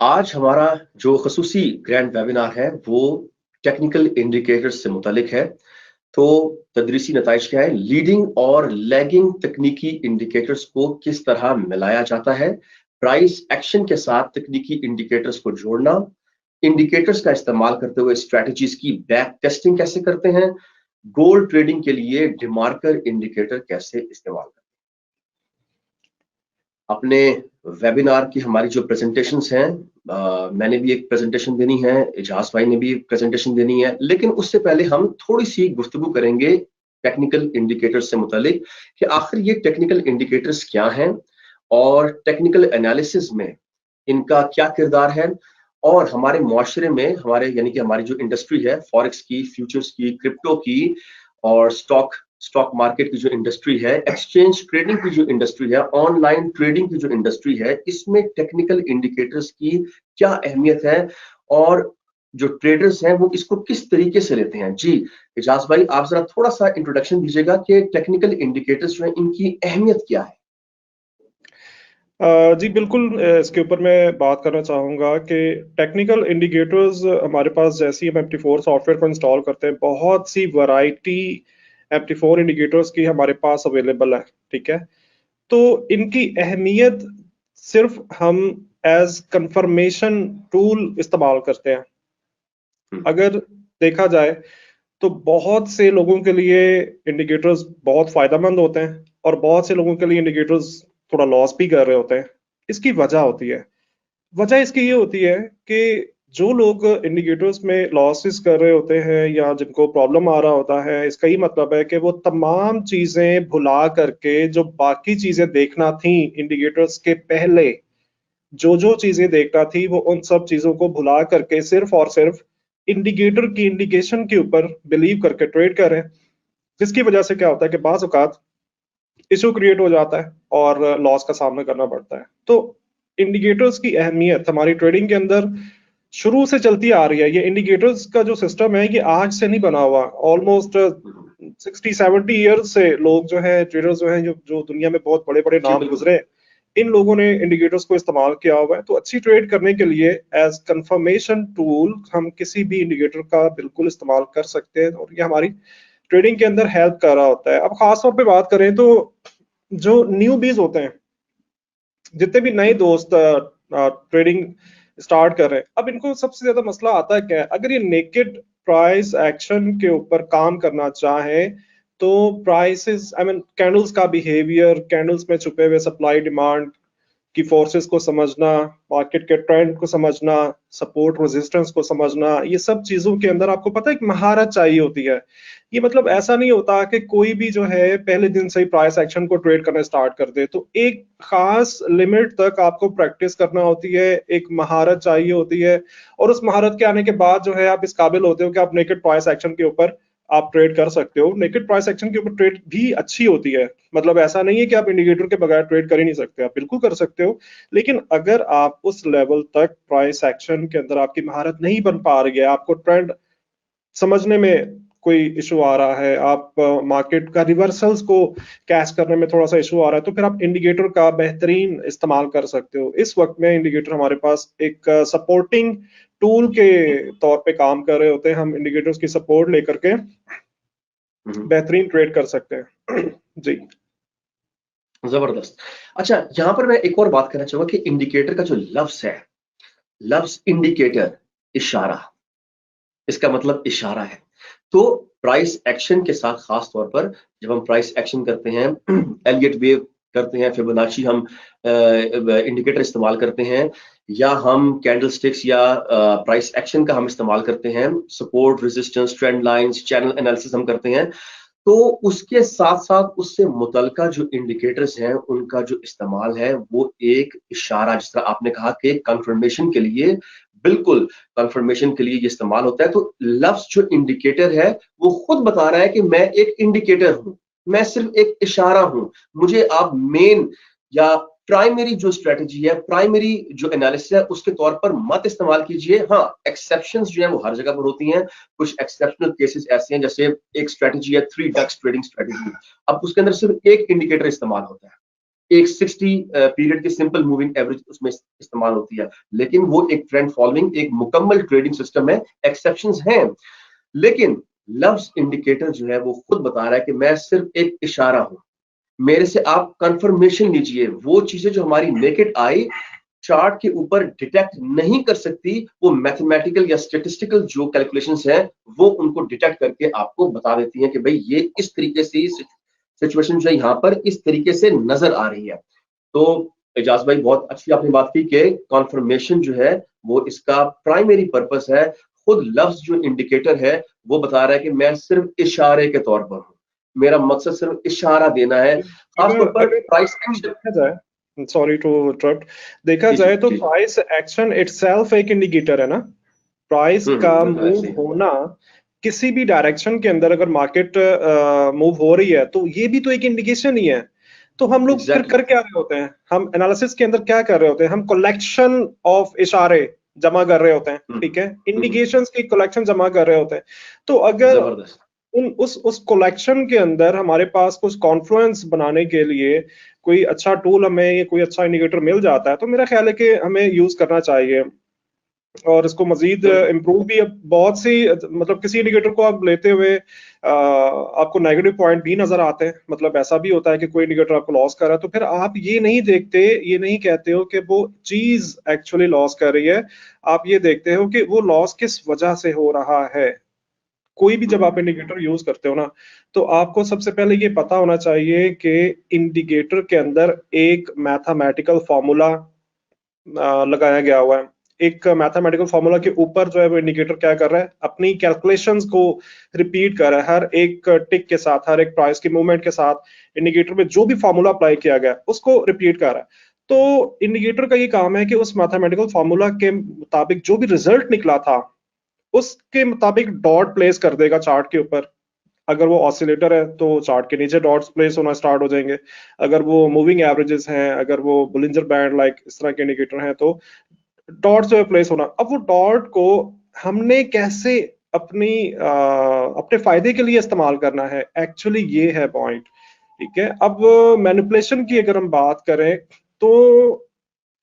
आज हमारा जो खसूसी ग्रैंड वेबिनार है वो टेक्निकल इंडिकेटर्स से मुतालिक है। तो तदरीसी नताइज क्या है, लीडिंग और लैगिंग तकनीकी इंडिकेटर्स को किस तरह मिलाया जाता है, प्राइस एक्शन के साथ तकनीकी इंडिकेटर्स को जोड़ना, इंडिकेटर्स का इस्तेमाल करते हुए स्ट्रेटजीज की बैक टेस्टिंग कैसे करते हैं, गोल्ड ट्रेडिंग के लिए डिमार्कर इंडिकेटर कैसे इस्तेमाल करते हैं। अपने वेबिनार की हमारी जो प्रेजेंटेशंस हैं, मैंने भी एक प्रेजेंटेशन देनी है, इजाज भाई ने भी एक प्रेजेंटेशन देनी है, लेकिन उससे पहले हम थोड़ी सी गुफ्तगू करेंगे टेक्निकल इंडिकेटर्स से मुतालिक कि आखिर ये टेक्निकल इंडिकेटर्स क्या हैं और टेक्निकल एनालिसिस में इनका क्या किरदार है, और हमारे मुआशरे में हमारे यानी कि हमारी जो इंडस्ट्री है फॉरेक्स की, फ्यूचर्स की, क्रिप्टो की और स्टॉक मार्केट की जो इंडस्ट्री है, एक्सचेंज ट्रेडिंग की जो इंडस्ट्री है, ऑनलाइन ट्रेडिंग की जो इंडस्ट्री है, इसमें टेक्निकल इंडिकेटर्स की क्या अहमियत है और जो ट्रेडर्स हैं वो इसको किस तरीके से लेते हैं। जी इजाज भाई, आप जरा थोड़ा सा इंट्रोडक्शन दीजिएगा कि टेक्निकल इंडिकेटर्स जो है इनकी अहमियत क्या है। जी बिल्कुल, इसके ऊपर मैं बात करना चाहूँगा कि टेक्निकल इंडिकेटर्स हमारे पास जैसे ही हम MT4 सॉफ्टवेयर को इंस्टॉल करते हैं, बहुत सी वैरायटी MT4 इंडिकेटर्स की हमारे पास अवेलेबल है। ठीक है, तो इनकी अहमियत सिर्फ हम एज कंफर्मेशन टूल इस्तेमाल करते हैं। अगर देखा जाए तो बहुत से लोगों के लिए इंडिकेटर्स बहुत फायदेमंद होते हैं और बहुत से लोगों के लिए इंडिकेटर्स थोड़ा लॉस भी कर रहे होते हैं। इसकी वजह होती है, वजह इसकी ये होती है कि जो लोग इंडिकेटर्स में लॉसेस कर रहे होते हैं या जिनको प्रॉब्लम आ रहा होता है, इसका ये मतलब है कि वो तमाम चीजें भुला करके जो बाकी चीजें देखना थी इंडिकेटर्स के पहले, जो चीजें देखना थी वो उन सब चीजों को भुला करके सिर्फ और सिर्फ इंडिकेटर की इंडिकेशन के ऊपर बिलीव करके ट्रेड कर रहे हैं। जिसकी वजह से क्या होता है कि बाज औकात इशू क्रिएट हो जाता है और लॉस का सामना करना पड़ता है। तो इंडिकेटर्स की अहमियत हमारी ट्रेडिंग के अंदर शुरू से चलती आ रही है। ये इंडिकेटर्स का जो सिस्टम है ये आज से नहीं बना हुआ, ऑलमोस्ट 60-70 ईयर्स से लोग जो है, ट्रेडर्स जो है, जो दुनिया में बहुत बड़े बड़े जी नाम बिल्कुल। गुजरे, इन लोगों ने इंडिकेटर्स को इस्तेमाल किया हुआ है। तो अच्छी ट्रेड करने के लिए एज कंफर्मेशन टूल हम किसी भी इंडिकेटर का बिल्कुल इस्तेमाल कर सकते हैं और ये हमारी ट्रेडिंग के अंदर हेल्प कर रहा होता है। अब खास तौर पे बात करें तो जो न्यू बीज होते हैं, जितने भी नए दोस्त ट्रेडिंग स्टार्ट कर रहे हैं, अब इनको सबसे ज्यादा मसला आता है क्या है, अगर ये नेकेड प्राइस एक्शन के ऊपर काम करना चाहे तो प्राइसेस, आई मीन कैंडल्स का बिहेवियर, कैंडल्स में छुपे हुए सप्लाई डिमांड की फोर्सेस को समझना, मार्केट के ट्रेंड को समझना, सपोर्ट रेजिस्टेंस को समझना, ये सब चीजों के अंदर आपको पता है एक महारत चाहिए होती है। ये मतलब ऐसा नहीं होता कि कोई भी जो है पहले दिन से ही प्राइस एक्शन को ट्रेड करना स्टार्ट कर दे। तो एक खास लिमिट तक आपको प्रैक्टिस करना होती है, एक महारत चाहिए होती है, और उस महारत के आने के बाद जो है आप इस काबिल होते हो कि आप नेकेड प्राइस एक्शन के ऊपर आप ट्रेड कर सकते हो। नेकेड प्राइस एक्शन के ऊपर ट्रेड भी अच्छी होती है, मतलब ऐसा नहीं है कि आप इंडिकेटर के बगैर ट्रेड कर ही नहीं सकते, आप बिल्कुल कर सकते हो। लेकिन अगर आप उस लेवल तक प्राइस एक्शन के अंदर आपकी महारत नहीं बन पा रही है, आपको ट्रेंड समझने में कोई इशू आ रहा है, आप मार्केट का रिवर्सल्स को कैच करने में थोड़ा सा इशू आ रहा है, तो फिर आप इंडिकेटर का बेहतरीन इस्तेमाल कर सकते हो। इस वक्त में इंडिकेटर हमारे पास एक सपोर्टिंग टूल के तौर पे काम कर रहे होते हैं। हम इंडिकेटर्स की सपोर्ट लेकर के बेहतरीन ट्रेड कर सकते हैं। जी जबरदस्त। अच्छा, यहाँ पर मैं एक और बात करना चाहूंगा कि इंडिकेटर का जो लफ्ज है, लफ्ज इंडिकेटर, इशारा, इसका मतलब इशारा है। तो प्राइस एक्शन के साथ खास तौर पर जब हम प्राइस एक्शन करते हैं, एलियट वेव करते हैं, फिबोनाची हम इंडिकेटर इस्तेमाल करते हैं, या हम कैंडल स्टिक्स या प्राइस एक्शन का हम इस्तेमाल करते हैं, support resistance trend lines channel analysis हम करते हैं, तो उसके साथ साथ उससे मुतलका जो इंडिकेटर्स हैं उनका जो इस्तेमाल है वो एक इशारा, जिस तरह आपने कहा कि कंफर्मेशन के लिए, बिल्कुल कंफर्मेशन के लिए ये इस्तेमाल होता है। तो लफ्ज जो इंडिकेटर है वो खुद बता रहा है कि मैं एक इंडिकेटर हूं, मैं सिर्फ एक इशारा हूं, मुझे आप मेन या प्राइमरी जो स्ट्रेटजी है, प्राइमरी जो एनालिसिस है उसके तौर पर मत इस्तेमाल कीजिए। हाँ, एक्सेप्शंस जो है वो हर जगह पर होती हैं। कुछ एक्सेप्शनल केसेस ऐसे हैं, जैसे एक स्ट्रेटजी है 3 डक्स ट्रेडिंग स्ट्रेटजी, अब उसके अंदर सिर्फ एक इंडिकेटर इस्तेमाल होता है, एक 60 पीरियड की सिंपल मूविंग एवरेज उसमें इस्तेमाल होती है, लेकिन वो एक ट्रेंड फॉलोइंग एक मुकम्मल ट्रेडिंग सिस्टम है, एक्सेप्शंस हैं। लेकिन लव्स इंडिकेटर जो है वो खुद बता रहा है कि मैं सिर्फ एक इशारा हूं, मेरे से आप कंफर्मेशन लीजिए। वो चीजें जो हमारी नेकेड आई चार्ट के ऊपर डिटेक्ट नहीं कर सकती, वो मैथमेटिकल या स्टैटिस्टिकल जो कैलकुलेशंस हैं वो उनको डिटेक्ट करके आपको बता देती हैं कि भाई ये इस तरीके से सिचुएशन जो है यहाँ पर इस तरीके से नजर आ रही है। तो एजाज भाई बहुत अच्छी आपने बात की कि कॉन्फर्मेशन जो है वो इसका प्राइमरी पर्पस है। खुद लफ्ज जो इंडिकेटर है वो बता रहा है कि मैं सिर्फ इशारे के तौर पर हूँ, मेरा मकसद सिर्फ इशारा देना है। अगर खासतौर पर अगर प्राइस हम एक्शन। देखा जाए, सॉरी टू इंटरप्ट, देखा जी जी जाए तो जी। प्राइस एक्शन इटसेल्फ एक इंडिकेटर है ना। प्राइस का बिल्कुल मूव ऐसे ही। होना किसी भी डायरेक्शन के अंदर, अगर मार्केट मूव हो रही है तो ये भी तो एक इंडिकेशन ही है। तो हम लोग फिर एग्जैक्टली। कर क्या रहे होते हैं, हम एनालिसिस के अंदर क्या कर रहे होते हैं, हम कलेक्शन ऑफ इशारे जमा कर रहे होते हैं, ठीक है, हम्म, इंडिकेशंस की कलेक्शन जमा कर रहे होते हैं। तो अगर जबरदस्त। उस कलेक्शन के अंदर हमारे पास कुछ कॉन्फ्लुएंस बनाने के लिए कोई अच्छा टूल हमें, या कोई अच्छा इंडिकेटर मिल जाता है, तो मेरा ख्याल है कि हमें यूज करना चाहिए। और इसको मजीद बिल्कुल। इम्प्रूव भी, अब बहुत सी, मतलब किसी इंडिकेटर को आप लेते हुए आपको नेगेटिव पॉइंट भी नजर आते हैं। मतलब ऐसा भी होता है कि कोई इंडिकेटर आपको लॉस कर रहा है, तो फिर आप ये नहीं देखते, ये नहीं कहते हो कि वो चीज एक्चुअली लॉस कर रही है। आप ये देखते हो कि वो लॉस किस वजह से हो रहा है। कोई भी जब आप इंडिकेटर यूज करते हो ना, तो आपको सबसे पहले ये पता होना चाहिए कि इंडिकेटर के अंदर एक मैथमेटिकल फॉर्मूला लगाया गया हुआ है। एक मैथमेटिकल फॉर्मूला के ऊपर जो है वो इंडिकेटर क्या कर रहा है, अपनी कैलकुलेशंस को रिपीट कर रहा है। हर एक टिक के साथ, हर एक प्राइस के मूवमेंट के साथ इंडिकेटर में जो भी फॉर्मूला अप्लाई किया गया है उसको रिपीट कर रहा है। तो इंडिकेटर का ये काम है कि उस मैथमेटिकल फॉर्मूला के मुताबिक जो भी रिजल्ट निकला था उसके मुताबिक डॉट प्लेस कर देगा चार्ट के ऊपर। अगर वो ऑसिलेटर है तो चार्ट के नीचे डॉट्स प्लेस होना स्टार्ट हो जाएंगे। अगर वो मूविंग एवरेजेस हैं, अगर वो बुलिंजर बैंड लाइक इस तरह के इंडिकेटर हैं, तो डॉट्स पे प्लेस होना। अब वो डॉट को हमने कैसे अपने फायदे के लिए इस्तेमाल करना है, एक्चुअली ये है पॉइंट। ठीक है, अब मैनिपुलेशन की अगर हम बात करें तो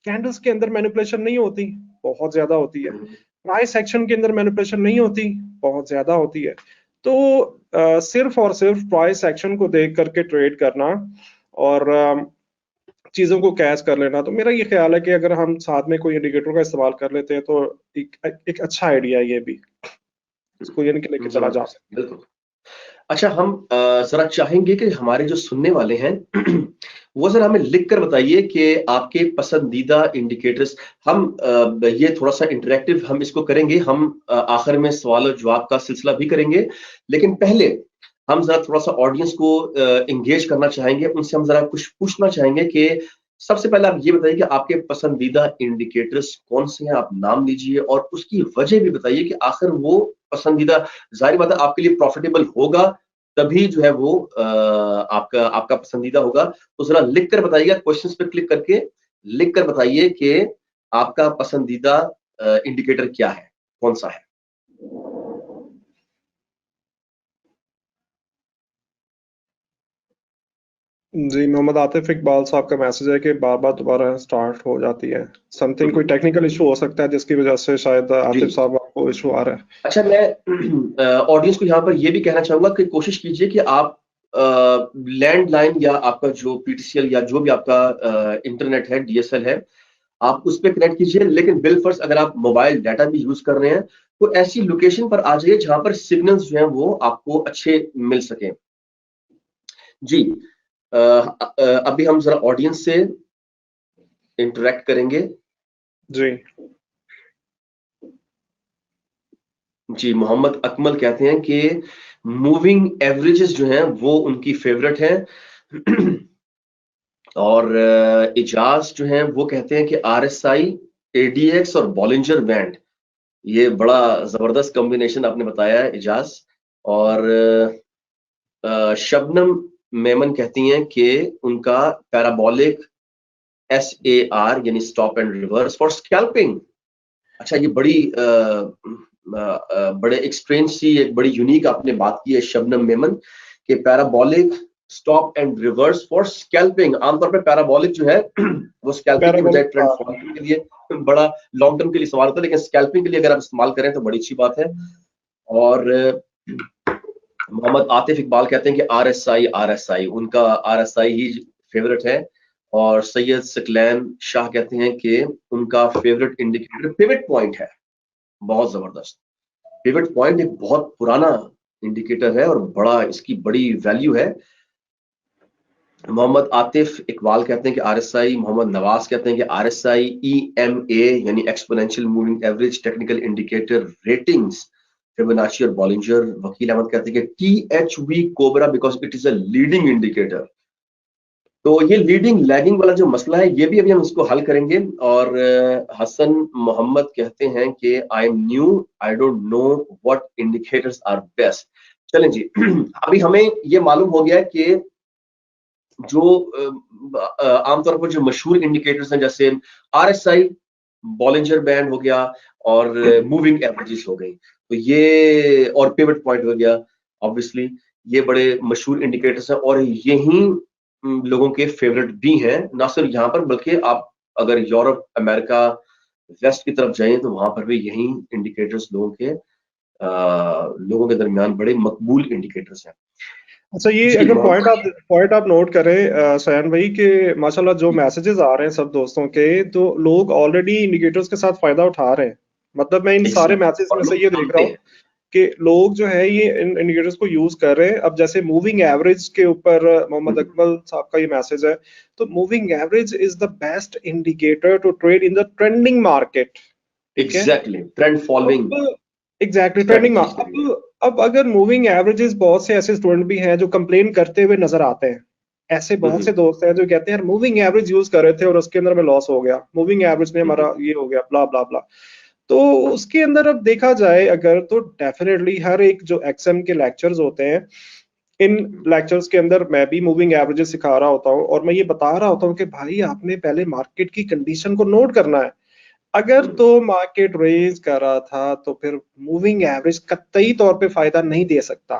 कैंडल्स के अंदर मैनिपुलेशन नहीं होती, बहुत ज्यादा होती है। प्राइस एक्शन के अंदर मैनिपुलेशन नहीं होती, बहुत ज्यादा होती है। तो सिर्फ और सिर्फ प्राइस एक्शन को देख करके ट्रेड करना और चीजों को कैच कर लेना, तो मेरा ये ख्याल है कि अगर हम साथ में कोई इंडिकेटर का इस्तेमाल कर लेते हैं तो एक अच्छा आइडिया है ये भी, इसको यानी कि लेके चला जा जबरदस्त, सकता बिल्कुल। अच्छा हम जरा चाहेंगे कि हमारे जो सुनने वाले हैं वो जरा हमें लिख कर बताइए कि आपके पसंदीदा इंडिकेटर्स। हम ये थोड़ा सा इंटरेक्टिव हम इसको करेंगे, हम आखिर में सवाल और जवाब का सिलसिला भी करेंगे, लेकिन पहले हम जरा थोड़ा सा ऑडियंस को इंगेज करना चाहेंगे, उनसे हम जरा कुछ पूछना चाहेंगे कि सबसे पहले आप ये बताइए कि आपके पसंदीदा इंडिकेटर्स कौन से हैं, आप नाम लीजिए और उसकी वजह भी बताइए कि आखिर वो पसंदीदा, जाहिर बात है आपके लिए प्रॉफिटेबल होगा तभी जो है वो आपका आपका पसंदीदा होगा। तो जरा लिख कर बताइएगा, क्वेश्चंस पे क्लिक करके लिख कर बताइए कि आपका पसंदीदा इंडिकेटर क्या है, कौन सा है। है। जी, मोहम्मद आतिफ इकबाल साहब का मैसेज है कि बार बार दोबारा स्टार्ट हो जाती है। समथिंग, कोई टेक्निकल इशू हो सकता है जिसकी वजह से शायद जी। आतिफ साहब आपको इशू आ रहा है। अच्छा मैं ऑडियंस को यहाँ पर ये भी कहना चाहूंगा कि कोशिश कीजिए कि आप लैंडलाइन या आपका जो पीटीसीएल या जो भी आपका इंटरनेट है, डीएसएल है, आप उस पर कनेक्ट कीजिए। लेकिन बिल फर्स्ट अगर आप मोबाइल डाटा भी यूज कर रहे हैं तो ऐसी लोकेशन पर आ जाइए जहां पर सिग्नल्स जो हैं वो आपको अच्छे मिल सके। जी। अभी हम जरा ऑडियंस से इंटरेक्ट करेंगे। जी। जी, मोहम्मद अकमल कहते हैं कि मूविंग एवरेजेस जो हैं वो उनकी फेवरेट हैं और इजाज जो हैं वो कहते हैं कि आरएसआई, एडीएक्स और बॉलिंजर बैंड, ये बड़ा जबरदस्त कॉम्बिनेशन आपने बताया है इजाज। और शबनम मेमन कहती हैं कि उनका पैराबोलिक SAR यानी stop and reverse for scalping. अच्छा ये बड़ी बड़े एक स्ट्रेंज सी, एक बड़ी यूनिक आपने बात की है शबनम मेमन के parabolic stop and reverse for scalping. आमतौर पे पैराबोलिक जो है वो स्कैल्पिंग के बजाय ट्रेंड फॉलोइंग के लिए बड़ा लॉन्ग टर्म के लिए इस्तेमाल होता है, लेकिन स्कैल्पिंग के लिए अगर आप इस्तेमाल करें तो बड़ी अच्छी बात है। और मोहम्मद आतिफ इकबाल कहते हैं कि आरएसआई उनका आरएसआई ही फेवरेट है। और सैयद सकलैन शाह कहते हैं कि उनका फेवरेट इंडिकेटर पिवट पॉइंट है। बहुत जबरदस्त। पिवट पॉइंट एक बहुत पुराना इंडिकेटर है और बड़ा इसकी बड़ी वैल्यू है। मोहम्मद आतिफ इकबाल कहते हैं कि आरएसआई, मोहम्मद नवाज कहते हैं कि आरएसआई, ईएमए यानी exponential moving average technical indicator ratings, Fibonacci और बॉलिंजर। वकील अहमद कहते हैं कि THV Cobra because it is a leading indicator. तो ये लीडिंग लैगिंग वाला जो मसला है ये भी अभी हम इसको हल करेंगे। और हसन मोहम्मद कहते हैं कि I am new, I don't know what indicators are best. चलें जी अभी हमें ये मालूम हो गया है कि जो आमतौर पर जो मशहूर इंडिकेटर्स हैं जैसे आरएसआई, बॉलिंजर बैंड हो गया और मूविंग एवरेजेस हो गई, तो ये और पिवट पॉइंट हो गया, ऑब्वियसली ये बड़े मशहूर इंडिकेटर्स हैं और यही लोगों के फेवरेट भी हैं। ना सिर्फ यहाँ पर बल्कि आप अगर यूरोप, अमेरिका, वेस्ट की तरफ जाएं तो वहां पर भी यही इंडिकेटर्स लोगों के दरमियान बड़े मकबूल इंडिकेटर्स हैं। अच्छा, ये जी अगर मोहम्मद। पॉइंट आप नोट करें सयान भाई के माशाल्लाह जो मैसेजेस आ रहे हैं सब दोस्तों के, तो लोग ऑलरेडी इंडिकेटर्स के साथ फायदा उठा रहे हैं। मतलब मैं इन सारे मैसेज और में से लोग ये देख जानते रहा हूँ हैं। कि लोग जो है ये इन इंडिकेटर्स को यूज कर रहे हैं। अब जैसे मूविंग एवरेज के ऊपर मोहम्मद अकमल साहब का ये मैसेज है, तो moving average is the best indicator to trade in the trending market. ठीक है, एग्जैक्टली ट्रेंड फॉलोइंग अब एग्जैक्टली ट्रेंडिंग स्ट्रेटजीज के लिए। अब अगर मूविंग एवरेजेस, बहुत से ऐसे स्टूडेंट भी हैं जो कंप्लेन करते हुए नजर आते हैं। ऐसे बहुत से दोस्त हैं जो कहते हैं यार मूविंग एवरेज यूज कर रहे थे और उसके अंदर में लॉस हो गया, मूविंग एवरेज में हमारा ये हो गया, ब्ला ब्ला ब्ला। तो उसके अंदर अब देखा जाए अगर, तो डेफिनेटली हर एक जो एक्सएम के लेक्चर्स होते हैं, इन लेक्चर्स के अंदर मैं भी मूविंग एवरेजेस सिखा रहा होता हूँ और मैं ये बता रहा होता हूँ कि भाई आपने पहले मार्केट की कंडीशन को नोट करना है। अगर तो मार्केट रेज कर रहा था तो फिर मूविंग एवरेज कतई तौर पे फायदा नहीं दे सकता।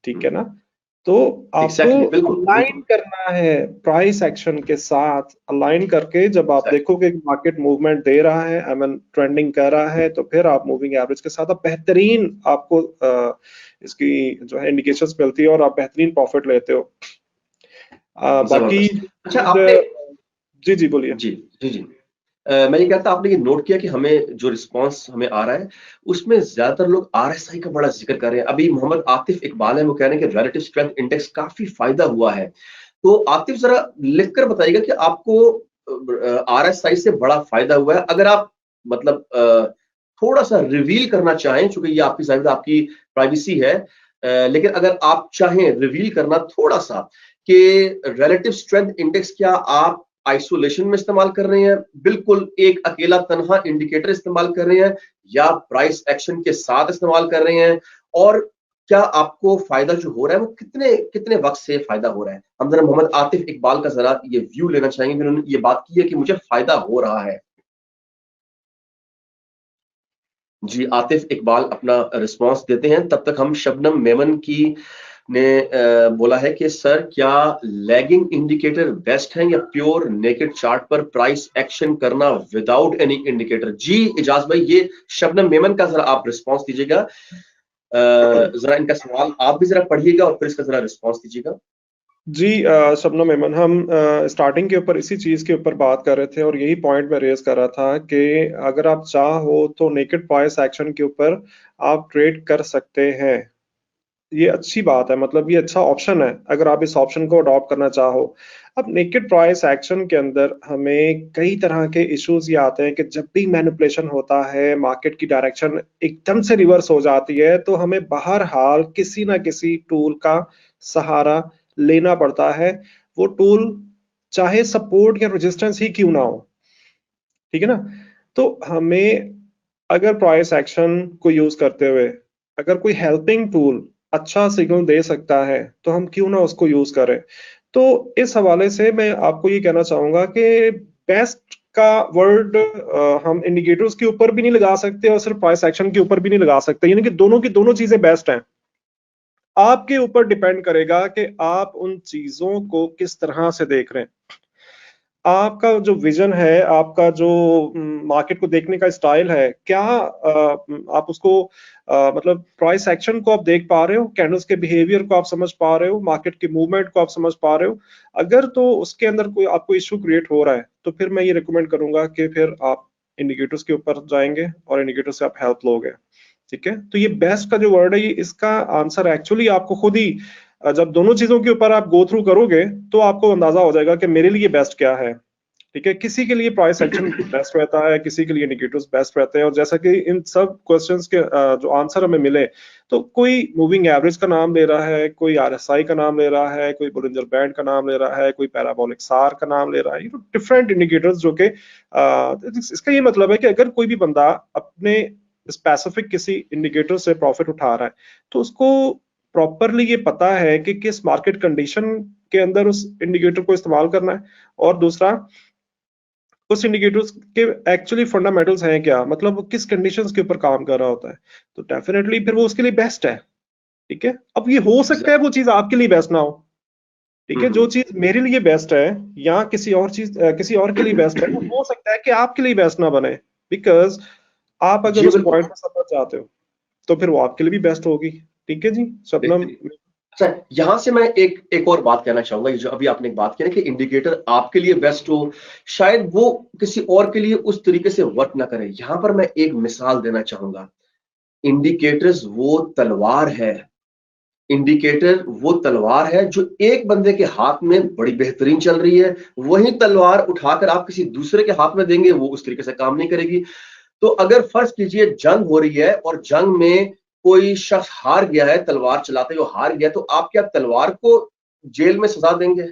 ठीक है ना? तो आपको एग्जैक्टली बिल्कुल अलाइन बिल्कुल करना है प्राइस एक्शन के साथ। अलाइन करके जब आप exactly. देखोगे कि मार्केट मूवमेंट दे रहा है, आई मीन ट्रेंडिंग कर रहा है, तो फिर आप मूविंग एवरेज के साथ आप बेहतरीन आपको इसकी जो है इंडिकेशंस मिलती है और आप बेहतरीन प्रॉफिट लेते हो। बाकी जबरदस्त। अच्छा चीज, आपने जी जी बोलिए। जी जी जी मैं ये कहता आपने ये नोट किया कि हमें जो रिस्पांस हमें आ रहा है उसमें ज्यादातर लोग आरएसआई का बड़ा जिक्र कर रहे हैं। अभी मोहम्मद आतिफ इकबाल है वो कह रहे हैं कि रिलेटिव स्ट्रेंथ इंडेक्स काफी फायदा हुआ है। तो आतिफ जरा लिखकर बताइएगा कि आपको आरएसआई से बड़ा फायदा हुआ है। अगर आप मतलब थोड़ा सा रिवील करना चाहें, चूंकि ये आपकी जाहिर आपकी प्राइवेसी है, लेकिन अगर आप चाहें रिवील करना थोड़ा सा कि रिलेटिव स्ट्रेंथ इंडेक्स क्या आप आइसोलेशन में इस्तेमाल कर रहे हैं, बिल्कुल एक अकेला तनहा इंडिकेटर इस्तेमाल कर रहे हैं, या प्राइस एक्शन के साथ इस्तेमाल कर रहे हैं, और क्या आपको फायदा जो हो रहा है वो कितने कितने वक्त से फायदा हो रहा है। हम जरा मोहम्मद आतिफ इकबाल का जरा ये व्यू लेना चाहेंगे कि उन्होंने ये बात की है कि मुझे फायदा हो रहा है। जी आतिफ इकबाल अपना रिस्पांस देते हैं, तब तक हम शबनम मेमन की ने बोला है कि सर क्या लैगिंग इंडिकेटर बेस्ट है या प्योर नेकेड चार्ट पर प्राइस एक्शन करना विदाउट एनी इंडिकेटर। जी इजाज भाई, ये शबनम मेमन का जरा आप रिस्पांस दीजिएगा। जरा इनका सवाल आप भी जरा पढ़िएगा और फिर इसका जरा रिस्पांस दीजिएगा। जी शबनम मेमन, हम स्टार्टिंग के ऊपर इसी चीज के ऊपर बात कर रहे थे और यही पॉइंट मैं रेज कर रहा था कि अगर आप चाहो तो नेकेड प्राइस एक्शन के ऊपर आप ट्रेड कर सकते हैं। ये अच्छी बात है, मतलब ये अच्छा ऑप्शन है अगर आप इस ऑप्शन को अडॉप्ट करना चाहो। अब नेकेड प्राइस एक्शन के अंदर हमें कई तरह के इश्यूज ये आते हैं कि जब भी मैनिपुलेशन होता है, मार्केट की डायरेक्शन एकदम से रिवर्स हो जाती है, तो हमें बहरहाल किसी ना किसी टूल का सहारा लेना पड़ता है। वो टूल चाहे सपोर्ट या रेजिस्टेंस ही क्यों ना हो। ठीक है ना? तो हमें अगर प्राइस एक्शन को यूज करते हुए अगर कोई हेल्पिंग टूल अच्छा सिग्नल दे सकता है तो हम क्यों ना उसको यूज करें। तो इस हवाले से मैं आपको ये कहना चाहूंगा कि बेस्ट का वर्ड हम इंडिकेटर्स के ऊपर भी नहीं लगा सकते और सिर्फ प्राइस एक्शन के ऊपर भी नहीं लगा सकते, यानी कि दोनों की दोनों चीजें बेस्ट हैं। आपके ऊपर डिपेंड करेगा कि आप उन चीजों को किस तरह से देख रहे हैं। आपका जो विजन है, आपका जो मार्केट को देखने का स्टाइल है, क्या आप उसको मतलब प्राइस एक्शन को आप देख पा रहे हो, कैंडल्स के बिहेवियर को आप समझ पा रहे हो, मार्केट के मूवमेंट को आप समझ पा रहे हो? अगर तो उसके अंदर कोई आपको इश्यू क्रिएट हो रहा है, तो फिर मैं ये रिकमेंड करूंगा कि फिर आप इंडिकेटर्स के ऊपर जाएंगे और इंडिकेटर से आप हेल्प लोगे। ठीक है, तो ये बेस्ट का जो वर्ड है, ये इसका आंसर एक्चुअली आपको खुद ही जब दोनों चीजों के ऊपर आप गो थ्रू करोगे तो आपको अंदाजा हो जाएगा कि मेरे लिए बेस्ट क्या है। ठीक है, किसी के लिए प्राइस एक्शन बेस्ट रहता है, किसी के लिए इंडिकेटर्स बेस्ट रहते हैं। और जैसा कि इन सब क्वेश्चंस के जो आंसर हमें मिले, तो कोई मूविंग एवरेज का नाम ले रहा है, कोई आरएसआई का नाम ले रहा है, कोई बोलिंजर बैंड का नाम ले रहा है, कोई पैराबोलिक सार का नाम ले रहा है, डिफरेंट इंडिकेटर्स जो कि इसका ये मतलब है कि अगर कोई भी बंदा अपने स्पेसिफिक किसी इंडिकेटर से प्रॉफिट उठा रहा है, तो उसको प्रॉपरली ये पता है कि किस मार्केट कंडीशन के अंदर उस इंडिकेटर को इस्तेमाल करना है, और दूसरा उस इंडिकेटर्स के एक्चुअली फंडामेंटल्स हैं क्या, मतलब वो किस कंडीशंस के ऊपर काम कर रहा होता है, तो डेफिनेटली फिर वो उसके लिए बेस्ट है। ठीक है, अब ये हो सकता है वो चीज आपके लिए बेस्ट ना हो। ठीक है, जो चीज मेरे लिए बेस्ट है या किसी और चीज किसी और के लिए बेस्ट है, वो हो सकता है कि आपके लिए बेस्ट ना बने, बिकॉज आप अगर जी उस बिल्कुल। पॉइंट पर समझ जाते हो तो फिर वो आपके लिए भी बेस्ट होगी। ठीक है जी शबनम। बेहतरीन। अच्छा, यहां से मैं एक एक और बात कहना चाहूंगा। ये जो अभी आपने एक बात की ना कि इंडिकेटर आपके लिए बेस्ट हो, शायद वो किसी और के लिए उस तरीके से वर्क ना करे। यहां पर मैं एक मिसाल देना चाहूंगा। इंडिकेटर्स वो तलवार है, इंडिकेटर वो तलवार है जो एक बंदे के हाथ में बड़ी बेहतरीन चल रही है। वही तलवार उठाकर आप किसी दूसरे के हाथ में देंगे, वो उस तरीके से काम नहीं करेगी। तो अगर फर्ज कीजिए जंग हो रही है और जंग में कोई शख्स हार गया है, तलवार चलाते हुए हार गया, तो आप क्या तलवार को जेल में सजा देंगे?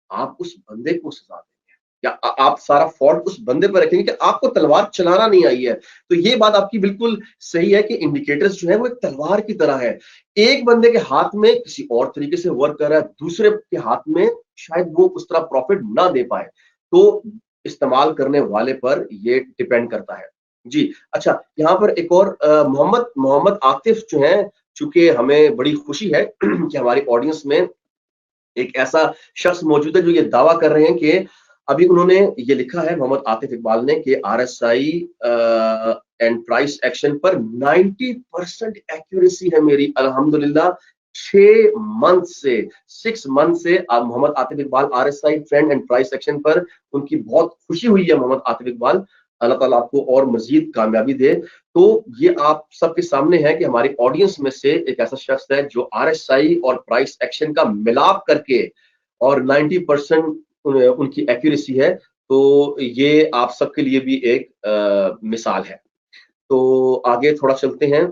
आप उस बंदे को सजा देंगे, या आप सारा फॉल्ट उस बंदे पर रखेंगे कि आपको तलवार चलाना नहीं आई है। तो ये बात आपकी बिल्कुल सही है कि इंडिकेटर्स जो है वो एक तलवार की तरह है। एक बंदे के हाथ में किसी और तरीके से वर्क कर रहा है, दूसरे के हाथ में शायद वो उस तरह प्रॉफिट ना दे पाए। तो इस्तेमाल करने वाले पर ये डिपेंड करता है। जी। अच्छा, यहाँ पर एक और मोहम्मद मोहम्मद आतिफ जो है, चूंकि हमें बड़ी खुशी है कि हमारी ऑडियंस में एक ऐसा शख्स मौजूद है जो ये दावा कर रहे हैं कि अभी उन्होंने ये लिखा है, मोहम्मद आतिफ इकबाल ने, कि आरएसआई एंड प्राइस एक्शन पर 90% एक्यूरेसी है मेरी अल्हम्दुलिल्लाह। 6 मंथ से 6 मंथ से Mohammad Atif Iqbal RSI trend and price action पर उनकी बहुत खुशी हुई है। मोहम्मद आतिफ इकबाल, अल्लाह ताला आपको और मजीद कामयाबी दे। तो ये आप सबके सामने है कि हमारी ऑडियंस में से एक ऐसा शख्स है जो आरएसआई और प्राइस एक्शन का मिलाप करके और 90% उनकी एक्यूरेसी है। तो ये आप सबके लिए भी एक मिसाल है। तो आगे थोड़ा चलते हैं।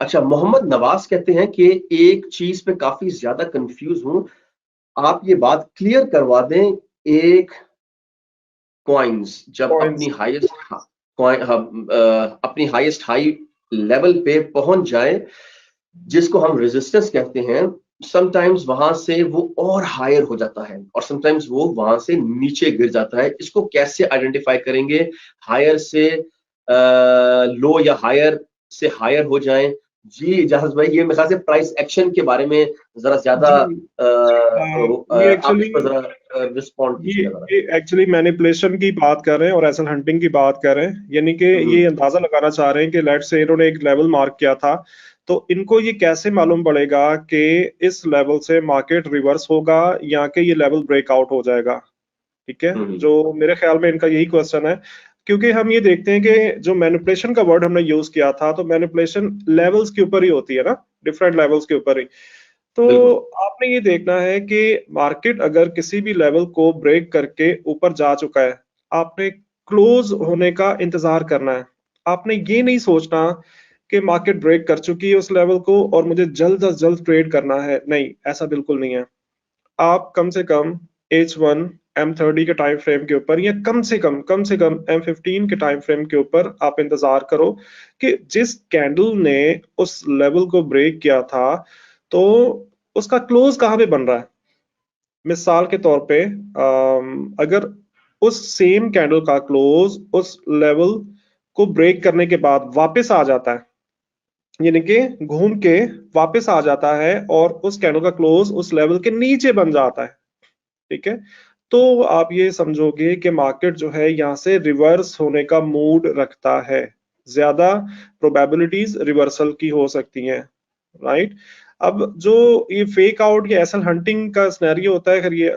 अच्छा, मोहम्मद नवाज कहते हैं कि एक चीज पे काफी ज्यादा कंफ्यूज हूं, आप ये बात क्लियर करवा दें। एक कॉइन्स जब अपनी पॉइंट्स। हाईएस्ट अपनी हाईएस्ट हाई लेवल पे पहुंच जाए, जिसको हम रेजिस्टेंस कहते हैं, समटाइम्स वहां से वो और हायर हो जाता है और समटाइम्स वो वहां से नीचे गिर जाता है। इसको कैसे आइडेंटिफाई करेंगे? हायर से लो या हायर से हायर हो जाएं? जी जहाज भाई, ये मेरे ख्याल से प्राइस एक्शन के बारे में जरा ज्यादा जी ये आप इस एक्चुअली पर जरा रिस्पॉन्ड ये कीजिएगा जरा। ये एक्चुअली मैनिपुलेशन की बात कर रहे हैं और एसल हंटिंग की बात कर रहे हैं, यानी कि हम्म। ये अंदाजा लगाना चाह रहे हैं कि लेट्स से इन्होंने एक लेवल मार्क किया था, तो इनको ये कैसे मालूम पड़ेगा कि इस लेवल से मार्केट रिवर्स होगा या कि ये लेवल ब्रेकआउट हो जाएगा। ठीक है, हम्म। जो मेरे ख्याल में इनका यही क्वेश्चन है, क्योंकि हम ये देखते हैं कि जो मैनिपुलेशन का वर्ड हमने यूज किया था, तो मैनिपुलेशन लेवल्स के ऊपर ही होती है ना, डिफरेंट लेवल्स के ऊपर ही। तो बिल्कुल। आपने ये देखना है कि मार्केट अगर किसी भी लेवल को ब्रेक करके ऊपर जा चुका है, आपने क्लोज होने का इंतजार करना है। आपने ये नहीं सोचना कि मार्केट ब्रेक कर चुकी है उस लेवल को और मुझे जल्द अज जल्द ट्रेड करना है, नहीं, ऐसा बिल्कुल नहीं है। आप कम से कम H1 M30 के टाइम फ्रेम के ऊपर या कम से कम M15 के टाइम फ्रेम के ऊपर आप इंतजार करो कि जिस कैंडल ने उस लेवल को ब्रेक किया था, तो उसका क्लोज कहाँ पे बन रहा है। मिसाल के तौर पे अगर उस सेम कैंडल का क्लोज उस लेवल को ब्रेक करने के बाद वापस आ जाता है, यानी कि घूम के वापस आ जाता है और उस कैंडल का क्लोज उस लेवल के नीचे बन जाता है, ठीक है, तो आप ये समझोगे कि मार्केट जो है यहाँ से रिवर्स होने का मूड रखता है, ज्यादा प्रोबेबिलिटीज रिवर्सल की हो सकती हैं, राइट। अब जो ये फेक आउट या एसएल हंटिंग का सिनेरियो होता है, अगर ये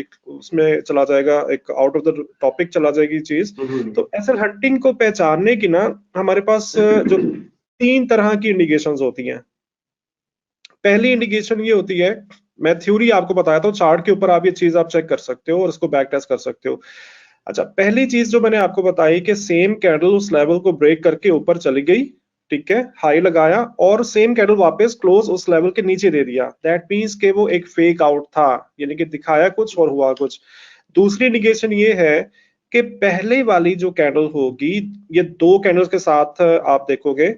एक उसमें चला जाएगा, एक आउट ऑफ द टॉपिक चला जाएगी चीज, तो एसएल हंटिंग को पहचानने की ना हमारे पास जो 3 तरह की इंडिकेशंस होती हैं। पहली इंडिकेशन ये होती है, मैं थ्योरी आपको बताया था, चार्ट के ऊपर आप ये चीज आप चेक कर सकते हो और उसको बैक टेस्ट कर सकते हो। अच्छा, पहली चीज जो मैंने आपको बताई कि सेम कैंडल उस लेवल को ब्रेक करके ऊपर चली गई, ठीक है, हाई लगाया और सेम कैंडल वापस क्लोज उस लेवल के नीचे दे दिया, दैट मींस कि वो एक फेक आउट था, यानी कि दिखाया कुछ और हुआ कुछ। दूसरी इंडिकेशन ये है कि पहले वाली जो कैंडल होगी, ये 2 कैंडल्स के साथ आप देखोगे,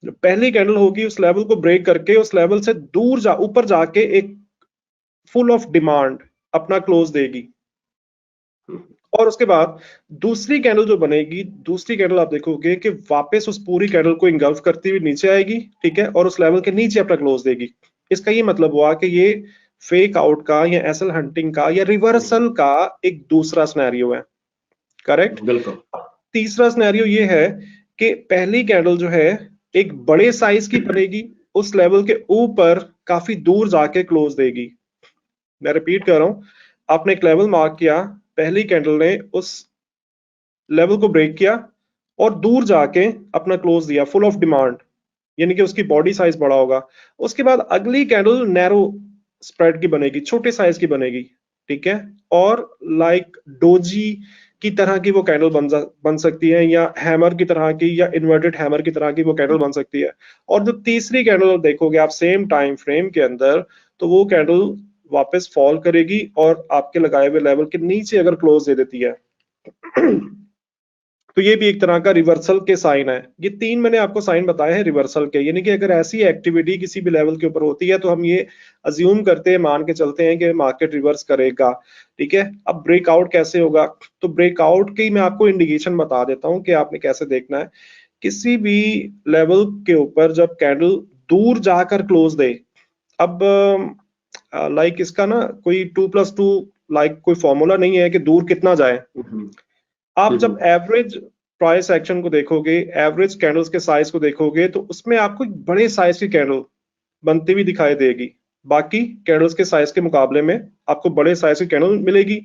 जो पहली कैंडल होगी उस लेवल को ब्रेक करके उस लेवल से दूर ऊपर जाके एक फुल ऑफ डिमांड अपना क्लोज देगी, और उसके बाद दूसरी कैंडल जो बनेगी, दूसरी कैंडल आप देखोगे कि वापस उस पूरी कैंडल को इंगल्फ करती हुई नीचे आएगी, ठीक है, और उस लेवल के नीचे अपना क्लोज देगी। इसका ये मतलब हुआ कि ये फेक आउट का या एसएल हंटिंग का या रिवर्सल का एक दूसरा सिनेरियो है, करेक्ट। बिल्कुल। तीसरा सिनेरियो ये है कि पहली कैंडल जो है एक बड़े साइज की बनेगी, उस लेवल के ऊपर काफी दूर जाके क्लोज देगी। मैं रिपीट कर रहा हूं, आपने एक लेवल मार्क किया, पहली कैंडल ने उस लेवल को ब्रेक किया और दूर जाके अपना क्लोज दिया, फुल ऑफ डिमांड, यानी कि उसकी बॉडी साइज बड़ा होगा। उसके बाद अगली कैंडल नैरो स्प्रेड की बनेगी, छोटे साइज की बनेगी, ठीक है, और लाइक डोजी की तरह की वो कैंडल बन सकती है, या हैमर की तरह की, या इन्वर्टेड हैमर की तरह की वो कैंडल बन सकती है। और जो तीसरी कैंडल देखोगे आप सेम टाइम फ्रेम के अंदर, तो वो कैंडल वापस फॉल करेगी और आपके लगाए हुए लेवल के नीचे अगर क्लोज दे देती है तो ये भी एक तरह का रिवर्सल के साइन है। ये 3 मैंने आपको साइन बताए हैं रिवर्सल के, यानी कि अगर ऐसी एक्टिविटी किसी भी लेवल के ऊपर होती है तो हम ये अज्यूम करते हैं, मान के चलते हैं कि मार्केट रिवर्स करेगा, ठीक है। अब ब्रेकआउट कैसे होगा, तो ब्रेकआउट की मैं आपको इंडिकेशन बता देता हूं कि आपने कैसे देखना है। किसी भी लेवल के ऊपर जब कैंडल दूर जाकर क्लोज दे, अब लाइक इसका ना कोई 2+2 लाइक कोई फॉर्मूला नहीं है कि दूर कितना जाए। आप जब एवरेज प्राइस एक्शन को देखोगे, एवरेज कैंडल्स के साइज को देखोगे, तो उसमें आपको एक बड़े साइज की कैंडल बनती हुई दिखाई देगी, बाकी कैंडल्स के साइज के मुकाबले में आपको बड़े साइज की कैंडल मिलेगी।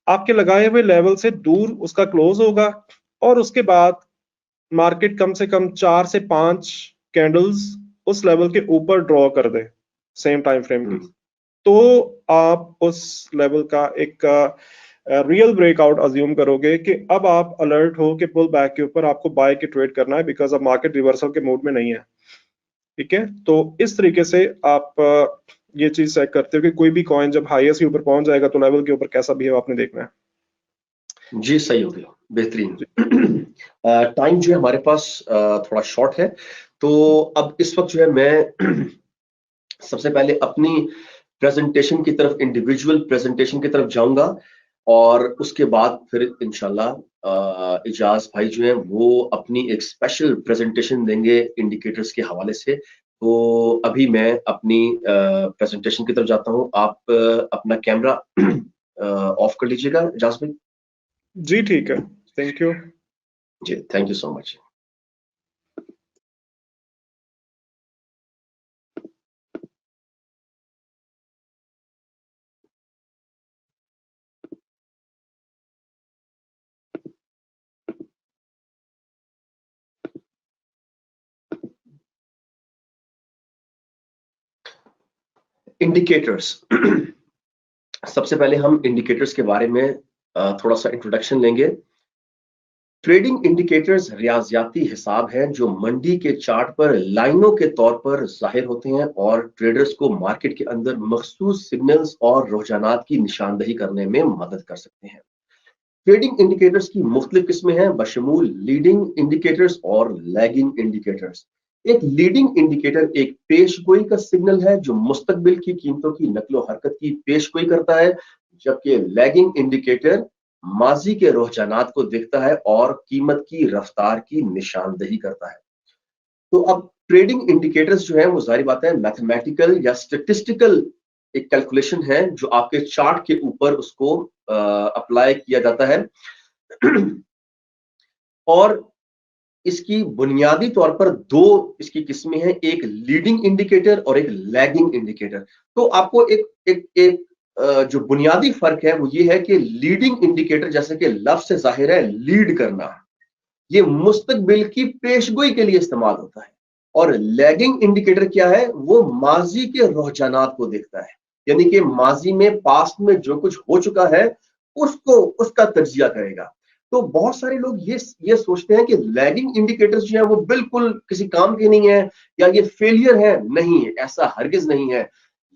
आपके लगाए हुए लेवल से दूर उसका क्लोज होगा और उसके बाद मार्केट कम से कम 4 से 5 कैंडल्स उस लेवल के ऊपर ड्रॉ कर दे सेम टाइम फ्रेम की, तो आप उस लेवल का एक रियल ब्रेकआउट अज्यूम करोगे कि अब आप अलर्ट हो कि पुल बैक के ऊपर आपको बाय के ट्रेड करना है, बिकॉज अब मार्केट रिवर्सल के मूड में नहीं है, ठीक है। तो इस तरीके से आप ये चीज चेक करते हो कि कोई भी कॉइन जब हाईएस्ट के ऊपर पहुंच जाएगा तो लेवल के ऊपर कैसा बिहेव आपने देखना है। जी, सही हो गया, बेहतरीन। टाइम जो है हमारे पास थोड़ा शॉर्ट है, तो अब इस वक्त जो है मैं सबसे पहले अपनी प्रेजेंटेशन की तरफ, इंडिविजुअल प्रेजेंटेशन की तरफ जाऊंगा और उसके बाद फिर इंशाल्लाह इजाज भाई जो है वो अपनी एक स्पेशल प्रेजेंटेशन देंगे इंडिकेटर्स के हवाले से। तो अभी मैं अपनी प्रेजेंटेशन की तरफ जाता हूं। आप अपना कैमरा ऑफ कर लीजिएगा इजाज भाई। जी ठीक है, थैंक यू। जी, thank you so much. Indicators सबसे पहले हम इंडिकेटर्स के बारे में थोड़ा सा इंट्रोडक्शन लेंगे। ट्रेडिंग इंडिकेटर्स रियाजियाती हिसाब हैं जो मंडी के चार्ट पर लाइनों के तौर पर जाहिर होते हैं और ट्रेडर्स को मार्केट के अंदर मखसूस सिग्नल्स और रुझानात की निशानदही करने में मदद कर सकते हैं। ट्रेडिंग इंडिकेटर्स की मुख्तलिफ किस्में हैं, बशमूल लीडिंग इंडिकेटर्स और लैगिंग इंडिकेटर्स। एक लीडिंग इंडिकेटर एक पेशगोई का सिग्नल है जो मुस्तकबिल की कीमतों की नकलो हरकत की पेशगोई करता है, जबकि लैगिंग इंडिकेटर माजी के रुझानात को देखता है और कीमत की रफ्तार की निशानदेही करता है। तो अब ट्रेडिंग इंडिकेटर्स जो है वो जाहिर बात है मैथमेटिकल या स्टैटिस्टिकल एक कैलकुलेशन है जो आपके चार्ट के ऊपर उसको अप्लाई किया जाता है और इसकी बुनियादी तौर पर दो इसकी किस्में हैं, एक लीडिंग इंडिकेटर और एक लैगिंग इंडिकेटर। तो आपको एक एक एक जो बुनियादी फर्क है वो ये है कि लीडिंग इंडिकेटर जैसे कि लफ्ज से जाहिर है लीड करना, ये मुस्तकबिल की पेशगोई के लिए इस्तेमाल होता है। और लैगिंग इंडिकेटर क्या है, वो माजी के रुझानात को देखता है, यानी कि माजी में पास्ट में जो कुछ हो चुका है उसको उसका तज्जिया करेगा। तो बहुत सारे लोग ये सोचते हैं कि लैगिंग इंडिकेटर्स जो है वो बिल्कुल किसी काम के नहीं है या ये फेलियर है, नहीं है, ऐसा हरगिज नहीं है।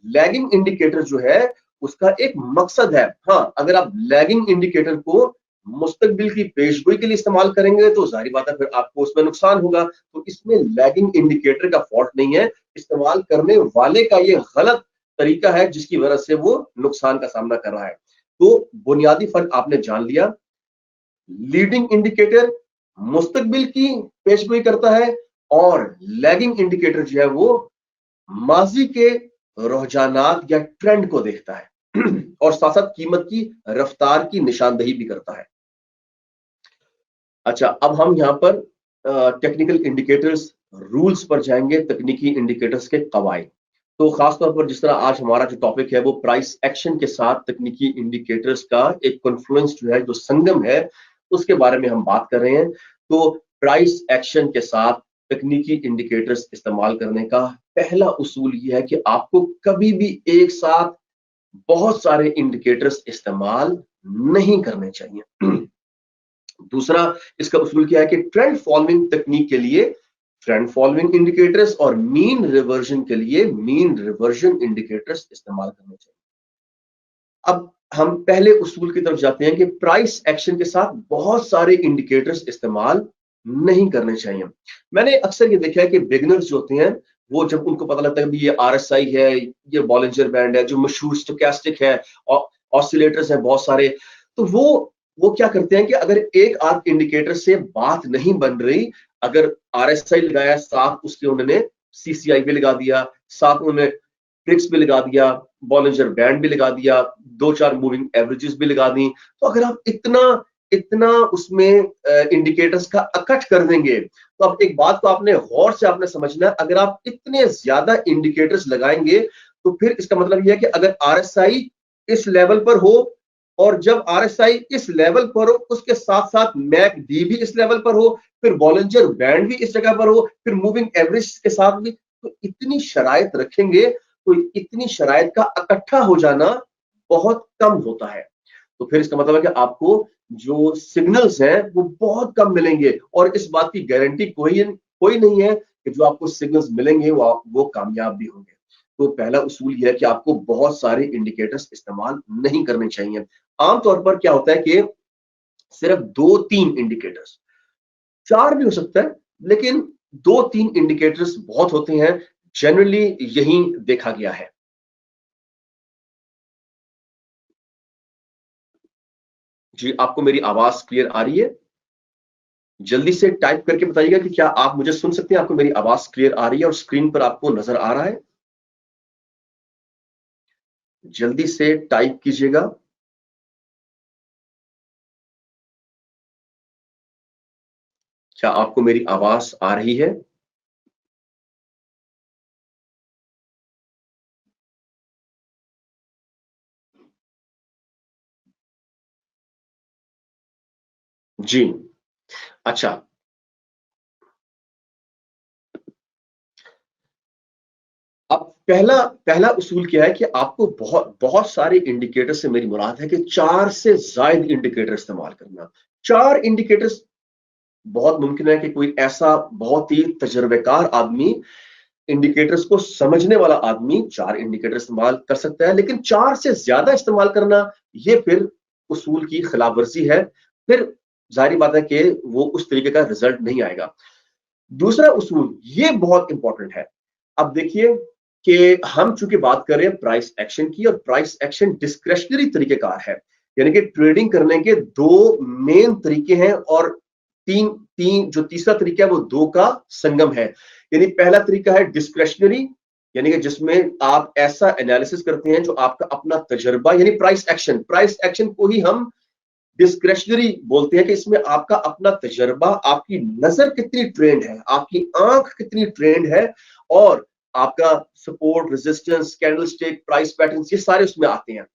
लैगिंग इंडिकेटर जो है उसका एक मकसद है। हाँ, अगर आप लैगिंग इंडिकेटर को मुस्तकबिल की पेशगोई के लिए इस्तेमाल करेंगे तो जाहिर बात है फिर आपको उसमें नुकसान होगा। तो इसमें लैगिंग इंडिकेटर का फॉल्ट नहीं है, इस्तेमाल करने वाले का ये गलत तरीका है जिसकी वजह से वो नुकसान का सामना कर रहा है। तो बुनियादी फर्क आपने जान लिया, लीडिंग इंडिकेटर मुस्तकबिल की पेशगोई करता है और लैगिंग इंडिकेटर जो है वो माजी के रुझानात या ट्रेंड को देखता है और साथ साथ कीमत की रफ्तार की निशानदेही भी करता है। अच्छा, अब हम यहाँ पर टेक्निकल इंडिकेटर्स रूल्स पर जाएंगे, तकनीकी इंडिकेटर्स के कवायद। तो खासतौर पर जिस तरह आज हमारा जो टॉपिक है वो प्राइस एक्शन के साथ तकनीकी इंडिकेटर्स का एक कॉन्फ्लुएंस जो है, जो संगम है, उसके बारे में हम बात कर रहे हैं। तो प्राइस एक्शन के साथ तकनीकी इंडिकेटर्स इस्तेमाल करने का पहला उसूल ये है कि आपको कभी भी एक साथ बहुत सारे इंडिकेटर्स इस्तेमाल नहीं करने चाहिए। दूसरा इसका उसूल क्या है कि ट्रेंड फॉलोइंग तकनीक के लिए ट्रेंड फॉलोइंग इंडिकेटर्स और मीन रिवर्जन के लिए मीन रिवर्जन इंडिकेटर्स इस्तेमाल करने चाहिए। अब हम पहले उसूल की तरफ जाते हैं कि प्राइस एक्शन के साथ बहुत सारे इंडिकेटर्स इस्तेमाल नहीं करने चाहिए। मैंने अक्सर ये देखा है कि बिगिनर्स जो होते हैं वो जब उनको पता लगता है कि ये RSI है, ये बॉलिंजर बैंड है, जो मशहूर स्टोकेस्टिक है और ऑसिलेटर्स हैं बहुत सारे, तो वो क्या करते हैं कि अगर एक आध इंडिकेटर से बात नहीं बन रही, अगर RSI लगाया, साथ उसके उन्होंने CCI भी लगा दिया, साथ उन्होंने ट्रिक्स भी लगा दिया, बॉलिंजर बैंड भी लगा दिया, दो चार मूविंग एवरेजेस भी लगा दी, तो अगर आप इतना इतना उसमें इंडिकेटर्स का इकट्ठ कर देंगे, तो अब एक बात को आपने गौर से आपने समझना है, अगर आप इतने ज्यादा इंडिकेटर्स लगाएंगे तो फिर इसका मतलब यह है कि अगर RSI इस लेवल पर हो और जब RSI इस लेवल पर हो, उसके साथ साथ MACD भी इस लेवल पर हो, फिर बॉलिंजर बैंड भी इस जगह पर हो, फिर मूविंग एवरेज के साथ भी, तो इतनी शराइत रखेंगे तो इतनी शराइत का इकट्ठा हो जाना बहुत कम होता है। तो फिर इसका मतलब है कि आपको जो सिग्नल्स हैं वो बहुत कम मिलेंगे और इस बात की गारंटी कोई कोई नहीं है कि जो आपको सिग्नल्स मिलेंगे वो कामयाब भी होंगे। तो पहला उसूल यह है कि आपको बहुत सारे इंडिकेटर्स इस्तेमाल नहीं करने चाहिए। आमतौर पर क्या होता है कि सिर्फ 2-3 इंडिकेटर्स, 4 भी हो सकता है, लेकिन 2-3 इंडिकेटर्स बहुत होते हैं, जनरली यही देखा गया है। जी, आपको मेरी आवाज क्लियर आ रही है? जल्दी से टाइप करके बताइएगा कि क्या आप मुझे सुन सकते हैं, आपको मेरी आवाज क्लियर आ रही है और स्क्रीन पर आपको नजर आ रहा है? जल्दी से टाइप कीजिएगा। क्या आपको मेरी आवाज आ रही है? जी, अच्छा। अब पहला पहला उसूल क्या है कि आपको बहुत बहुत सारे इंडिकेटर से मेरी मुराद है कि 4 से ज्यादा इंडिकेटर इस्तेमाल करना। 4 इंडिकेटर्स बहुत मुमकिन है कि कोई ऐसा बहुत ही तजर्बेकार आदमी, इंडिकेटर्स को समझने वाला आदमी 4 इंडिकेटर इस्तेमाल कर सकता है, लेकिन 4 से ज्यादा इस्तेमाल करना ये फिर उसूल की खिलाफ वर्जी है। फिर जाहिर बात है कि वो उस तरीके का रिजल्ट नहीं आएगा। दूसरा उसूल ये बहुत इंपॉर्टेंट है। अब देखिए कि हम चूंकि बात कर रहे हैं प्राइस एक्शन की और प्राइस एक्शन डिस्क्रिशनरी तरीकेकार है, यानी कि ट्रेडिंग करने के दो मेन तरीके हैं और तीन तीन जो तीसरा तरीका है वो दो का संगम है। यानी पहला तरीका है डिस्क्रेशनरी, यानी कि जिसमें आप ऐसा एनालिसिस करते हैं जो आपका अपना तजर्बा, यानी प्राइस एक्शन को ही हम डिस्क्रेशनरी बोलते हैं कि इसमें आपका अपना तजर्बा, आपकी नजर कितनी ट्रेंड है, आपकी आंख कितनी ट्रेंड है, और आपका support, resistance, candlestick, price patterns, ये सारे उसमें आते हैं।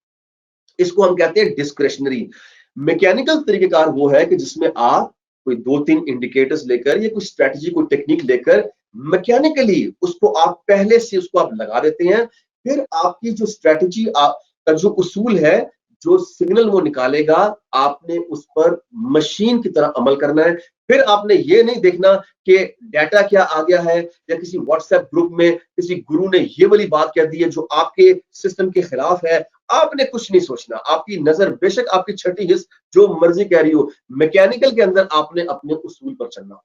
इसको हम कहते हैं डिस्क्रेशनरी। मैकेनिकल तरीकेकार वो है कि जिसमें आप कोई दो तीन इंडिकेटर्स लेकर या कोई स्ट्रेटजी, कोई टेक्निक लेकर मैकेनिकली उसको आप पहले से उसको आप लगा देते हैं। फिर आपकी जो स्ट्रेटजी का जो उसूल है, जो सिग्नल वो निकालेगा, आपने उस पर मशीन की तरह अमल करना है। फिर आपने ये नहीं देखना कि डाटा क्या आ गया है या किसी व्हाट्सएप ग्रुप में किसी गुरु ने ये वाली बात कह दी है जो आपके सिस्टम के खिलाफ है। आपने कुछ नहीं सोचना, आपकी नजर बेशक आपकी छठी हिस्स जो मर्जी कह रही हो, मैकेनिकल के अंदर आपने अपने उसूल पर चलना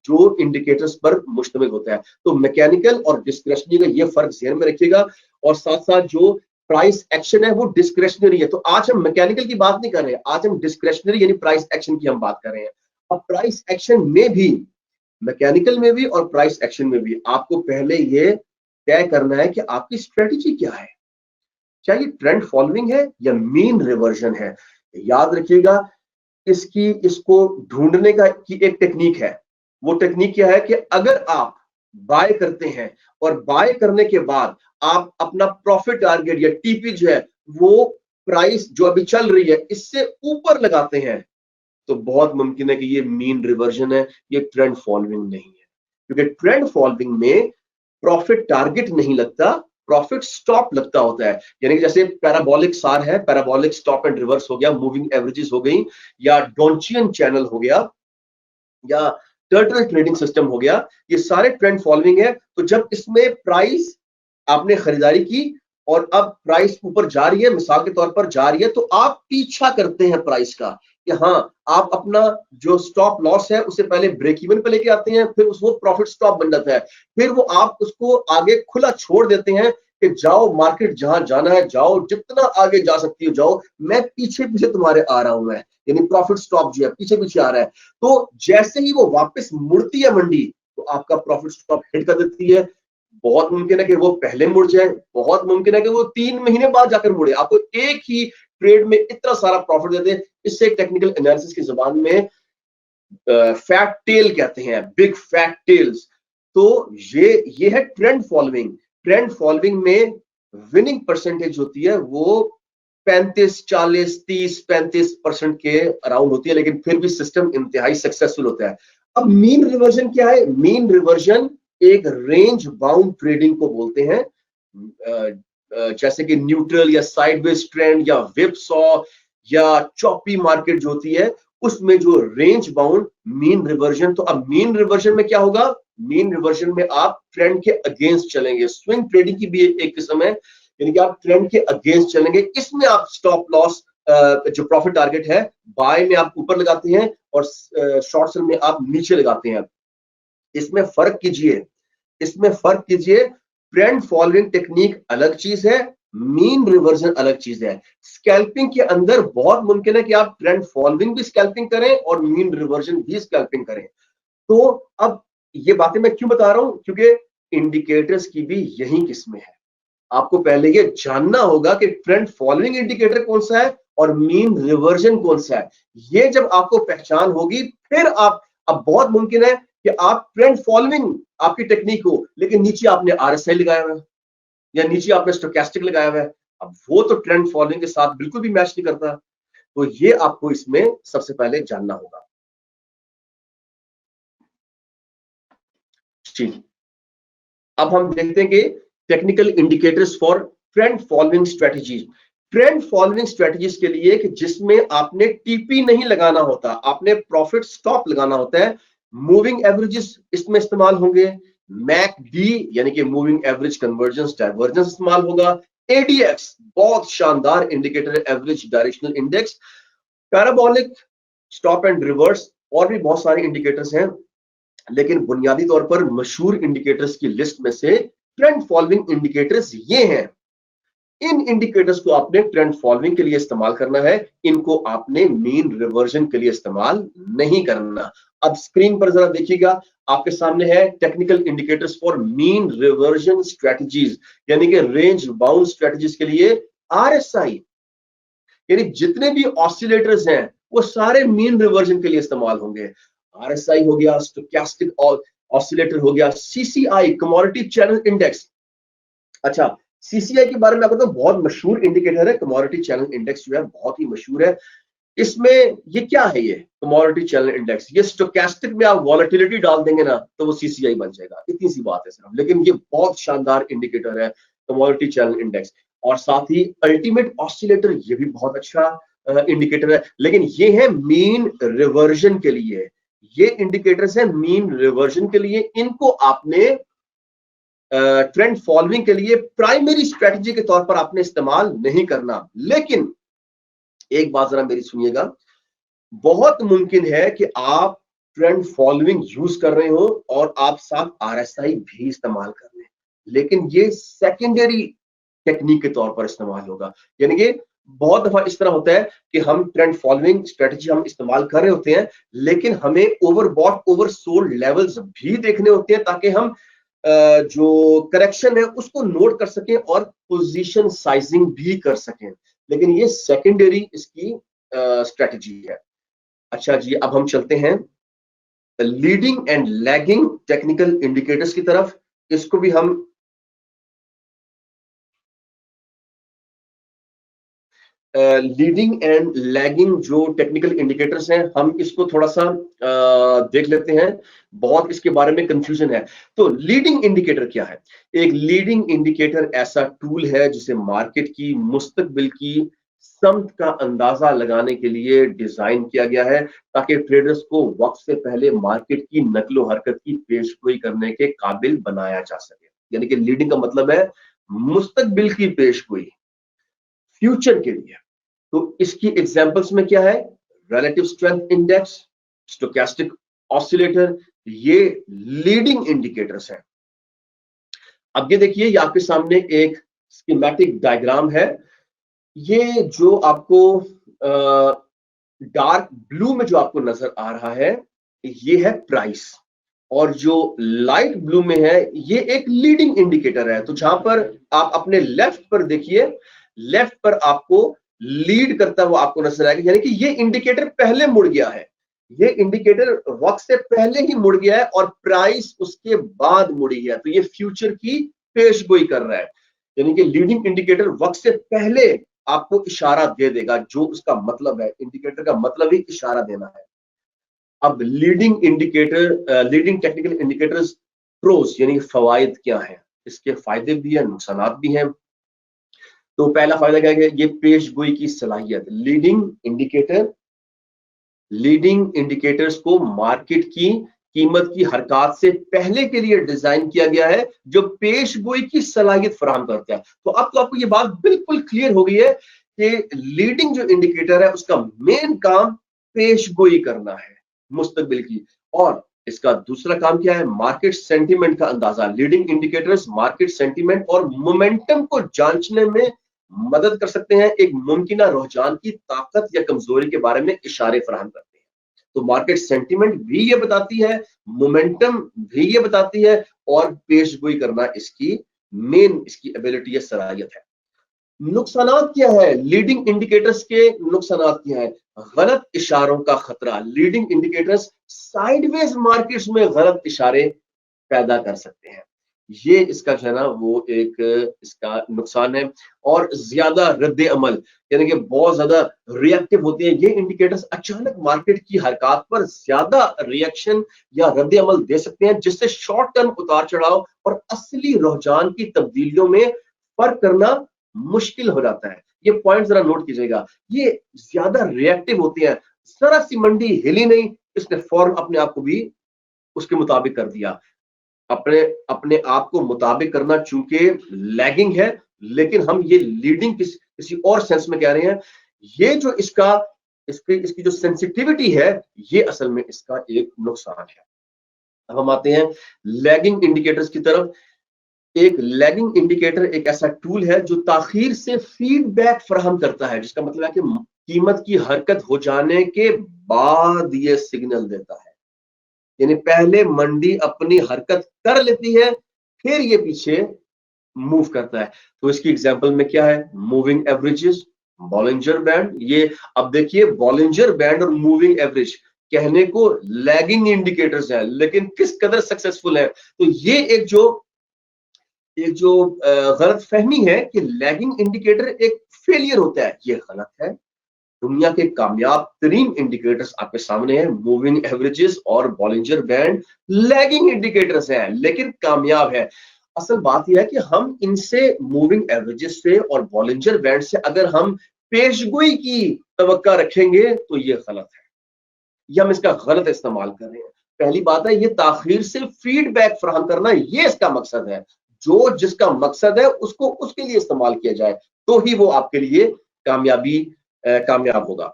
जो इंडिकेटर्स पर मुश्तमिल होता है। तो मैकेनिकल और डिस्क्रेशनरी का ये फर्क ध्यान में रखिएगा। और साथ साथ जो प्राइस एक्शन है वो डिस्क्रेशनरी है। तो आज हम मैकेनिकल की बात नहीं कर रहे हैं, आज हम डिस्क्रेशनरी यानी प्राइस एक्शन की हम बात कर रहे हैं। अब प्राइस एक्शन में भी, मैकेनिकल में भी और प्राइस एक्शन में भी आपको पहले ये तय करना है कि आपकी स्ट्रेटजी क्या है। क्या ये ट्रेंड फॉलोइंग है या मीन रिवर्जन है। याद रखिएगा, इसको ढूंढने का की एक टेक्निक है। वो टेक्निक क्या है कि अगर आप बाय करते हैं और बाय करने के बाद आप अपना प्रॉफिट टारगेट या टीपी जो है वो प्राइस जो अभी चल रही है इससे ऊपर लगाते हैं, तो बहुत मुमकिन है कि ये मीन रिवर्जन है, ये ट्रेंड फॉलोइंग नहीं है। क्योंकि ट्रेंड फॉलोइंग में प्रॉफिट टारगेट नहीं लगता, प्रॉफिट स्टॉप लगता होता है। यानी कि जैसे पैराबोलिक सार है, पैराबोलिक स्टॉप एंड रिवर्स हो गया, मूविंग एवरेजेस हो गई, या डोंचियन चैनल हो गया, या टर्टल ट्रेडिंग सिस्टम हो गया, ये सारे ट्रेंड फॉलोइंग है। तो जब इसमें प्राइस आपने खरीदारी की और अब प्राइस ऊपर जा रही है, मिसाल के तौर पर जा रही है, तो आप पीछा करते हैं प्राइस का कि हाँ, आप अपना जो स्टॉप लॉस है उसे पहले ब्रेक इवन पे लेके आते हैं, फिर वो प्रॉफिट स्टॉप बन जाता है। फिर वो आप उसको आगे खुला छोड़ देते हैं कि जाओ, मार्केट जहां जाना है जाओ, जितना आगे जा सकती हो जाओ, मैं पीछे पीछे तुम्हारे आ रहा हूं। मैं यानी प्रॉफिट स्टॉप जो है पीछे पीछे आ रहा है। तो जैसे ही वो वापस मुड़ती है मंडी, तो आपका प्रॉफिट स्टॉप हिट कर देती है। बहुत मुमकिन है कि वो पहले मुड़ जाए, बहुत मुमकिन है कि वो 3 महीने बाद जाकर मुड़े, आपको एक ही ट्रेड में इतना सारा प्रॉफिट दे दे। इससे टेक्निकल एनालिसिस की जुबान में फैट टेल कहते हैं, बिग फैट टेल्स। तो ये है ट्रेंड फॉलोइंग। ट्रेंड फॉलोइंग में विनिंग परसेंटेज होती है वो 35, 40, 30, 35% के अराउंड होती है, लेकिन फिर भी सिस्टम इंतहाई सक्सेसफुल होता है। अब मीन रिवर्जन क्या है। मीन रिवर्जन एक रेंज बाउंड ट्रेडिंग को बोलते हैं। जैसे कि न्यूट्रल या साइडवेज ट्रेंड या विपसॉ या चॉपी मार्केट जो होती है, उसमें जो रेंज बाउंड मीन रिवर्जन। तो अब मीन रिवर्जन में क्या होगा, मीन रिवर्जन में आप ट्रेंड के अगेंस्ट चलेंगे। स्विंग ट्रेडिंग की भी एक किस्म है, यानी कि आप ट्रेंड के अगेंस्ट चलेंगे। इसमें आप स्टॉप लॉस जो प्रॉफिट टारगेट है बाय में आप ऊपर लगाते हैं और शॉर्ट सेल में आप नीचे लगाते हैं। इसमें फर्क कीजिए, इसमें फर्क कीजिए। ट्रेंड फॉलोइंग टेक्निक अलग चीज है, मीन रिवर्जन अलग चीज है। स्कैल्पिंग के अंदर बहुत मुमकिन है कि आप ट्रेंड फॉलोइंग भी स्कैल्पिंग करें और मीन रिवर्जन भी स्कैल्पिंग करें। तो अब ये बातें मैं क्यों बता रहा हूं, क्योंकि इंडिकेटर्स की भी यही किस्में हैं। आपको पहले ये जानना होगा कि ट्रेंड फॉलोइंग इंडिकेटर कौन सा है और मीन रिवर्जन कौन सा है। ये जब आपको पहचान होगी, फिर आप, अब बहुत मुमकिन है कि आप ट्रेंड फॉलोइंग आपकी टेक्निक हो, लेकिन नीचे आपने आरएसआई लगाया हुआ है या नीचे आपने स्टोकेस्टिक लगाया हुआ है। अब वो तो ट्रेंड फॉलोइंग के साथ बिल्कुल भी मैच नहीं करता। तो ये आपको इसमें सबसे पहले जानना होगा। ठीक, अब हम देखते हैं कि technical indicators for trend following strategies. Trend following strategies के लिए कि जिसमें आपने टीपी नहीं लगाना होता, आपने प्रॉफिट स्टॉप लगाना होता है। मूविंग एवरेजेस इसमें इस्तेमाल होंगे, मैकडी यानी कि मूविंग एवरेज कन्वर्जेंस डाइवर्जेंस इस्तेमाल होगा, एडीएक्स बहुत शानदार इंडिकेटर है, average directional index, parabolic, stop and reverse, और भी बहुत सारे इंडिकेटर्स हैं। लेकिन बुनियादी तौर पर मशहूर इंडिकेटर्स की लिस्ट में से ट्रेंड फॉलोइंग इंडिकेटर्स ये हैं। इन इंडिकेटर्स को आपने ट्रेंड फॉलोइंग के लिए इस्तेमाल करना है, इनको आपने मीन रिवर्जन के लिए इस्तेमाल नहीं करना। अब स्क्रीन पर जरा देखिएगा, आपके सामने है technical indicators for mean reversion strategies, यानी कि रेंज बाउंड स्ट्रेटजीज के लिए आरएसआई, यानी जितने भी ऑसिलेटर्स हैं वो सारे मीन रिवर्जन के लिए इस्तेमाल होंगे। आरएसआई हो गया, स्टोचैस्टिक ऑसिलेटर हो गया, सीसीआई कमोडिटी चैनल इंडेक्स। अच्छा, सीसीआई के बारे में आपको तो बहुत मशहूर इंडिकेटर है, कमोडिटी चैनल इंडेक्स जो है बहुत ही मशहूर है। इसमें ये क्या है, ये कमोडिटी चैनल इंडेक्स, ये स्टोचैस्टिक में आप वॉलेटिलिटी डाल देंगे ना तो वो सीसीआई बन जाएगा, इतनी सी बात है सिर्फ, लेकिन ये बहुत शानदार इंडिकेटर है कमोडिटी चैनल इंडेक्स। और साथ ही अल्टीमेट ऑसिलेटर, ये भी बहुत अच्छा इंडिकेटर है, लेकिन ये है मीन रिवर्जन के लिए। ये इंडिकेटर्स है मीन रिवर्जन के लिए, इनको आपने ट्रेंड फॉलोइंग के लिए प्राइमरी स्ट्रेटजी के तौर पर आपने इस्तेमाल नहीं करना। लेकिन एक बात जरा मेरी सुनिएगा, बहुत मुमकिन है कि आप ट्रेंड फॉलोइंग यूज कर रहे हो और आप साथ आरएसआई भी इस्तेमाल कर रहे हैं, लेकिन ये सेकेंडरी टेक्निक के तौर पर इस्तेमाल होगा। यानी कि बहुत दफा इस तरह होता है कि हम ट्रेंड फॉलोइंग स्ट्रेटजी हम इस्तेमाल कर रहे होते हैं, लेकिन हमें ओवरबॉट ओवरसोल्ड लेवल्स भी देखने होते हैं ताकि हम जो करेक्शन है उसको नोट कर सकें और पोजीशन साइजिंग भी कर सकें, लेकिन ये सेकेंडरी इसकी स्ट्रेटजी है। अच्छा जी, अब हम चलते हैं leading and lagging technical indicators की तरफ। इसको भी हम लीडिंग एंड लैगिंग जो टेक्निकल इंडिकेटर्स हैं, हम इसको थोड़ा सा देख लेते हैं, बहुत इसके बारे में कंफ्यूजन है। तो लीडिंग इंडिकेटर क्या है? एक लीडिंग इंडिकेटर ऐसा टूल है जिसे मार्केट की मुस्तकबिल की समत का अंदाजा लगाने के लिए डिजाइन किया गया है, ताकि ट्रेडर्स को वक्त से पहले मार्केट की नकलो हरकत की पेशगोई करने के काबिल बनाया जा सके। यानी कि लीडिंग का मतलब है मुस्तकबिल की पेशगोई, फ्यूचर के लिए। तो इसकी एग्जांपल्स में क्या है? Relative strength index, stochastic oscillator, ये लीडिंग इंडिकेटर्स हैं। अब ये देखिए, ये आपके सामने एक स्कीमेटिक डायग्राम है। ये जो आपको डार्क ब्लू में जो आपको नजर आ रहा है, ये है प्राइस, और जो लाइट ब्लू में है ये एक लीडिंग इंडिकेटर है। तो जहां पर आप अपने लेफ्ट पर देखिए, लेफ्ट पर आपको लीड करता हुआ आपको नजर आएगा, यानी कि ये इंडिकेटर पहले मुड़ गया है, ये इंडिकेटर वक्त से पहले ही मुड़ गया है और प्राइस उसके बाद मुड़ी है, तो ये फ्यूचर की पेशगोई कर रहा है। यानी कि लीडिंग इंडिकेटर वक्त से पहले आपको इशारा दे देगा, जो उसका मतलब है, इंडिकेटर का मतलब ही इशारा देना है। अब leading indicator, leading technical indicators pros यानी फवायद क्या है, इसके फायदे भी हैं, नुकसान भी हैं। तो पहला फायदा क्या है? ये पेशगोई की सलाहियत। लीडिंग इंडिकेटर्स को मार्केट की कीमत की हरकत से पहले के लिए डिजाइन किया गया है, जो पेशगोई की सलाहियत फराहम करता है। तो अब तो आपको ये बात बिल्कुल क्लियर हो गई है कि लीडिंग जो इंडिकेटर है उसका मेन काम पेशगोई करना है मुस्तकबिल की, और इसका दूसरा काम क्या है? मार्केट सेंटीमेंट का अंदाजा। लीडिंग इंडिकेटर्स मार्केट सेंटीमेंट और मोमेंटम को जांचने में मदद कर सकते हैं, एक मुमकिना रुझान की ताकत या कमजोरी के बारे में इशारे फराहम करते हैं। तो मार्केट सेंटीमेंट भी ये बताती है, मोमेंटम भी ये बताती है, और पेशगोई करना इसकी मेन इसकी एबिलिटी या सलाहियत है। नुकसानात क्या है? लीडिंग इंडिकेटर्स के नुकसानात क्या है? गलत इशारों का खतरा। लीडिंग इंडिकेटर्स साइडवेज मार्केट्स में गलत इशारे पैदा कर सकते हैं, ये इसका जो है ना वो एक इसका नुकसान है। और ज्यादा रद्द अमल, यानी कि बहुत ज्यादा रिएक्टिव होते हैं ये इंडिकेटर्स, अचानक मार्केट की हरकत पर ज्यादा रिएक्शन या रद्द अमल दे सकते हैं, जिससे शॉर्ट टर्म उतार चढ़ाव और असली रुझान की तब्दीलियों में फर्क करना मुश्किल हो जाता है। ये पॉइंट जरा नोट कीजिएगा, ये ज्यादा रिएक्टिव होती है। जरा सी मंडी हिली नहीं, इसने फौरन अपने आप को भी उसके मुताबिक कर दिया। अपने अपने आप को मुताबिक करना चूंकि लैगिंग है, लेकिन हम ये लीडिंग किसी और सेंस में कह रहे हैं। ये जो इसकी जो सेंसिटिविटी है, ये असल में इसका एक नुकसान है। अब हम आते हैं लैगिंग इंडिकेटर्स की तरफ। एक लैगिंग इंडिकेटर एक ऐसा टूल है जो ताखीर से फीडबैक फराहम करता है, जिसका मतलब है कि कीमत की हरकत हो जाने के बाद ये सिग्नल देता है। यानी पहले मंडी अपनी हरकत कर लेती है, फिर ये पीछे मूव करता है। तो इसकी एग्जांपल में क्या है? Moving averages, Bollinger band. ये अब देखिए, बॉलिंजर बैंड और मूविंग एवरेज कहने को लैगिंग इंडिकेटर्स हैं, लेकिन किस कदर सक्सेसफुल है। तो ये एक जो गलत फहमी है कि लैगिंग इंडिकेटर एक फेलियर होता है, ये गलत है। दुनिया के कामयाब तरीन इंडिकेटर्स आपके सामने हैं, मूविंग एवरेजेस और बॉलिंजर बैंड लैगिंग इंडिकेटर्स हैं, लेकिन कामयाब है। असल बात यह है कि हम इनसे, मूविंग एवरेजेस से और बॉलिंजर बैंड से अगर हम पेशगोई की तवक्का रखेंगे तो ये गलत है, ये हम इसका गलत इस्तेमाल कर रहे हैं। पहली बात है, ये ताखीर से फीडबैक फराहम करना, ये इसका मकसद है। जो जिसका मकसद है उसको उसके लिए इस्तेमाल किया जाए, तो ही वो आपके लिए कामयाब होगा।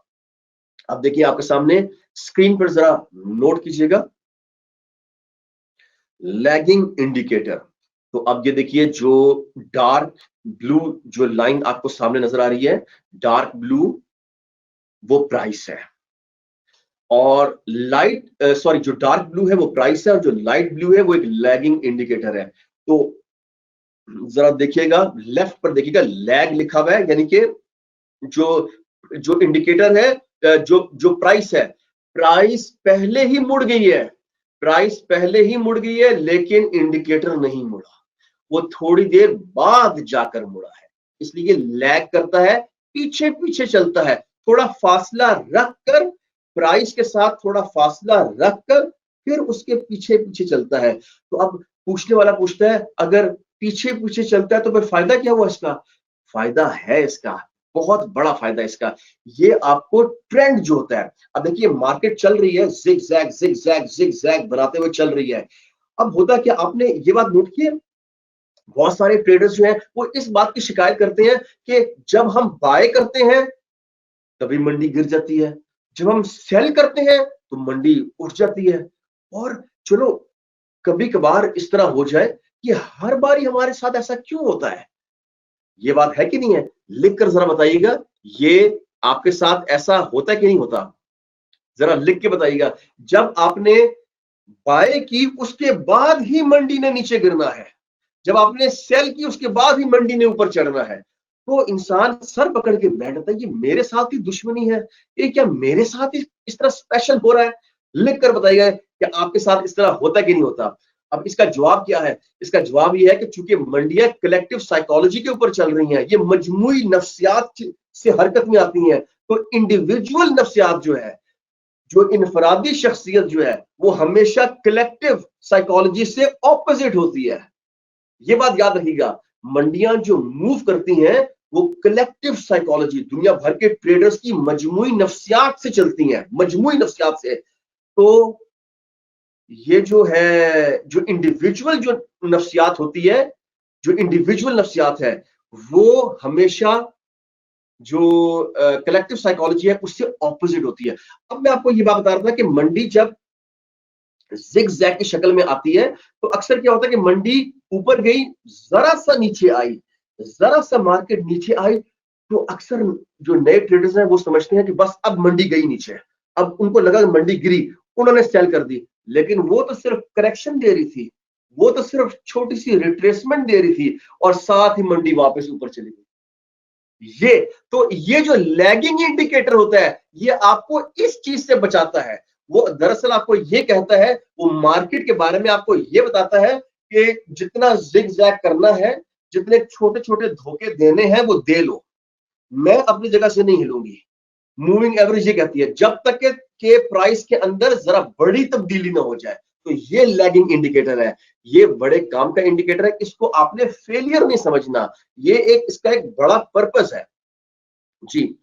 अब देखिए आपके सामने स्क्रीन पर जरा नोट कीजिएगा, लैगिंग इंडिकेटर। तो अब ये देखिए, जो डार्क ब्लू जो लाइन आपको सामने नजर आ रही है, डार्क ब्लू वो प्राइस है, और जो डार्क ब्लू है वो प्राइस है, और जो लाइट ब्लू है वो एक लैगिंग इंडिकेटर है। तो जरा देखिएगा, लेफ्ट पर देखिएगा लैग लिखा हुआ है, यानी कि जो जो इंडिकेटर है, जो जो प्राइस है, प्राइस पहले ही मुड़ गई है, प्राइस पहले ही मुड़ गई है, लेकिन इंडिकेटर नहीं मुड़ा, वो थोड़ी देर बाद जाकर मुड़ा है, इसलिए लैग करता है, पीछे पीछे चलता है। थोड़ा फासला रखकर, प्राइस के साथ थोड़ा फासला रखकर फिर उसके पीछे पीछे चलता है। तो अब पूछने वाला पूछता है, अगर पीछे पीछे चलता है तो फिर फायदा क्या हुआ इसका? फायदा है इसका, बहुत बड़ा फायदा इसका। ये आपको ट्रेंड जो होता है, अब देखिए मार्केट चल रही है, zig zag zig zag zig zag बनाते हुए चल रही है। अब होता क्या, आपने ये बात नोट की है, बहुत सारे ट्रेडर्स जो हैं वो इस बात की शिकायत करते हैं कि जब हम बाय करते हैं तभी मंडी गिर जाती है, जब हम सेल करते हैं तो मंडी उठ जाती है। और चलो, कभी कभार इस तरह हो जाए कि हर बार हमारे साथ ऐसा क्यों होता है? ये बात है कि नहीं है? लिख कर जरा बताइएगा, ये आपके साथ ऐसा होता है कि नहीं होता? जरा लिख के बताइएगा। जब आपने बाय की उसके बाद ही मंडी ने नीचे गिरना है, जब आपने सेल की उसके बाद ही मंडी ने ऊपर चढ़ना है, तो इंसान सर पकड़ के बैठ जाता है, ये मेरे साथ ही दुश्मनी है, ये क्या मेरे साथ ही इस तरह स्पेशल हो रहा है? लिख कर बताइएगा कि आपके साथ इस तरह होता है कि नहीं होता। अब इसका जवाब क्या है? इसका जवाब ये है कि चूंकि मंडियां कलेक्टिव साइकोलॉजी के ऊपर चल रही हैं, ये मजमूई नफ्सियात से हरकत में आती हैं, तो इंडिविजुअल नफ्सियात जो है, जो इनफरादी शख्सियत जो है, वो हमेशा कलेक्टिव साइकोलॉजी से ऑपोजिट होती है। ये बात याद रखिएगा, मंडियां जो मूव करती हैं वो कलेक्टिव साइकोलॉजी, दुनिया भर के ट्रेडर्स की मजमूई नफ्सियात से चलती हैं, मजमूई नफ्सियात से। तो ये जो है, जो इंडिविजुअल जो नफ्सियात होती है, जो इंडिविजुअल नफ्सियात है, वो हमेशा जो कलेक्टिव साइकोलॉजी है उससे ऑपोजिट होती है। अब मैं आपको ये बात बता रहा था कि मंडी जब जिग जैग की शक्ल में आती है तो अक्सर क्या होता है कि मंडी ऊपर गई, जरा सा नीचे आई, जरा सा मार्केट नीचे आई, तो अक्सर जो नए ट्रेडर्स हैं वो समझते हैं कि बस अब मंडी गई नीचे, अब उनको लगा कि मंडी गिरी, उन्होंने सेल कर दी। लेकिन वो तो सिर्फ करेक्शन दे रही थी, वो तो सिर्फ छोटी सी रिट्रेसमेंट दे रही थी, और साथ ही मंडी वापस ऊपर चली गई। ये जो लैगिंग इंडिकेटर होता है, ये आपको इस चीज से बचाता है। वो दरअसल आपको ये कहता है, वो मार्केट के बारे में आपको ये बताता है कि जितना जिग जैग करना है, जितने छोटे छोटे धोखे देने हैं वो दे लो, मैं अपनी जगह से नहीं हिलूंगी। मूविंग एवरेज ये कहती है जब तक के प्राइस के अंदर जरा बड़ी तब्दीली ना हो जाए। तो ये लैगिंग इंडिकेटर है, ये बड़े काम का इंडिकेटर है, इसको आपने फेलियर नहीं समझना, ये इसका एक बड़ा पर्पस है जी।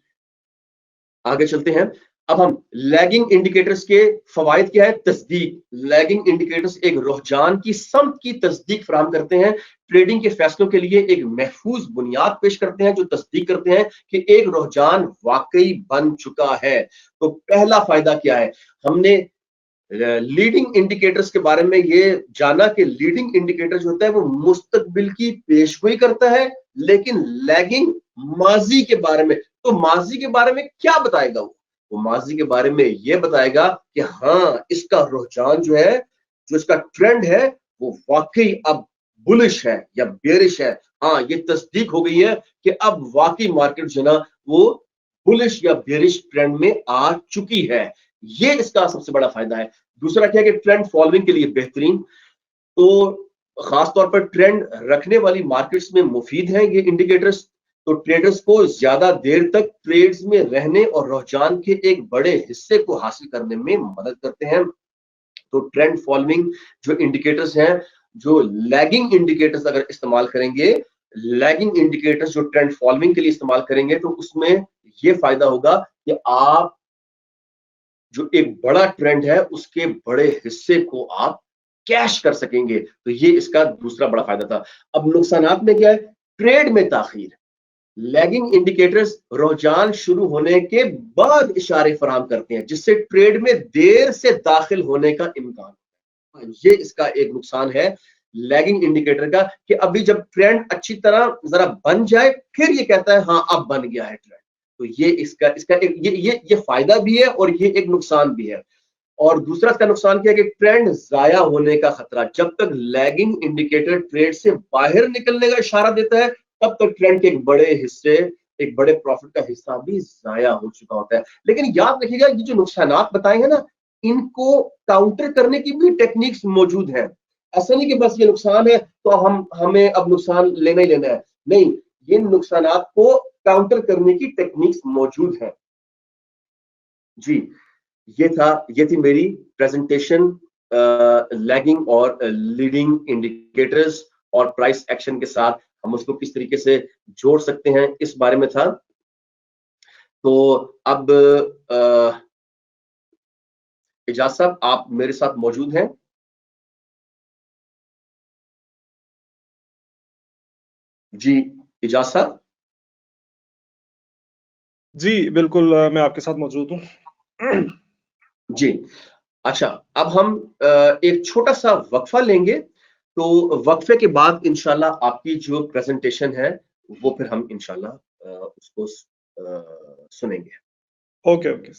आगे चलते हैं। अब हम लैगिंग इंडिकेटर्स के फवायद क्या है? तस्दीक। लैगिंग इंडिकेटर्स एक रुझान की समत की तस्दीक फराहम करते हैं, ट्रेडिंग के फैसलों के लिए एक महफूज बुनियाद पेश करते हैं, जो तस्दीक करते हैं कि एक रुझान वाकई बन चुका है। तो पहला फायदा क्या है? हमने लीडिंग इंडिकेटर्स के बारे में ये जाना कि लीडिंग इंडिकेटर जो होता है वो मुस्तकबिल की पेशगोई करता है, लेकिन लैगिंग माजी के बारे में। तो माजी के बारे में क्या बताएगा वो माजी के बारे में ये बताएगा कि हाँ, इसका रुझान जो है, जो इसका ट्रेंड है, वो वाकई अब बुलिश है या बेरिश है। हाँ, ये तस्दीक हो गई है कि अब वाकई मार्केट जो है ना वो बुलिश या बेरिश ट्रेंड में आ चुकी है। ये इसका सबसे बड़ा फायदा है। दूसरा क्या है कि ट्रेंड फॉलोइंग के लिए बेहतरीन, तो खासतौर पर ट्रेंड रखने वाली मार्केट्स में मुफीद हैं ये इंडिकेटर्स। तो ट्रेडर्स को ज्यादा देर तक ट्रेड्स में रहने और रुझान के एक बड़े हिस्से को हासिल करने में मदद करते हैं। तो ट्रेंड फॉलोइंग जो इंडिकेटर्स हैं, जो लैगिंग इंडिकेटर्स अगर इस्तेमाल करेंगे, लैगिंग इंडिकेटर्स जो ट्रेंड फॉलोइंग के लिए इस्तेमाल करेंगे, तो उसमें ये फायदा होगा कि आप जो एक बड़ा ट्रेंड है उसके बड़े हिस्से को आप कैश कर सकेंगे। तो ये इसका दूसरा बड़ा फायदा था। अब नुकसानात में क्या है? ट्रेड में ताखीर। लैगिंग इंडिकेटर्स रुझान शुरू होने के बाद इशारे फराहम करते हैं, जिससे ट्रेड में देर से दाखिल होने का इम्कान। ये इसका एक नुकसान है लैगिंग इंडिकेटर का, कि अभी जब ट्रेंड अच्छी तरह जरा बन जाए, फिर ये कहता है हाँ अब बन गया है ट्रेंड। तो ये इसका इसका एक ये फायदा भी है और ये एक नुकसान भी है। और दूसरा इसका नुकसान क्या है कि ट्रेंड जाया होने का खतरा। जब तक लैगिंग इंडिकेटर ट्रेड से बाहर निकलने का इशारा देता है, तब तक ट्रेंड के एक बड़े हिस्से, एक बड़े प्रॉफिट का हिस्सा भी जाया हो चुका होता है। लेकिन याद रखिएगा, ये जो नुकसानात बताए हैं ना, इनको काउंटर करने की भी टेक्निक्स मौजूद हैं। ऐसा नहीं कि बस ये नुकसान है तो हमें अब नुकसान लेना ही लेना है। नहीं, ये नुकसानात को काउंटर करने की टेक्निक्स मौजूद है। जी, ये थी मेरी प्रेजेंटेशन लैगिंग और लीडिंग इंडिकेटर्स और प्राइस एक्शन के साथ हम उसको किस तरीके से जोड़ सकते हैं, इस बारे में था। तो अब इजाज साहब, आप मेरे साथ मौजूद हैं? जी, इजाज साहब। जी, बिल्कुल मैं आपके साथ मौजूद हूँ। जी, अच्छा, अब हम एक छोटा-सा वक़्फ़ा लेंगे, तो वक़्फ़े के बाद इंशाल्लाह आपकी जो प्रेज़ेंटेशन है, वो फिर हम इंशाल्लाह उसको सुनेंगे। Okay, okay.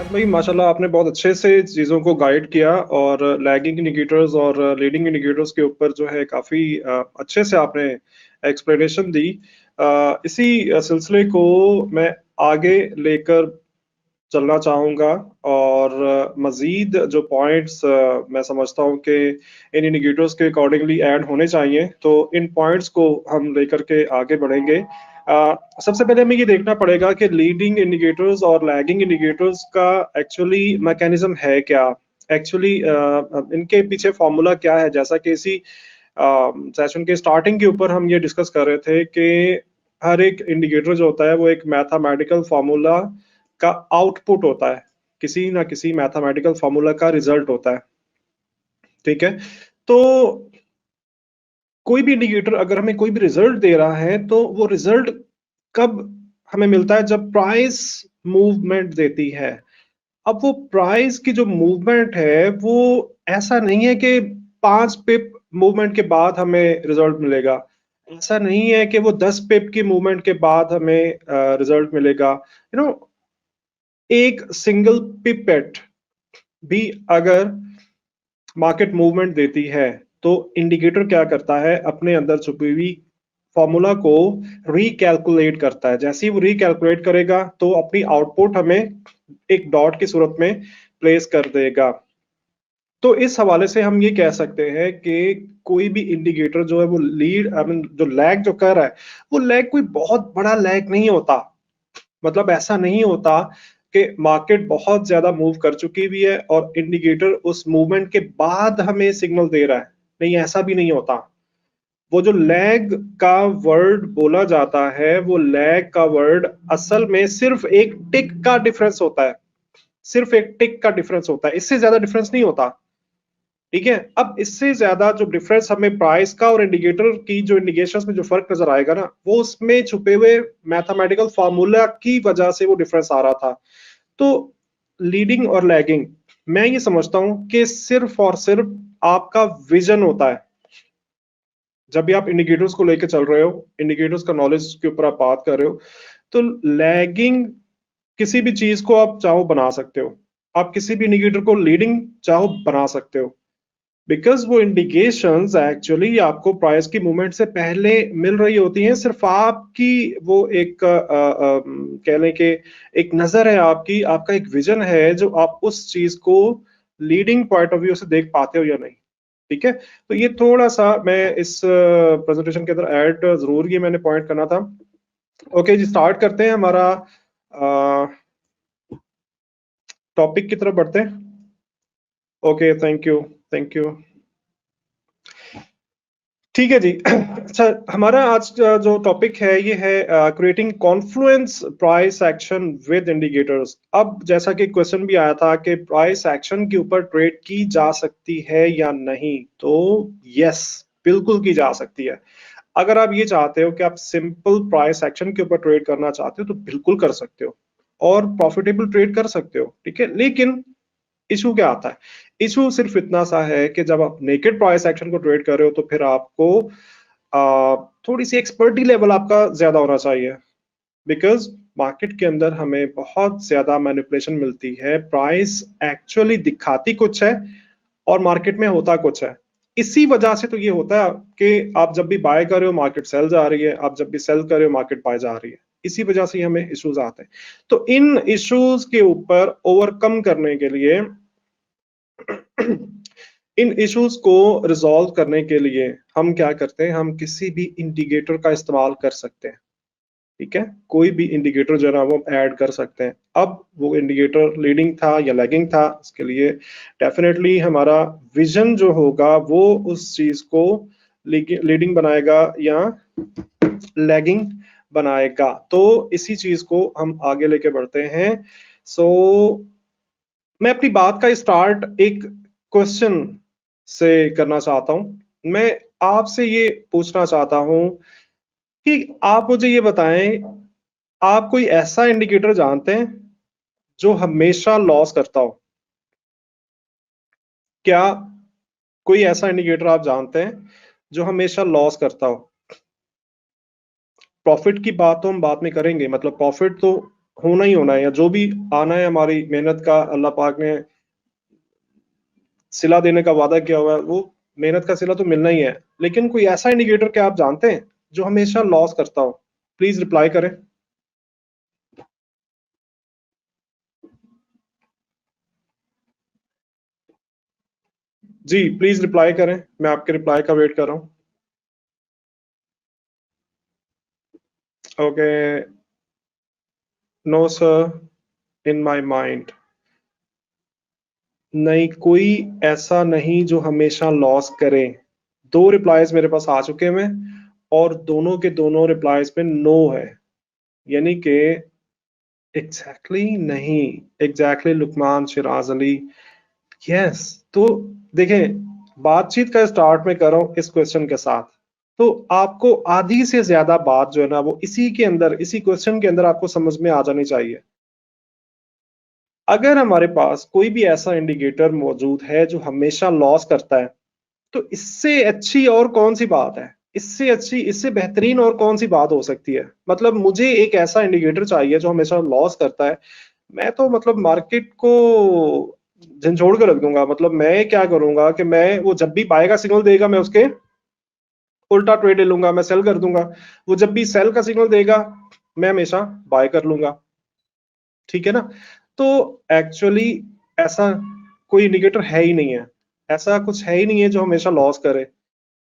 भाई माशाल्लाह आपने बहुत अच्छे से चीज़ों को गाइड किया और लैगिंग इंडिकेटर्स और लीडिंग इंडिकेटर्स के ऊपर जो है काफ़ी अच्छे से आपने एक्सप्लेनेशन दी। इसी सिलसिले को मैं आगे लेकर चलना चाहूँगा और मज़ीद जो पॉइंट्स मैं समझता हूँ कि इन इंडिकेटर्स के अकॉर्डिंगली ऐड होने चाहिए, तो इन पॉइंट्स को हम लेकर के आगे बढ़ेंगे। सबसे पहले हमें ये देखना पड़ेगा कि लीडिंग इंडिकेटर्स और लैगिंग इंडिकेटर्स का एक्चुअली मैकेनिज्म है क्या? एक्चुअली इनके पीछे फॉर्मूला क्या है? जैसा कि इसी सेशन के स्टार्टिंग के ऊपर हम ये डिस्कस कर रहे थे कि हर एक इंडिकेटर जो होता है वो एक मैथमेटिकल फॉर्मूला का आउटपुट होता है, किसी ना किसी मैथमेटिकल फॉर्मूला का रिजल्ट होता है। ठीक है? तो कोई भी इंडिकेटर अगर हमें कोई भी रिजल्ट दे रहा है, तो वो रिजल्ट कब हमें मिलता है जब प्राइस मूवमेंट देती है। अब वो प्राइस की जो मूवमेंट है वो ऐसा नहीं है कि 5 पिप मूवमेंट के बाद हमें रिजल्ट मिलेगा, ऐसा नहीं है कि वो 10 पिप की मूवमेंट के बाद हमें रिजल्ट मिलेगा। यू नो, एक सिंगल पिपेट भी अगर मार्केट मूवमेंट देती है तो इंडिकेटर क्या करता है, अपने अंदर छुपी हुई फॉर्मूला को रिकैलकुलेट करता है। जैसे ही वो रिकैलकुलेट करेगा तो अपनी आउटपुट हमें एक डॉट की सूरत में प्लेस कर देगा। तो इस हवाले से हम ये कह सकते हैं कि कोई भी इंडिकेटर जो है वो लीड आई मीन जो लैग जो कर रहा है, वो लैग कोई बहुत बड़ा लैग नहीं होता। मतलब ऐसा नहीं होता कि मार्केट बहुत ज्यादा मूव कर चुकी हुई है और इंडिकेटर उस मूवमेंट के बाद हमें सिग्नल दे रहा है, नहीं ऐसा भी नहीं होता। वो जो लैग का वर्ड बोला जाता है, वो लैग का वर्ड असल में सिर्फ एक टिक का डिफरेंस होता है, सिर्फ एक टिक का डिफरेंस होता है, इससे ज्यादा डिफरेंस नहीं होता। ठीक है, अब इससे ज्यादा जो डिफरेंस हमें प्राइस का और इंडिकेटर की जो इंडिकेशंस में जो फर्क नजर आएगा ना, वो उसमें छुपे हुए मैथमेटिकल फार्मूला की वजह से वो डिफरेंस आ रहा था। तो लीडिंग और लैगिंग, मैं ये समझता हूं कि सिर्फ और सिर्फ आपका विजन होता है। जब भी आप इंडिकेटर्स को लेकर चल रहे हो, इंडिकेटर्स का नॉलेज के ऊपर आप बात कर रहे हो, तो लैगिंग किसी भी चीज को आप चाहो बना सकते हो, आप किसी भी इंडिकेटर को लीडिंग चाहो बना सकते हो, बिकॉज वो इंडिकेशंस एक्चुअली आपको प्राइस की मूवमेंट से पहले मिल रही होती हैं। सिर्फ आपकी वो एक कह लें कि एक नजर है आपकी, आपका एक विजन है जो आप उस चीज को लीडिंग पॉइंट ऑफ व्यू से देख पाते हो या नहीं। ठीक है, तो ये थोड़ा सा मैं इस प्रेजेंटेशन के अंदर ऐड जरूर ये मैंने पॉइंट करना था। ओके जी, स्टार्ट करते हैं, हमारा टॉपिक की तरफ बढ़ते हैं। Okay, thank you, thank you. ठीक है जी। अच्छा, हमारा आज का जो टॉपिक है ये है creating Confluence price action with indicators. अब जैसा कि क्वेश्चन भी आया था कि प्राइस एक्शन के ऊपर ट्रेड की जा सकती है या नहीं, तो यस, बिल्कुल की जा सकती है। अगर आप ये चाहते हो कि आप सिंपल प्राइस एक्शन के ऊपर ट्रेड करना चाहते हो तो बिल्कुल कर सकते हो और प्रॉफिटेबल ट्रेड कर सकते हो। ठीक है, लेकिन इशू क्या आता है, इशू सिर्फ इतना सा है कि जब आप नेकेड प्राइस एक्शन को ट्रेड कर रहे हो तो फिर आपको थोड़ी सी एक्सपर्टी लेवल आपका ज्यादा होना चाहिए, बिकॉज मार्केट के अंदर हमें बहुत ज्यादा मैनिपुलेशन मिलती है। प्राइस एक्चुअली दिखाती कुछ है और मार्केट में होता कुछ है। इसी वजह से तो ये होता है कि आप जब भी बाय कर रहे हो मार्केट सेल जा रही है, आप जब भी सेल कर रहे हो मार्केट बाय जा रही है। इसी वजह से हमें इश्यूज आते हैं। तो इन इश्यूज के ऊपर ओवरकम करने के लिए इन इश्यूज को रिजॉल्व करने के लिए हम क्या करते हैं, हम किसी भी इंडिकेटर का इस्तेमाल कर सकते हैं। ठीक है, कोई भी इंडिकेटर जो है ना वो ऐड कर सकते हैं। अब वो इंडिकेटर लीडिंग था या लैगिंग था, इसके लिए डेफिनेटली हमारा विजन जो होगा वो उस चीज को लीडिंग बनाएगा या लैगिंग बनाएगा। तो इसी चीज को हम आगे लेके बढ़ते हैं। सो मैं अपनी बात का स्टार्ट एक क्वेश्चन से करना चाहता हूं। मैं आपसे ये पूछना चाहता हूं कि आप मुझे ये बताएं, आप कोई ऐसा इंडिकेटर जानते हैं जो हमेशा लॉस करता हो? क्या कोई ऐसा इंडिकेटर आप जानते हैं जो हमेशा लॉस करता हो? प्रॉफिट की बात तो हम बाद में करेंगे, मतलब प्रॉफिट तो होना ही होना है, या जो भी आना है हमारी मेहनत का, अल्लाह पाक ने सिला देने का वादा किया हुआ है, वो मेहनत का सिला तो मिलना ही है। लेकिन कोई ऐसा इंडिकेटर क्या आप जानते हैं जो हमेशा लॉस करता हो? प्लीज रिप्लाई करें। जी प्लीज रिप्लाई करें, मैं आपके रिप्लाई का वेट कर रहा हूं। Okay, no sir, in my mind नहीं, कोई ऐसा नहीं जो हमेशा लॉस करे। दो रिप्लाईज मेरे पास आ चुके हैं और दोनों के दोनों रिप्लाईज में नो है, यानी कि नहीं। Exactly Luqman Shiraz Ali, yes. तो देखें, बातचीत का स्टार्ट में कर रहा हूं इस क्वेश्चन के साथ तो आपको आधी से ज्यादा बात जो है ना वो इसी के अंदर, इसी क्वेश्चन के अंदर आपको समझ में आ जानी चाहिए। अगर हमारे पास कोई भी ऐसा इंडिकेटर मौजूद है जो हमेशा लॉस करता है, तो इससे अच्छी और कौन सी बात है, इससे अच्छी, इससे बेहतरीन और कौन सी बात हो सकती है। मतलब मुझे एक ऐसा इंडिकेटर चाहिए जो हमेशा लॉस करता है। मैं तो मतलब मार्केट को झंझोड़ के रख दूंगा। मतलब मैं क्या करूंगा कि मैं वो जब भी बाय का सिग्नल देगा मैं उसके उल्टा ट्रेड ले लूंगा, मैं सेल कर दूंगा। वो जब भी सेल का सिग्नल देगा मैं हमेशा बाय कर लूंगा। ठीक है ना। तो एक्चुअली ऐसा कोई इंडिकेटर है ही नहीं है, ऐसा कुछ है ही नहीं है जो हमेशा लॉस करे।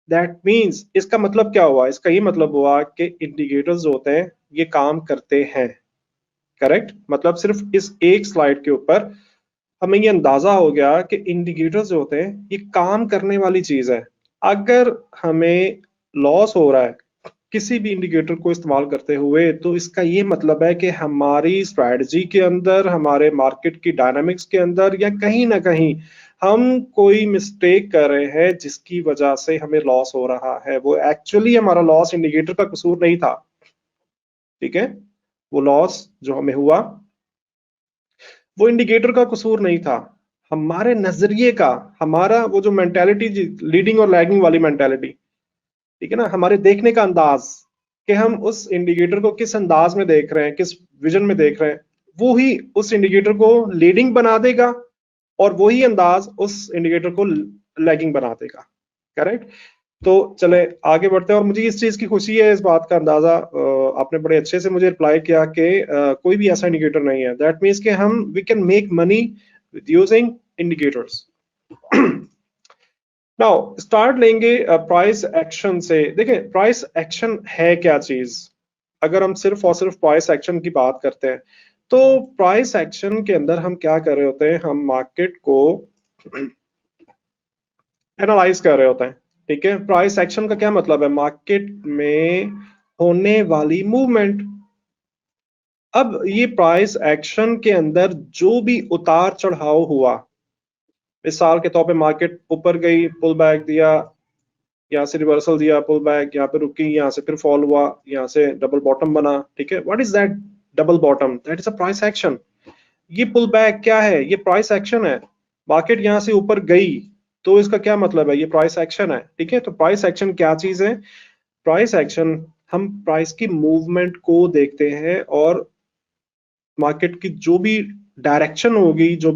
दैट मीन्स इसका मतलब क्या हुआ, इसका ये मतलब हुआ कि इंडिकेटर्स जो होते हैं ये काम करते हैं। करेक्ट। मतलब सिर्फ इस एक स्लाइड के ऊपर हमें ये अंदाजा हो गया कि इंडिकेटर्स जो होते हैं ये काम करने वाली चीज है। अगर हमें लॉस हो रहा है किसी भी इंडिकेटर को इस्तेमाल करते हुए, तो इसका ये मतलब है कि हमारी स्ट्रेटजी के अंदर, हमारे मार्केट की डायनामिक्स के अंदर या कहीं ना कहीं हम कोई मिस्टेक कर रहे हैं जिसकी वजह से हमें लॉस हो रहा है। वो एक्चुअली हमारा लॉस इंडिकेटर का कसूर नहीं था। ठीक है। वो लॉस जो हमें हुआ वो इंडिकेटर का कसूर नहीं था, हमारे नजरिए का, हमारा वो जो मेंटेलिटी, लीडिंग और लैगिंग वाली मेंटेलिटी, ठीक है ना, हमारे देखने का अंदाज कि हम उस इंडिकेटर को किस अंदाज में देख रहे हैं, किस विजन में देख रहे हैं, वो ही उस इंडिकेटर को लीडिंग बना देगा और वही अंदाज उस इंडिकेटर को लैगिंग बना देगा। करेक्ट। तो चले आगे बढ़ते हैं। और मुझे इस चीज की खुशी है, इस बात का अंदाजा आपने बड़े अच्छे से मुझे रिप्लाई किया कि कोई भी ऐसा इंडिकेटर नहीं है। दैट मीन्स कि हम we can make money with using indicators. Now start लेंगे प्राइस एक्शन से। देखें प्राइस एक्शन है क्या चीज। अगर हम सिर्फ और सिर्फ प्राइस एक्शन की बात करते हैं, तो प्राइस एक्शन के अंदर हम क्या कर रहे होते हैं, हम मार्केट को एनालाइज कर रहे होते हैं। ठीक है। प्राइस एक्शन का क्या मतलब है, मार्केट में होने वाली मूवमेंट। अब ये प्राइस एक्शन के अंदर जो भी उतार चढ़ाव हुआ, मिसाल के तौर पे मार्केट ऊपर गई, पुल बैक दिया, यहाँ से रिवर्सल दिया, पुल बैक, यहाँ पे रुकी, यहाँ से फिर फॉल हुआ, यहाँ से डबल बॉटम बना। ठीक है। What is that double bottom? That is a price action. ये पुल बैक क्या है, ये प्राइस एक्शन है। मार्केट यहाँ से ऊपर गई तो इसका क्या मतलब है, ये प्राइस एक्शन है। ठीक है। तो प्राइस एक्शन क्या चीज है? प्राइस एक्शन, हम प्राइस की मूवमेंट को देखते हैं और मार्केट की जो भी डायरेक्शन होगी, जो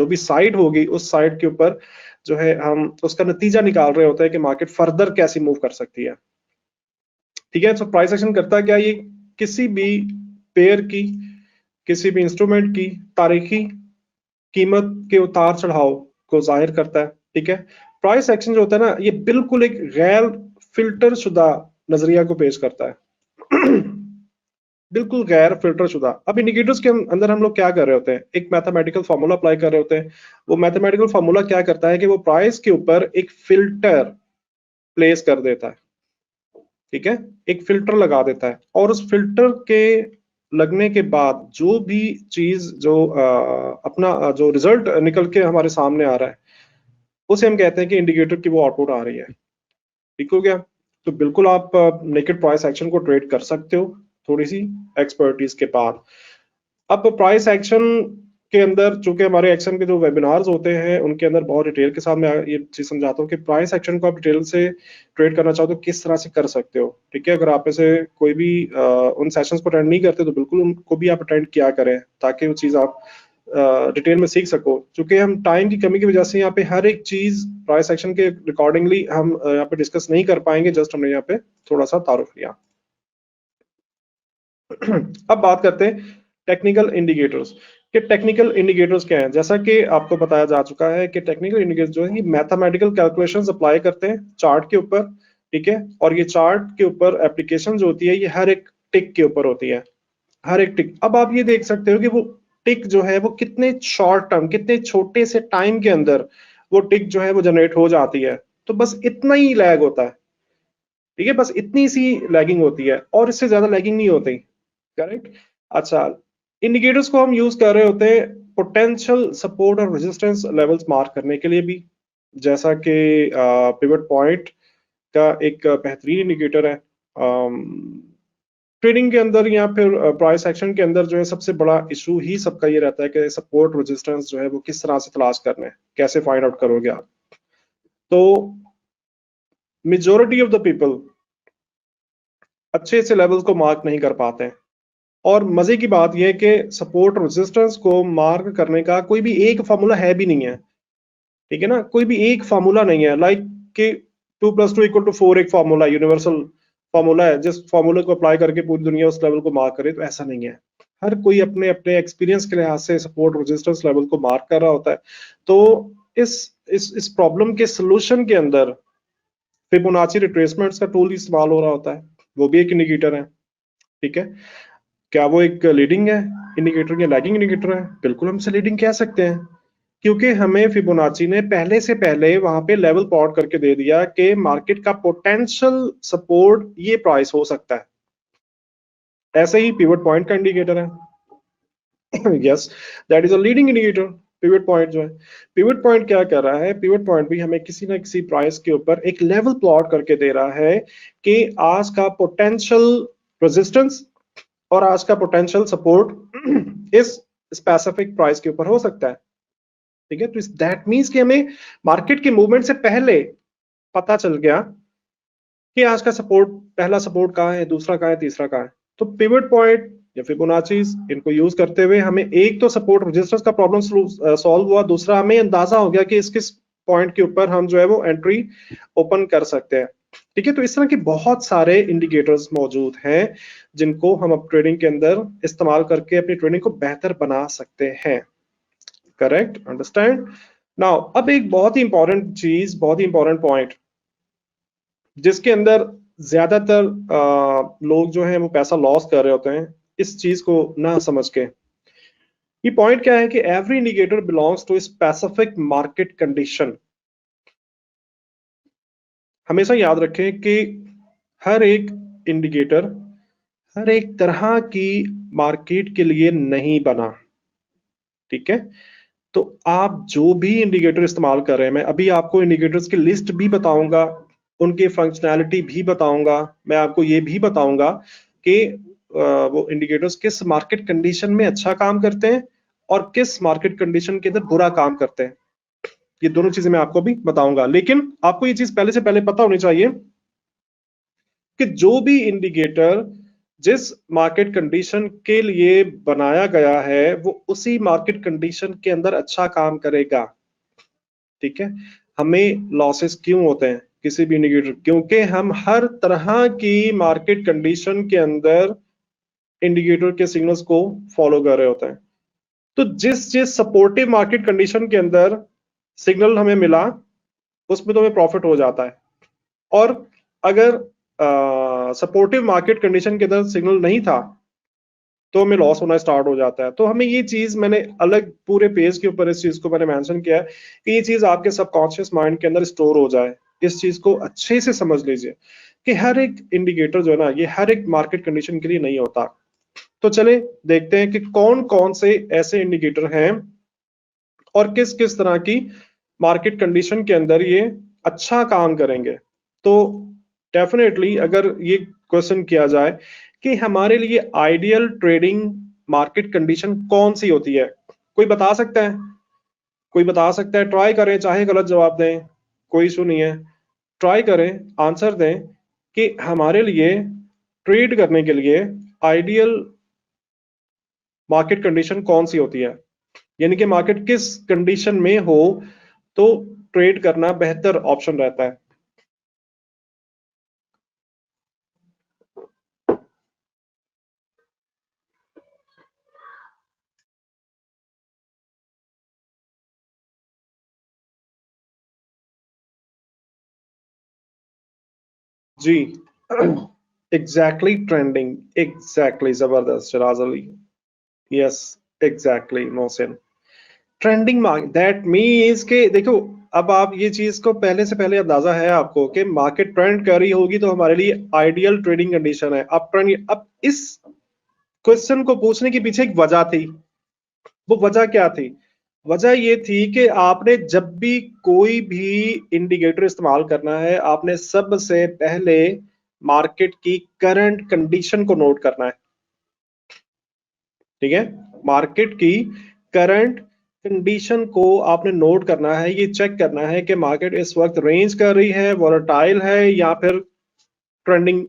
भी साइड होगी, उस साइड के ऊपर जो है हम उसका नतीजा निकाल रहे होते हैं कि मार्केट फर्दर कैसी मूव कर सकती है। ठीक है। तो प्राइस एक्शन करता क्या, ये किसी भी पेयर की, किसी भी इंस्ट्रूमेंट की तारीखी कीमत के उतार चढ़ाव को जाहिर करता है। ठीक है। प्राइस एक्शन जो होता है ना, ये बिल्कुल एक गैर फिल्टर शुदा नजरिया को पेश करता है। बिल्कुल गैर फिल्टर शुदा। अब इंडिकेटर्स के अंदर हम लोग क्या कर रहे होते हैं, एक मैथमेटिकल फार्मूला अप्लाई कर रहे होते हैं। वो मैथमेटिकल फार्मूला क्या करता है कि वो प्राइस के ऊपर एक फिल्टर प्लेस कर देता है। ठीक है। एक फिल्टर लगा देता है और उस फिल्टर के लगने के बाद जो भी चीज जो अपना जो रिजल्ट निकल के हमारे सामने आ रहा है, उसे हम कहते हैं कि इंडिकेटर की वो आउटपुट आ रही है। ठीक हो गया। तो बिल्कुल आप नेकेड प्राइस एक्शन को ट्रेड कर सकते हो थोड़ी सी एक्सपर्टीज के बाद। अब प्राइस एक्शन के अंदर चूंकि हमारे एक्शन के जो वेबिनार्स होते हैं उनके अंदर बहुत डिटेल के साथ मैं ये चीज समझाता हूँ कि प्राइस एक्शन को आप डिटेल से ट्रेड करना चाहो तो किस तरह से कर सकते हो। ठीक है। अगर आप में से कोई भी उन सेशंस को अटेंड नहीं करते तो बिल्कुल उनको भी आप अटेंड किया करें ताकि वो चीज आप डिटेल में सीख सको। चूंकि हम टाइम की कमी की वजह से यहाँ पे हर एक चीज प्राइस एक्शन के रिकॉर्डिंगली हम यहाँ पे डिस्कस नहीं कर पाएंगे। जस्ट हमने यहाँ पे थोड़ा सा तारुफ लिया। अब बात करते हैं टेक्निकल इंडिकेटर्स कि टेक्निकल इंडिकेटर्स क्या हैं। जैसा कि आपको बताया जा चुका है कि टेक्निकल इंडिकेटर्स जो है मैथमेटिकल कैलकुलेशंस अप्लाई करते हैं चार्ट के ऊपर। ठीक है। और ये चार्ट के ऊपर एप्लीकेशन जो होती है ये हर एक टिक के ऊपर होती है, हर एक टिक। अब आप ये देख सकते हो कि वो टिक जो है वो कितने शॉर्ट टर्म, कितने छोटे से टाइम के अंदर वो टिक जो है वो जनरेट हो जाती है। तो बस इतना ही लैग होता है। ठीक है। बस इतनी सी लैगिंग होती है और इससे ज्यादा लैगिंग नहीं होती। करेक्ट। अच्छा, इंडिकेटर्स को हम यूज कर रहे होते हैं पोटेंशियल सपोर्ट और रेजिस्टेंस लेवल्स मार्क करने के लिए भी, जैसा कि पिवट पॉइंट। का एक बेहतरीन इंडिकेटर है। ट्रेडिंग के अंदर या फिर प्राइस एक्शन के अंदर जो है सबसे बड़ा इशू ही सबका ये रहता है कि सपोर्ट रेजिस्टेंस जो है वो किस तरह से तलाश करना है, कैसे फाइंड आउट करोगे आप। तो मेजॉरिटी ऑफ द पीपल अच्छे से लेवल्स को मार्क नहीं कर पाते हैं। और मजे की बात यह है कि सपोर्ट रेजिस्टेंस को मार्क करने का कोई भी एक फार्मूला है भी नहीं है, ठीक है ना। कोई भी एक फार्मूला नहीं है लाइक कि 2 + 2 = 4 एक फार्मूला यूनिवर्सल फार्मूला है जिस फार्मूले को अप्लाई करके पूरी दुनिया उस लेवल को मार्क करे, तो ऐसा नहीं है। हर कोई अपने अपने एक्सपीरियंस के लिहाज से सपोर्ट रेजिस्टेंस लेवल को मार्क कर रहा होता है। तो इस प्रॉब्लम के सोल्यूशन के अंदर फिबोनाची रिट्रेसमेंट्स का टूल इस्तेमाल हो रहा होता है, वो भी एक इंडिकेटर है, ठीक है। क्या वो एक लीडिंग है इंडिकेटर या लैगिंग इंडिकेटर है? बिल्कुल हम इसे लीडिंग कह सकते हैं, क्योंकि हमें फिबोनाची ने पहले से पहले वहां पे लेवल प्लॉट करके दे दिया कि मार्केट का पोटेंशियल सपोर्ट ये प्राइस हो सकता है। ऐसे ही पिवट पॉइंट का इंडिकेटर है yes, that is a leading indicator. Pivot point जो है, पिवट पॉइंट क्या कर रहा है? पिवट पॉइंट भी हमें किसी ना किसी प्राइस के ऊपर एक लेवल प्लॉट करके दे रहा है कि आज का पोटेंशियल रेजिस्टेंस और आज का पोटेंशियल सपोर्ट इस स्पेसिफिक प्राइस के ऊपर हो सकता है, ठीक है। तो दैट मीन्स कि हमें मार्केट के मूवमेंट से पहले पता चल गया कि आज का सपोर्ट, पहला सपोर्ट कहाँ है, दूसरा कहाँ है, तीसरा कहाँ है। तो पिवट पॉइंट या फिबोनाची इनको यूज करते हुए हमें एक तो सपोर्ट रेजिस्टेंस का प्रॉब्लम सॉल्व हुआ, दूसरा हमें अंदाजा हो गया कि इस किस पॉइंट के ऊपर हम जो है वो एंट्री ओपन कर सकते हैं, ठीक है। तो इस तरह के बहुत सारे इंडिकेटर्स मौजूद हैं जिनको हम अब ट्रेडिंग के अंदर इस्तेमाल करके अपनी ट्रेडिंग को बेहतर बना सकते हैं। Correct, understand now. अब एक बहुत ही इंपॉर्टेंट चीज, बहुत ही इंपॉर्टेंट पॉइंट जिसके अंदर ज्यादातर लोग जो है वो पैसा लॉस कर रहे होते हैं इस चीज को ना समझ के। ये पॉइंट क्या है कि every indicator belongs to specific market condition. हमेशा याद रखें कि हर एक इंडिकेटर हर एक तरह की मार्केट के लिए नहीं बना, ठीक है। तो आप जो भी इंडिकेटर इस्तेमाल कर रहे हैं, मैं अभी आपको इंडिकेटर्स की लिस्ट भी बताऊंगा, उनकी फंक्शनैलिटी भी बताऊंगा, मैं आपको ये भी बताऊंगा कि वो इंडिकेटर्स किस मार्केट कंडीशन में अच्छा काम करते हैं और किस मार्केट कंडीशन के अंदर बुरा काम करते हैं। ये दोनों चीजें मैं आपको भी बताऊंगा, लेकिन आपको ये चीज पहले से पहले पता होनी चाहिए कि जो भी इंडिकेटर जिस मार्केट कंडीशन के लिए बनाया गया है वो उसी मार्केट कंडीशन के अंदर अच्छा काम करेगा, ठीक है। हमें लॉसेस क्यों होते हैं किसी भी इंडिकेटर? क्योंकि हम हर तरह की मार्केट कंडीशन के अंदर इंडिकेटर के सिग्नल्स को फॉलो कर रहे होते हैं। तो जिस जिस सपोर्टिव मार्केट कंडीशन के अंदर सिग्नल हमें मिला उसमें तो हमें प्रॉफिट हो जाता है, और अगर सपोर्टिव मार्केट कंडीशन के अंदर सिग्नल नहीं था तो हमें लॉस होना स्टार्ट हो जाता है। तो हमें ये चीज, मैंने अलग पूरे पेज के ऊपर इस चीज को मैंने मेंशन किया है कि ये चीज आपके सबकॉन्शियस माइंड के अंदर स्टोर हो जाए। इस चीज को अच्छे से समझ लीजिए कि हर एक इंडिकेटर जो है ना, ये हर एक मार्केट कंडीशन के लिए नहीं होता। तो चले देखते हैं कि कौन कौन से ऐसे इंडिकेटर हैं और किस किस तरह की मार्केट कंडीशन के अंदर ये अच्छा काम करेंगे। तो डेफिनेटली अगर ये क्वेश्चन किया जाए कि हमारे लिए आइडियल ट्रेडिंग मार्केट कंडीशन कौन सी होती है, कोई बता सकता है? कोई बता सकता है? ट्राई करें, चाहे गलत जवाब दें, कोई इशू नहीं है। ट्राई करें, आंसर दें कि हमारे लिए ट्रेड करने के लिए आइडियल मार्केट कंडीशन कौन सी होती है, यानी कि मार्केट किस कंडीशन में हो तो ट्रेड करना बेहतर ऑप्शन रहता है। जी एग्जैक्टली ट्रेंडिंग, एग्जैक्टली जबरदस्त Sharaz Ali, yes exactly Mohsin. Trending market that means के देखो, अब आप ये चीज को पहले से पहले अंदाजा है आपको कि मार्केट ट्रेंड कर रही होगी तो हमारे लिए आइडियल ट्रेडिंग कंडीशन है। अब ट्रेंड, अब इस क्वेश्चन को पूछने के पीछे एक वजह थी। वो वजह क्या थी? वजह ये थी कि आपने जब भी कोई भी इंडिकेटर इस्तेमाल करना है, आपने सबसे पहले मार्केट की करंट कंडीशन को नोट करना है। ठीक है, मार्केट की करंट कंडीशन को आपने नोट करना है, ये चेक करना है कि मार्केट इस वक्त रेंज कर रही है, वोलेटाइल है या फिर ट्रेंडिंग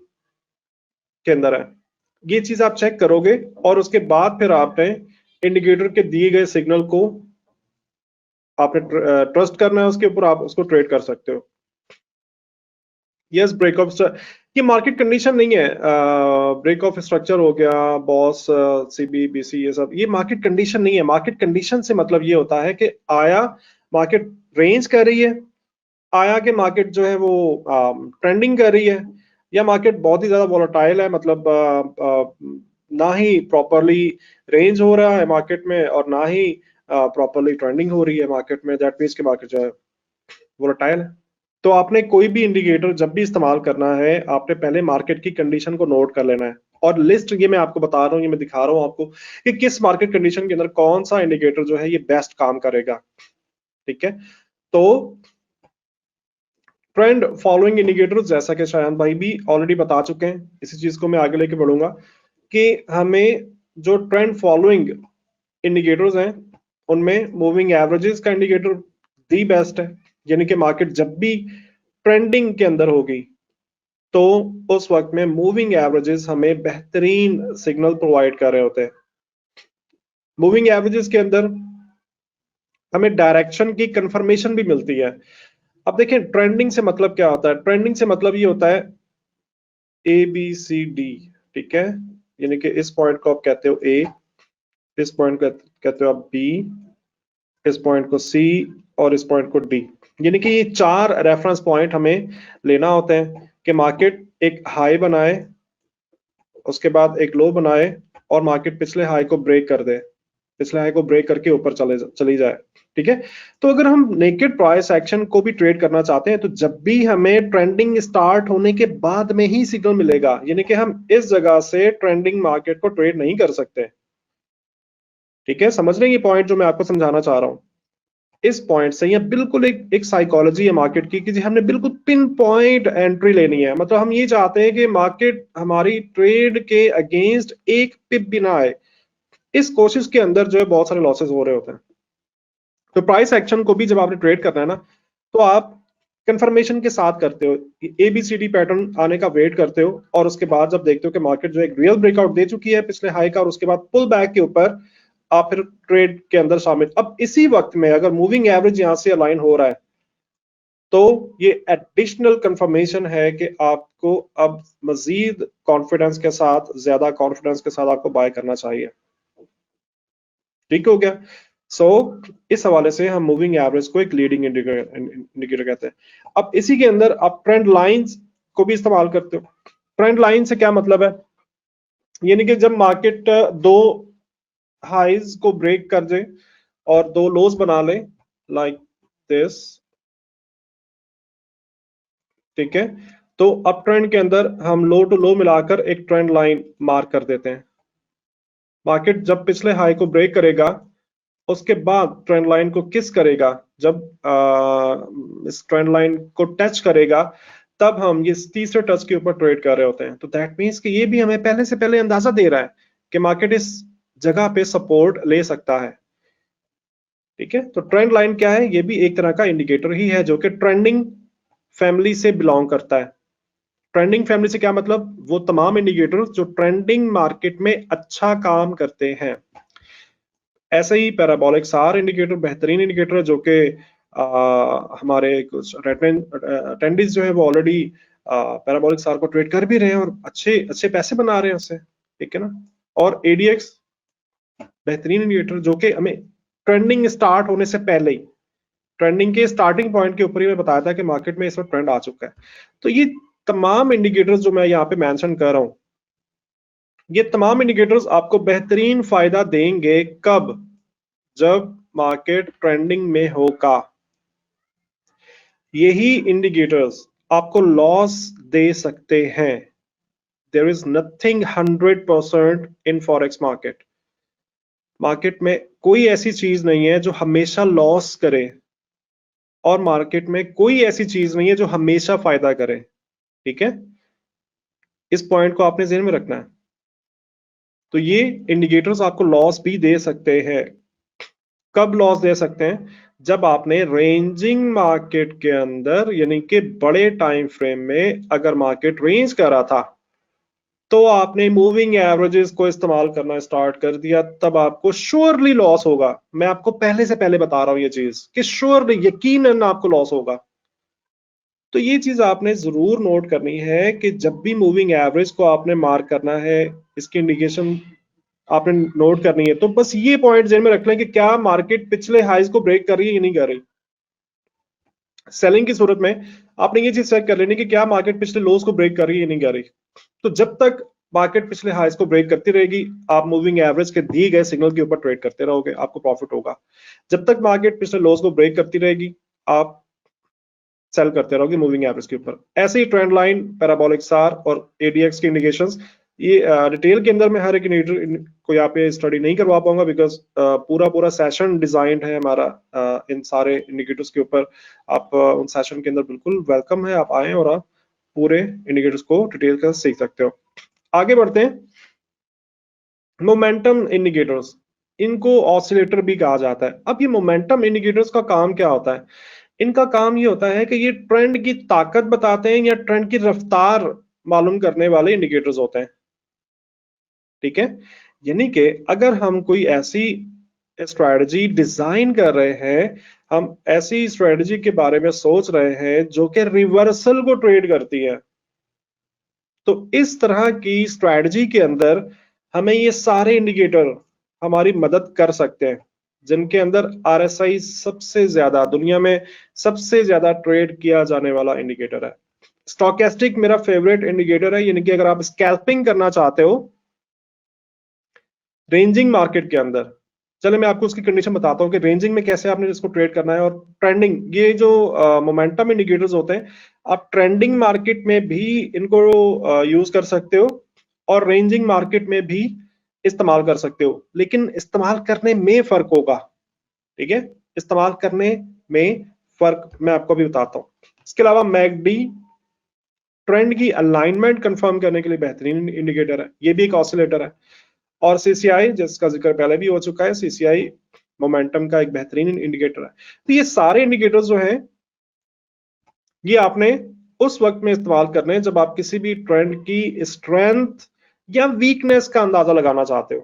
के अंदर है। ये चीज आप चेक करोगे और उसके बाद फिर आपने इंडिकेटर के दिए गए सिग्नल को आपने ट्रस्ट करना है, उसके ऊपर आप उसको ट्रेड कर सकते हो। यस, ब्रेक ऑफ, ये मार्केट कंडीशन नहीं है। ब्रेक ऑफ स्ट्रक्चर हो गया, बॉस, सीबी, बीसी, ये सब, ये मार्केट कंडीशन नहीं है। मार्केट कंडीशन से मतलब ये होता है कि आया मार्केट रेंज कर रही है, आया कि मार्केट जो है वो ट्रेंडिंग कर रही है, या मार्केट बहुत ही ज्यादा वोलेटाइल है, मतलब ना ही प्रॉपरली रेंज हो रहा है मार्केट में और ना ही प्रॉपरली ट्रेंडिंग हो रही है मार्केट में। दैट मींस कि मार्केट जो है वोलेटाइल है। तो आपने कोई भी इंडिकेटर जब भी इस्तेमाल करना है, आपने पहले मार्केट की कंडीशन को नोट कर लेना है। और लिस्ट ये मैं आपको बता रहा हूँ, ये मैं दिखा रहा हूँ आपको कि किस मार्केट कंडीशन के अंदर कौन सा इंडिकेटर जो है ये बेस्ट काम करेगा। ठीक है, तो ट्रेंड फॉलोइंग इंडिकेटर, जैसा कि शायद भाई भी ऑलरेडी बता चुके हैं, इसी चीज को मैं आगे लेके बढ़ूंगा कि हमें जो ट्रेंड फॉलोइंग इंडिकेटर्स हैं उनमें मूविंग एवरेजेस का इंडिकेटर दी बेस्ट है। यानी कि मार्केट जब भी ट्रेंडिंग के अंदर होगी तो उस वक्त में मूविंग एवरेजेस हमें बेहतरीन सिग्नल प्रोवाइड कर रहे होते हैं। मूविंग एवरेजेस के अंदर हमें डायरेक्शन की कंफर्मेशन भी मिलती है। अब देखिए, ट्रेंडिंग से मतलब क्या होता है? ट्रेंडिंग से मतलब ये होता है ए बी सी डी। ठीक है, यानी कि इस पॉइंट को आप कहते हो ए, इस पॉइंट को कहते हो आप बी, इस पॉइंट को सी और इस पॉइंट को डी। यानी कि ये 4 रेफरेंस पॉइंट हमें लेना होते हैं कि मार्केट एक हाई बनाए, उसके बाद एक लो बनाए और मार्केट पिछले हाई को ब्रेक कर दे, पिछले हाई को ब्रेक करके ऊपर चली जाए। ठीक है, तो अगर हम नेकेड प्राइस एक्शन को भी ट्रेड करना चाहते हैं तो जब भी हमें ट्रेंडिंग स्टार्ट होने के बाद में ही सिग्नल मिलेगा, यानी कि हम इस जगह से ट्रेंडिंग मार्केट को ट्रेड नहीं कर सकते। ठीक है, समझ रहे हैं ये पॉइंट जो मैं आपको समझाना चाह रहा हूं? इस पॉइंट से या बिल्कुल एक साइकोलॉजी है मार्केट की कि जी हमने बिल्कुल पिन पॉइंट एंट्री लेनी है। मतलब हम ये चाहते हैं कि मार्केट हमारी ट्रेड के अगेंस्ट एक पिप भी ना आए। इस कोशिश के अंदर जो है बहुत सारे लॉसेस हो रहे होते हैं। तो प्राइस एक्शन को भी जब आपने ट्रेड करना है ना, तो आप कंफर्मेशन के साथ करते हो, एबीसीडी पैटर्न आने का वेट करते हो और उसके बाद जब देखते हो कि मार्केट जो एक रियल ब्रेकआउट दे चुकी है पिछले हाई का और उसके बाद पुल बैक के ऊपर, आप फिर ट्रेड के अंदर शामिल। अब इसी वक्त में अगर मूविंग एवरेज यहां से अलाइन हो रहा है तो ये एडिशनल कंफर्मेशन है कि आपको अब मजीद कॉन्फिडेंस के साथ, ज्यादा कॉन्फिडेंस के साथ आपको बाय करना चाहिए। ठीक हो गया? इस हवाले से हम मूविंग एवरेज को एक लीडिंग इंडिकेटर कहते हैं। अब इसी के अंदर आप ट्रेंड लाइंस को भी इस्तेमाल करते हो। ट्रेंड लाइन से क्या मतलब है? यानी कि जब मार्केट 2 हाइज को ब्रेक कर दे और 2 लोज बना ले, लाइक दिस। ठीक है, तो अप ट्रेंड के अंदर हम लो टू लो मिलाकर एक ट्रेंड लाइन मार्क कर देते हैं। मार्केट जब पिछले हाई को ब्रेक करेगा उसके बाद ट्रेंड लाइन को किस करेगा, जब इस ट्रेंड लाइन को टच करेगा तब हम ये तीसरे टच के ऊपर ट्रेड कर रहे होते हैं। तो दैट मीन्स कि ये भी हमें पहले से पहले अंदाजा दे रहा है कि मार्केट इस जगह पे सपोर्ट ले सकता है। ठीक है, तो ट्रेंड लाइन क्या है? ये भी एक तरह का इंडिकेटर ही है जो कि ट्रेंडिंग फैमिली से बिलोंग करता है। ट्रेंडिंग फैमिली से क्या मतलब? वो तमाम इंडिकेटर जो ट्रेंडिंग मार्केट में अच्छा काम करते हैं। ऐसे ही पैराबोलिक सार इंडिकेटर बेहतरीन इंडिकेटर है जो कि हमारे कुछ अटेंडीज जो है वो ऑलरेडी पैराबोलिक सार को ट्रेड कर भी रहे हैं और अच्छे अच्छे पैसे बना रहे हैं उससे। ठीक है ना? और एडीएक्स बेहतरीन इंडिकेटर जो कि हमें ट्रेंडिंग स्टार्ट होने से पहले ही, ट्रेंडिंग के स्टार्टिंग पॉइंट के ऊपर ही मैं बताया था कि मार्केट में इस वक्त ट्रेंड आ चुका है। तो ये तमाम इंडिकेटर्स जो मैं यहाँ पे मेंशन कर रहा हूँ, ये तमाम इंडिकेटर्स आपको बेहतरीन फायदा देंगे। कब? जब मार्केट ट्रेंडिंग में होगा। यही इंडिकेटर्स आपको लॉस दे सकते हैं। There is nothing 100% in forex market. Market में कोई ऐसी चीज नहीं है जो हमेशा लॉस करे और मार्केट में कोई ऐसी चीज नहीं है जो हमेशा फायदा करे। ठीक है, इस पॉइंट को आपने ध्यान में रखना है। तो ये इंडिकेटर्स आपको लॉस भी दे सकते हैं। कब लॉस दे सकते हैं? जब आपने रेंजिंग मार्केट के अंदर यानी कि बड़े टाइम फ्रेम में अगर मार्केट रेंज कर रहा था तो आपने मूविंग एवरेजेस को इस्तेमाल करना स्टार्ट कर दिया, तब आपको श्योरली लॉस होगा। मैं आपको पहले बता रहा हूं ये चीज कि श्योरली यकीनन आपको लॉस होगा। तो ये चीज आपने जरूर नोट करनी है कि जब भी मूविंग एवरेज को आपने मार्क करना है, इसकी इंडिकेशन आपने नोट करनी है। तो बस ये पॉइंट ध्यान में रख लें कि क्या मार्केट पिछले हाइज को ब्रेक कर रही है या नहीं कर रही। सेलिंग की सूरत में आपने ये चीज चेक कर लेनी कि क्या मार्केट पिछले लोज को ब्रेक कर रही है या नहीं कर रही। तो जब तक मार्केट पिछले हाइज को ब्रेक करती रहेगी, आप मूविंग एवरेज के दिए गए सिग्नल के ऊपर ट्रेड करते रहोगे, आपको प्रॉफिट होगा। जब तक मार्केट पिछले लोज को ब्रेक करती रहेगी, आप सेल करते रहोगे मूविंग एवरेज के ऊपर। ऐसे ही ट्रेंड लाइन, पैराबोलिक सार और एडीएक्स की इंडिकेशंस, ये डिटेल के अंदर मैं हर एक इंडिकेटर को यहाँ पे स्टडी नहीं करवा पाऊंगा बिकॉज पूरा सेशन डिजाइंड है हमारा इन सारे इंडिकेटर्स के ऊपर। आप उन सेशन के अंदर बिल्कुल वेलकम है, आप आए और आप पूरे इंडिकेटर्स को डिटेल का सीख सकते हो। आगे बढ़ते हैं। मोमेंटम इंडिकेटर्स, इनको ऑसिलेटर भी कहा जाता है। अब ये मोमेंटम इंडिकेटर्स का काम क्या होता है? इनका काम ये होता है कि ये ट्रेंड की ताकत बताते हैं या ट्रेंड की रफ्तार मालूम करने वाले इंडिकेटर्स होते हैं। ठीक है, यानी कि अगर हम कोई ऐसी स्ट्रेटजी डिजाइन कर रहे हैं, हम ऐसी स्ट्रेटजी के बारे में सोच रहे हैं जो कि रिवर्सल को ट्रेड करती है, तो इस तरह की स्ट्रेटजी के अंदर हमें ये सारे इंडिकेटर हमारी मदद कर सकते हैं, जिनके अंदर आरएसआई सबसे ज्यादा दुनिया में सबसे ज्यादा ट्रेड किया जाने वाला इंडिकेटर है। स्टोकेस्टिक मेरा फेवरेट इंडिकेटर है, यानी कि अगर आप स्कैल्पिंग करना चाहते हो रेंजिंग मार्केट के अंदर, चले मैं आपको उसकी कंडीशन बताता हूँ कि रेंजिंग में कैसे आपने इसको ट्रेड करना है। और ट्रेंडिंग, ये जो मोमेंटम इंडिकेटर्स होते हैं, आप ट्रेंडिंग मार्केट में भी इनको यूज कर सकते हो और रेंजिंग मार्केट में भी इस्तेमाल कर सकते हो, लेकिन इस्तेमाल करने में फर्क होगा। ठीक है, इस्तेमाल करने में फर्क मैं आपको भी बताता हूँ। इसके अलावा मैकडी ट्रेंड की अलाइनमेंट कंफर्म करने के लिए बेहतरीन इंडिकेटर है, ये भी एक ऑसिलेटर है। और सीसीआई, जिसका जिक्र पहले भी हो चुका है, सीसीआई मोमेंटम का एक बेहतरीन इंडिकेटर है। तो ये सारे इंडिकेटर्स जो हैं, ये आपने उस वक्त में इस्तेमाल करने हैं जब आप किसी भी ट्रेंड की स्ट्रेंथ या वीकनेस का अंदाजा लगाना चाहते हो।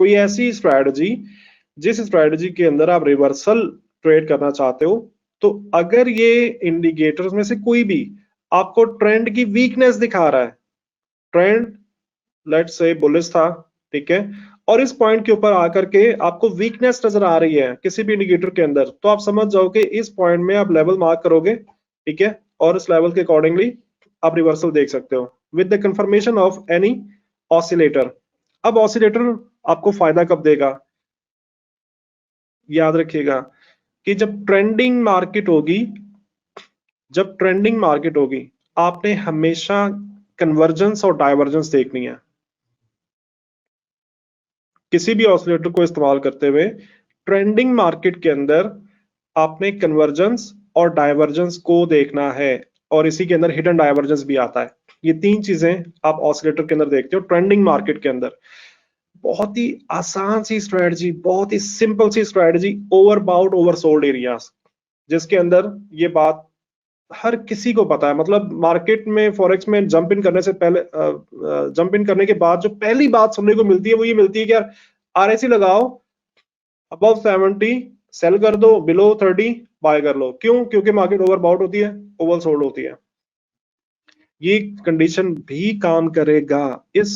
कोई ऐसी स्ट्रेटजी जिस स्ट्रेटजी के अंदर आप रिवर्सल ट्रेड करना चाहते हो, तो अगर ये इंडिकेटर्स में से कोई भी आपको ट्रेंड की वीकनेस दिखा रहा है, ट्रेंड लेट्स से बुलिश था, ठीक है, और इस पॉइंट के ऊपर आकर के आपको वीकनेस नजर आ रही है किसी भी इंडिकेटर के अंदर, तो आप समझ जाओ कि इस पॉइंट में आप लेवल मार्क करोगे। ठीक है, और इस लेवल के अकॉर्डिंगली आप रिवर्सल देख सकते हो with the confirmation of any oscillator. अब ऑसिलेटर आपको फायदा कब देगा? याद रखिएगा कि जब ट्रेंडिंग मार्केट होगी, जब ट्रेंडिंग मार्केट होगी, आपने हमेशा कन्वर्जेंस और डाइवर्जेंस देखनी है। किसी भी ऑसिलेटर को इस्तेमाल करते हुए ट्रेंडिंग मार्केट के अंदर आपने कन्वर्जेंस और डाइवर्जेंस को देखना है, और इसी के अंदर हिडन डाइवर्जेंस भी आता है। ये तीन चीजें आप ऑसिलेटर के अंदर देखते हो ट्रेंडिंग मार्केट के अंदर। बहुत ही आसान सी स्ट्रेटजी, बहुत ही सिंपल सी स्ट्रेटजी, ओवरबाउट ओवरसोल्ड एरियाज, जिसके अंदर ये बात हर किसी को पता है। मतलब मार्केट में फॉरेक्स में जंप इन करने से पहले, जंप इन करने के बाद जो पहली बात सुनने को मिलती है वो ये मिलती है कि यार आरएससी लगाओ, अबव 70 सेल कर दो, बिलो 30 बाय कर लो। क्यों? क्योंकि मार्केट ओवरबाउट होती है, ओवरसोल्ड होती है। ये कंडीशन भी काम करेगा, इस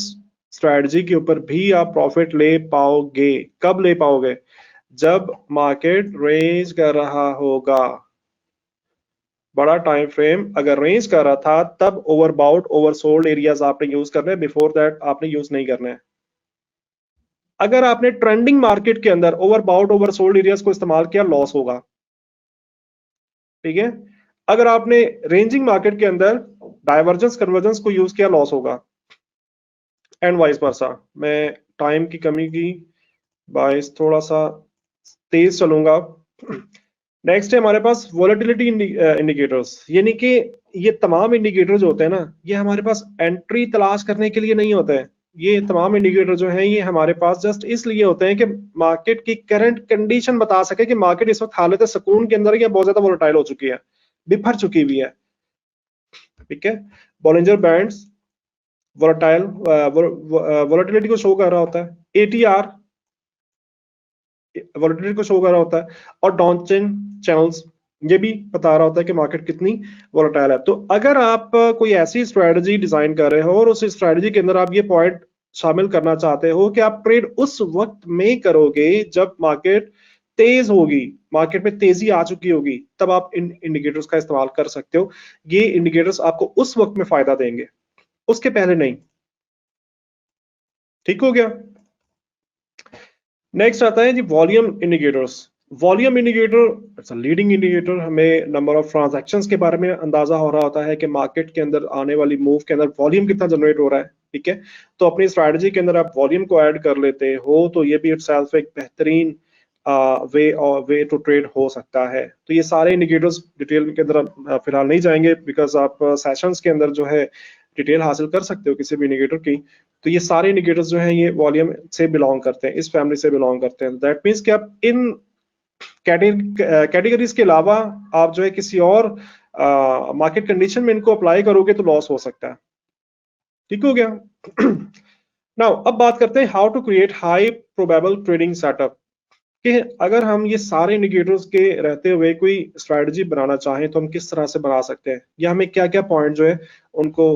स्ट्रेटजी के ऊपर भी आप प्रॉफिट ले पाओगे। कब ले पाओगे? जब मार्केट रेंज कर रहा होगा। बड़ा टाइम फ्रेम अगर रेंज कर रहा था तब ओवरबाउट ओवरसोल्ड एरियाज आपने यूज करने हैं, बिफोर दैट आपने यूज नहीं करना है। अगर आपने ट्रेंडिंग मार्केट के अंदर ओवरबाउट ओवरसोल्ड एरियाज को इस्तेमाल किया, लॉस होगा। ठीक है, अगर आपने रेंजिंग मार्केट के अंदर डाइवर्जेंस कन्वर्जेंस को यूज किया, लॉस होगा, एंड वाइस वर्सा। मैं टाइम की कमी की 22 थोड़ा सा तेज चलूंगा। नेक्स्ट है हमारे पास वॉलेटिलिटी इंडिकेटर्स, यानी कि ये तमाम इंडिकेटर जो होते हैं ना, ये हमारे पास एंट्री तलाश करने के लिए नहीं होते हैं। ये तमाम इंडिकेटर जो हैं ये हमारे पास जस्ट इसलिए होते हैं कि मार्केट की करंट कंडीशन बता सके कि मार्केट इस वक्त हालत सुकून के अंदर या बहुत ज्यादा वोलेटाइल हो चुकी है, बिफर चुकी हुई है। ठीक है, बॉलिंजर बैंड्स वोलेटाइल वोलेटिलिटी को शो कर रहा होता है, एटीआर वोलेटिलिटी को शो कर रहा होता है, और डाउन चेन चैनल्स ये भी बता रहा होता है कि मार्केट कितनी वोलेटाइल है। तो अगर आप कोई ऐसी स्ट्रेटजी डिजाइन कर रहे हो और उस स्ट्रेटजी के अंदर आप ये पॉइंट शामिल करना चाहते हो कि आप ट्रेड उस वक्त में करोगे जब मार्केट तेज होगी, मार्केट में तेजी आ चुकी होगी, तब आप इन इंडिकेटर्स का इस्तेमाल कर सकते हो। ये इंडिकेटर्स आपको उस वक्त में फायदा देंगे, उसके पहले नहीं। ठीक हो गया। नेक्स्ट आता है जी volume indicators. Volume indicator leading indicator, हमें नंबर ऑफ ट्रांजैक्शंस के बारे में अंदाजा हो रहा होता है कि मार्केट के अंदर आने वाली मूव के अंदर वॉल्यूम कितना जनरेट हो रहा है। ठीक है, तो अपनी स्ट्रैटेजी के अंदर आप वॉल्यूम को ऐड कर लेते हो तो ये भी इटसेल्फ एक बेहतरीन वे टू ट्रेड हो सकता है। तो ये सारे इंडिकेटर्स डिटेल के अंदर फिलहाल नहीं जाएंगे, बिकॉज आप सेशंस के अंदर जो है डिटेल हासिल कर सकते हो किसी भी इंडिकेटर की। तो ये सारे इंडिकेटर्स जो हैं ये वॉल्यूम से बिलोंग करते हैं, इस फैमिली से बिलोंग करते हैं। दैट मीन्स कि आप इन कैटेगरीज के अलावा आप जो है किसी और मार्केट कंडीशन में इनको अप्लाई करोगे तो लॉस हो सकता है। ठीक हो गया। नाउ अब बात करते हैं how to create high probable trading setup, कि अगर हम ये सारे इंडिकेटर्स के रहते हुए कोई स्ट्रेटजी बनाना चाहें तो हम किस तरह से बना सकते हैं, या हमें क्या क्या पॉइंट जो है उनको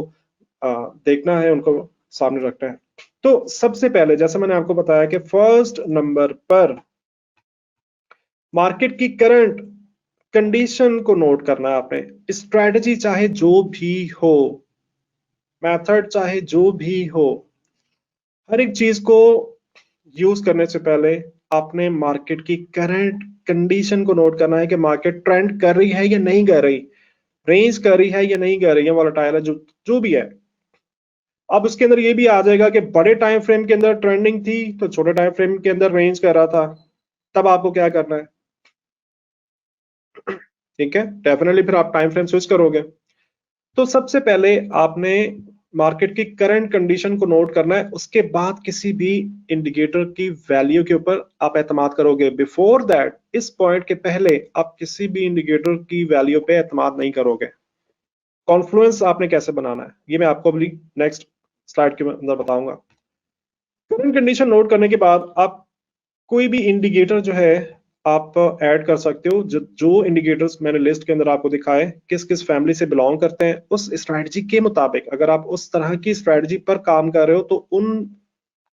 देखना है, उनको सामने रखना है। तो सबसे पहले जैसे मैंने आपको बताया कि फर्स्ट नंबर पर मार्केट की करंट कंडीशन को नोट करना है आपने। स्ट्रेटजी चाहे जो भी हो, मेथड चाहे जो भी हो, हर एक चीज को यूज करने से पहले आपने मार्केट की करंट कंडीशन को नोट करना है कि मार्केट ट्रेंड कर रही है या नहीं कर रही, रेंज कर रही है या नहीं कर रही है, वोलेटाइल है, जो भी है। अब उसके अंदर ये भी आ जाएगा कि बड़े टाइम फ्रेम के अंदर ट्रेंडिंग थी तो छोटे टाइम फ्रेम के अंदर रेंज कर रहा था, तब आपको क्या करना है। ठीक है, डेफिनेटली फिर आप टाइम फ्रेम स्विच करोगे। तो सबसे पहले आपने मार्केट की करंट कंडीशन को नोट करना है, उसके बाद किसी भी इंडिकेटर की वैल्यू के ऊपर आप एतमाद करोगे। बिफोर दैट, इस पॉइंट के पहले आप किसी भी इंडिकेटर की वैल्यू पे एतमाद नहीं करोगे। कॉन्फ्लुएंस आपने कैसे बनाना है ये मैं आपको अभी नेक्स्ट स्लाइड के अंदर बताऊंगा। करंट कंडीशन नोट करने के बाद आप कोई भी इंडिकेटर जो है आप ऐड कर सकते हो। जो इंडिकेटर्स मैंने लिस्ट के अंदर आपको दिखाए किस किस फैमिली से बिलोंग करते हैं, उस स्ट्रेटजी के मुताबिक अगर आप उस तरह की स्ट्रेटजी पर काम कर रहे हो तो उन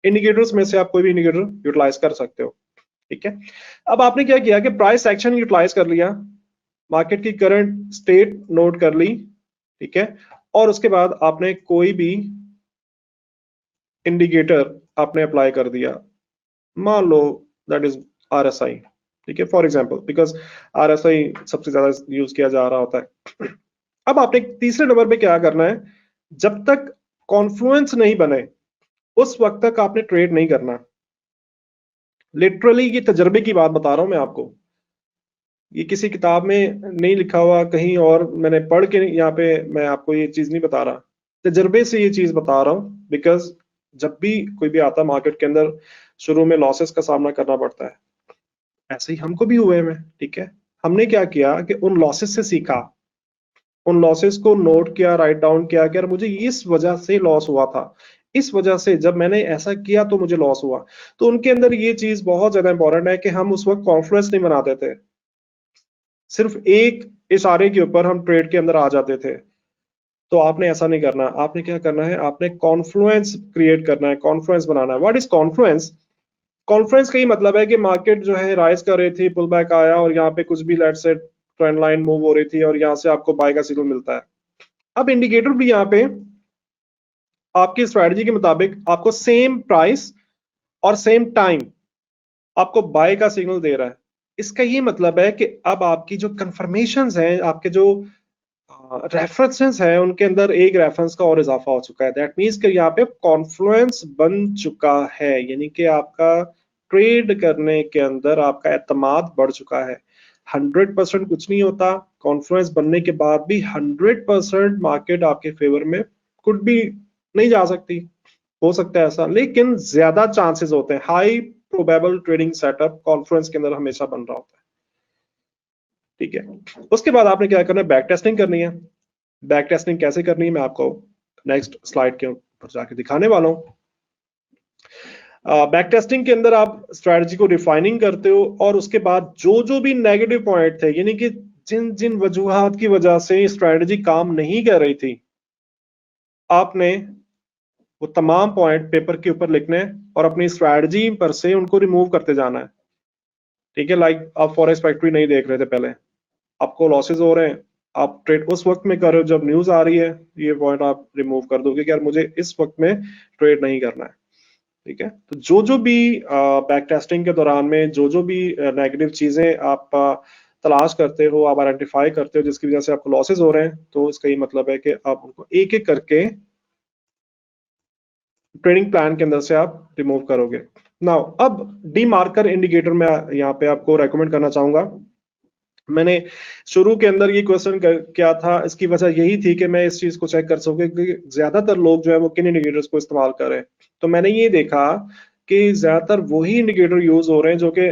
इंडिकेटर्स में से आप कोई भी इंडिकेटर यूटिलाइज कर सकते हो। ठीक है, अब आपने क्या किया कि प्राइस एक्शन यूटिलाइज कर लिया, मार्केट की करंट स्टेट नोट कर ली। ठीक है, और उसके बाद आपने कोई भी इंडिकेटर आपने अप्लाई कर दिया, मान लो दैट इज RSI। ठीक है, फॉर एग्जांपल, बिकॉज RSI सबसे ज्यादा यूज किया जा रहा होता है। अब आपने तीसरे नंबर पे क्या करना है, जब तक कॉन्फ्लुएंस नहीं बने उस वक्त तक आपने ट्रेड नहीं करना। लिटरली ये तजर्बे की बात बता रहा हूं मैं आपको, ये किसी किताब में नहीं लिखा हुआ, कहीं और मैंने पढ़ के यहाँ पे मैं आपको ये चीज नहीं बता रहा, तजर्बे से ये चीज बता रहा हूँ। बिकॉज जब भी कोई भी आता मार्केट के अंदर शुरू में लॉसेस का सामना करना पड़ता है, ऐसे ही हमको भी हुए में। ठीक है, हमने क्या किया कि उन लॉसेस से सीखा, उन लॉसेस को नोट किया, राइट डाउन किया कि यार मुझे इस वजह से लॉस हुआ था, इस वजह से जब मैंने ऐसा किया तो मुझे लॉस हुआ। तो उनके अंदर ये चीज बहुत ज्यादा इंपॉर्टेंट है कि हम उस वक्त कॉन्फ्लुएंस नहीं बनाते थे, सिर्फ एक इशारे के ऊपर हम ट्रेड के अंदर आ जाते थे। तो आपने ऐसा नहीं करना, आपने क्या करना है, आपने कॉन्फ्लुएंस क्रिएट करना है, कॉन्फ्लुएंस बनाना है। What is Confluence? कॉन्फ्लुएंस का ही मतलब है कि मार्केट जो है राइज कर रही थी, पुल बैक आया और यहाँ पे कुछ भी लेट से ट्रेंड लाइन मूव हो रही थी और यहाँ से आपको बाय का सिग्नल मिलता है। अब इंडिकेटर भी यहाँ पे आपकी स्ट्रेटजी के मुताबिक आपको सेम प्राइस और सेम टाइम आपको बाय का सिग्नल दे रहा है। इसका ये मतलब है कि अब आपकी जो कंफर्मेशंस हैं, आपके जो रेफरेंसेस हैं, उनके अंदर एक रेफरेंस का और इजाफा हो चुका है। दैट मीन्स कि यहाँ पे कॉन्फ्लुएंस बन चुका है, यानी कि आपका ट्रेड करने के अंदर आपका एतमाद बढ़ चुका है। 100% कुछ नहीं होता, कॉन्फिडेंस बनने के बाद भी 100% मार्केट आपके फेवर में कुड भी नहीं जा सकती, हो सकता है ऐसा, लेकिन ज्यादा चांसेस होते हैं, high probable trading setup conference के अंदर हमेशा बन रहा होता है। ठीक है, उसके बाद आपने क्या करना है, बैक टेस्टिंग करनी है। बैक टेस्टिंग कैसे करनी है मैं आपको नेक्स्ट स्लाइड के ऊपर जाके दिखाने वाला हूं। बैक टेस्टिंग के अंदर आप स्ट्रेटजी को रिफाइनिंग करते हो और उसके बाद जो जो भी नेगेटिव पॉइंट थे, यानी कि जिन जिन वजूहात की वजह से स्ट्रेटजी काम नहीं कर रही थी, आपने वो तमाम पॉइंट पेपर के ऊपर लिखने और अपनी स्ट्रेटजी पर से उनको रिमूव करते जाना है। ठीक है, लाइक आप फॉरेक्स फैक्ट्री नहीं देख रहे थे पहले, आपको लॉसेस हो रहे हैं, आप ट्रेड उस वक्त में कर रहे हो जब न्यूज आ रही है, ये पॉइंट आप रिमूव कर दोगे कि यार मुझे इस वक्त में ट्रेड नहीं करना है। ठीक है, तो जो जो भी बैक टेस्टिंग के दौरान में जो जो भी नेगेटिव चीजें आप तलाश करते हो, आप आइडेंटिफाई करते हो जिसकी वजह से आपको लॉसेस हो रहे हैं, तो इसका ये मतलब है कि आप उनको एक एक करके ट्रेडिंग प्लान के अंदर से आप रिमूव करोगे। नाउ अब डी मार्कर इंडिकेटर में यहाँ पे आपको रेकमेंड करना चाहूंगा। मैंने शुरू के अंदर ये क्वेश्चन किया था, इसकी वजह यही थी कि मैं इस चीज को चेक कर सकूं कि ज्यादातर लोग जो है वो किन इंडिकेटर्स को इस्तेमाल कर रहे हैं। तो मैंने ये देखा कि ज्यादातर वही इंडिकेटर यूज हो रहे हैं जो कि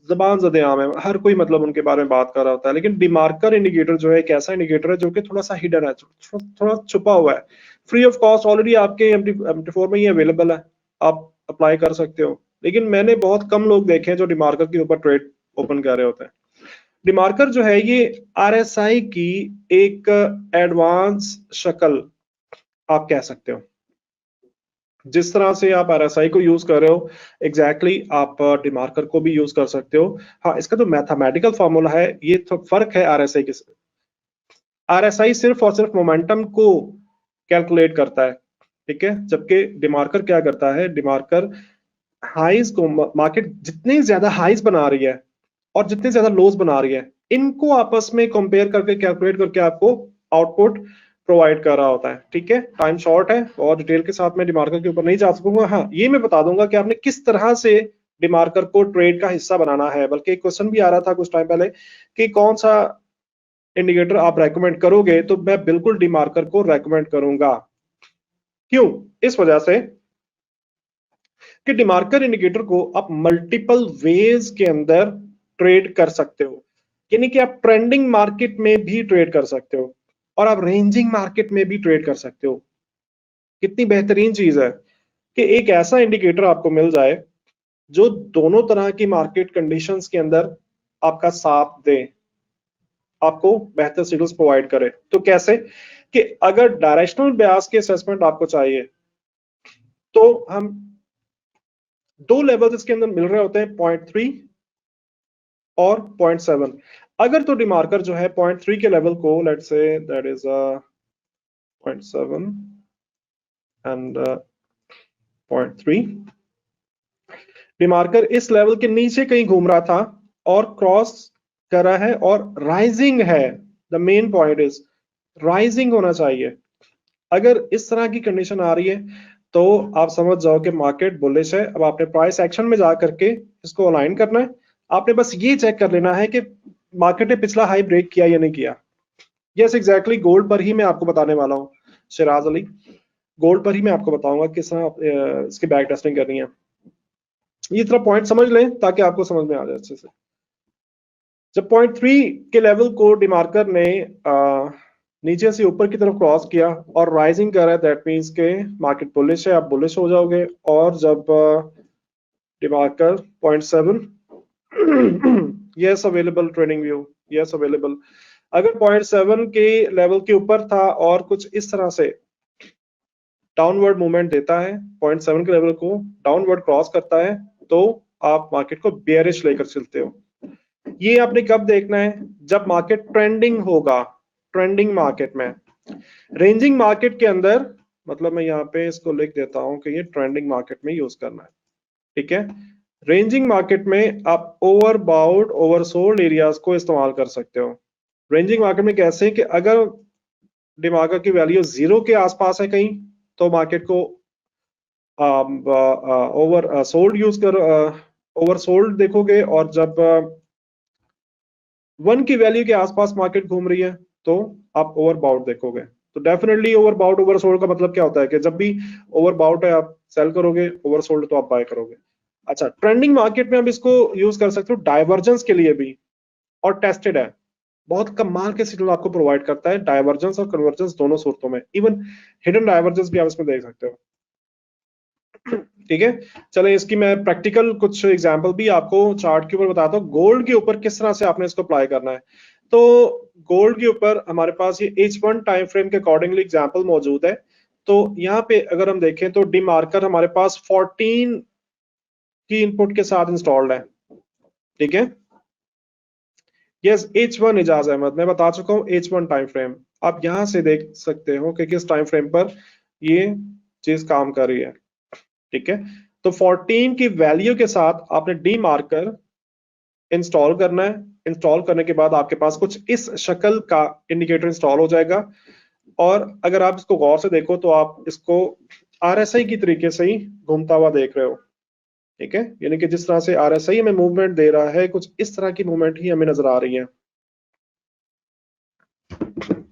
जबान ज़दे आम है, हर कोई मतलब उनके बारे में बात कर रहा होता है। लेकिन डिमार्कर इंडिकेटर जो है एक ऐसा इंडिकेटर है जो कि थोड़ा सा हिडन है, थोड़ा छुपा हुआ है, फ्री ऑफ कॉस्ट, ऑलरेडी आपके MT4 में ये अवेलेबल है, आप अप्लाई कर सकते हो। लेकिन मैंने बहुत कम लोग देखे हैं जो डिमार्कर के ऊपर ट्रेड ओपन कर रहे होते हैं। डिमार्कर जो है ये RSI की एक एडवांस शक्ल आप कह सकते हो। जिस तरह से आप RSI को यूज कर रहे हो एग्जैक्टली आप डिमार्कर को भी यूज कर सकते हो। हाँ, इसका जो मैथमेटिकल फॉर्मूला है ये तो फर्क है RSI के से। RSI सिर्फ और सिर्फ मोमेंटम को कैलकुलेट करता है, ठीक है, जबकि डिमार्कर क्या करता है, डिमार्कर हाइज को, मार्केट जितनी ज्यादा हाइज बना रही है और जितने ज्यादा लोज बना रही है, इनको आपस में कंपेयर करके कैलकुलेट करके आपको आउटपुट प्रोवाइड कर रहा होता है। ठीक है, टाइम शॉर्ट है और डिटेल के साथ मैं डिमार्कर के ऊपर नहीं जा सकूंगा। हाँ, ये मैं बता दूंगा कि आपने किस तरह से डिमार्कर को ट्रेड का हिस्सा बनाना है। बल्कि एक क्वेश्चन भी आ रहा था कुछ टाइम पहले कि कौन सा इंडिकेटर आप रेकमेंड करोगे, तो मैं बिल्कुल डिमार्कर को रेकमेंड करूंगा। क्यों? इस वजह से कि डिमार्कर इंडिकेटर को आप मल्टीपल वेज के अंदर ट्रेड कर सकते हो, यानी कि आप ट्रेंडिंग मार्केट में भी ट्रेड कर सकते हो और आप रेंजिंग मार्केट में भी ट्रेड कर सकते हो। कितनी बेहतरीन चीज है कि एक ऐसा इंडिकेटर आपको मिल जाए जो दोनों तरह की मार्केट कंडीशंस के अंदर आपका साथ दे, आपको बेहतर सिग्नल्स प्रोवाइड करे। तो कैसे कि अगर डायरेक्शनल ब्यास की असेसमेंट आपको चाहिए तो हम दो लेवल्स इसके अंदर मिल रहे होते हैं, 0.3 और 0.7। अगर तो डिमार्कर जो है 0.3 के लेवल को, let's say that is 0.7 and 0.3, डिमार्कर इस लेवल के नीचे कहीं घूम रहा था और क्रॉस कर रहा है और राइजिंग है। The main point is rising होना चाहिए। अगर इस तरह की कंडीशन आ रही है तो आप समझ जाओ कि मार्केट बुलिश है। अब आपने प्राइस एक्शन में जा करके इसको अलाइन करना है। आपने बस ये चेक कर लेना है कि मार्केट ने पिछला हाई ब्रेक किया या नहीं किया। यस, एग्जैक्टली गोल्ड पर ही मैं आपको बताने वाला हूँ शिराज अली, गोल्ड पर ही मैं आपको बताऊंगा किस तरह इसकी बैक टेस्टिंग करनी है। ये तरह पॉइंट समझ लें ताकि आपको समझ में आ जाए अच्छे से। जब 0.3 के लेवल को डिमार्कर ने नीचे से ऊपर की तरफ क्रॉस किया और राइजिंग कर रहा है, दैट मींस के मार्केट बुलिश है, आप बुलिश हो जाओगे। और जब डिमार्कर 0.7 yes available trading view, yes available, अगर 0.7 के लेवल के ऊपर था और कुछ इस तरह से डाउनवर्ड मूवमेंट देता है, 0.7 के लेवल को डाउनवर्ड क्रॉस करता है, तो आप मार्केट को बेयरिश लेकर चलते हो। ये आपने कब देखना है? जब मार्केट ट्रेंडिंग होगा, ट्रेंडिंग मार्केट में। रेंजिंग मार्केट के अंदर, मतलब मैं यहाँ पे इसको लिख देता हूं कि ये ट्रेंडिंग मार्केट में यूज करना है। ठीक है, रेंजिंग मार्केट में आप ओवरबाउट ओवरसोल्ड एरियाज को इस्तेमाल कर सकते हो। रेंजिंग मार्केट में कैसे कि अगर डिमार्कर की वैल्यू 0 के आसपास है कहीं, तो मार्केट को ओवर सोल्ड यूज कर ओवरसोल्ड देखोगे, और जब 1 की वैल्यू के आसपास मार्केट घूम रही है तो आप ओवरबाउट देखोगे। तो डेफिनेटली ओवरबाउट ओवरसोल्ड का मतलब क्या होता है कि जब भी ओवरबाउट है आप सेल करोगे, ओवरसोल्ड तो आप बाय करोगे। अच्छा, ट्रेंडिंग मार्केट में हम इसको यूज कर सकते हो डाइवर्जेंस के लिए भी, और टेस्टेड है, बहुत कमाल के सिग्नल आपको प्रोवाइड करता है डाइवर्जेंस और कन्वर्जेंस दोनों सूरतों में। इवन हिडन डाइवर्जेंस भी आप इसमें देख सकते हो। ठीक है, चले इसकी मैं प्रैक्टिकल कुछ एग्जांपल भी आपको चार्ट के ऊपर बताता हूँ। गोल्ड के ऊपर किस तरह से आपने इसको अप्लाई करना है। तो गोल्ड के ऊपर हमारे पास ये H1 टाइम फ्रेम के अकॉर्डिंगली एग्जांपल मौजूद है। तो यहाँ पे अगर हम देखें तो डी मार्कर हमारे पास 14 की इनपुट के साथ इंस्टॉल्ड है। ठीक है, यस H1 इजाज अहमद, मैं बता चुका हूँ H1 टाइम फ्रेम। आप यहां से देख सकते हो कि किस टाइम फ्रेम पर ये चीज काम कर रही है। ठीक है, तो 14 की वैल्यू के साथ आपने डी मार्कर इंस्टॉल करना है। इंस्टॉल करने के बाद आपके पास कुछ इस शक्ल का इंडिकेटर इंस्टॉल हो जाएगा, और अगर आप इसको गौर से देखो तो आप इसको RSI की तरीके से ही घूमता हुआ देख रहे हो। ठीक है, यानी कि जिस तरह से RSI हमें मूवमेंट दे रहा है, कुछ इस तरह की मूवमेंट ही हमें नजर आ रही है।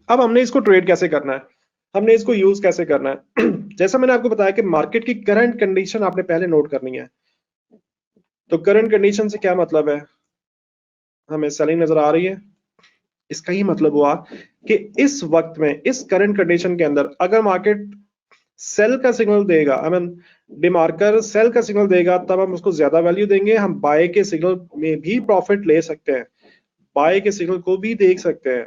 अब हमने इसको ट्रेड कैसे करना है, हमने इसको यूज कैसे करना है। जैसा मैंने आपको बताया कि मार्केट की करंट कंडीशन आपने पहले नोट करनी है। तो करंट कंडीशन से क्या मतलब है, हमें सेलिंग नजर आ रही है, इसका ही मतलब हुआ कि इस वक्त में इस करंट कंडीशन के अंदर अगर मार्केट सेल का सिग्नल देगा, आई मीन डिमार्कर सेल का सिग्नल देगा, तब हम उसको ज्यादा वैल्यू देंगे। हम बाय के सिग्नल में भी प्रॉफिट ले सकते हैं, बाय के सिग्नल को भी देख सकते हैं,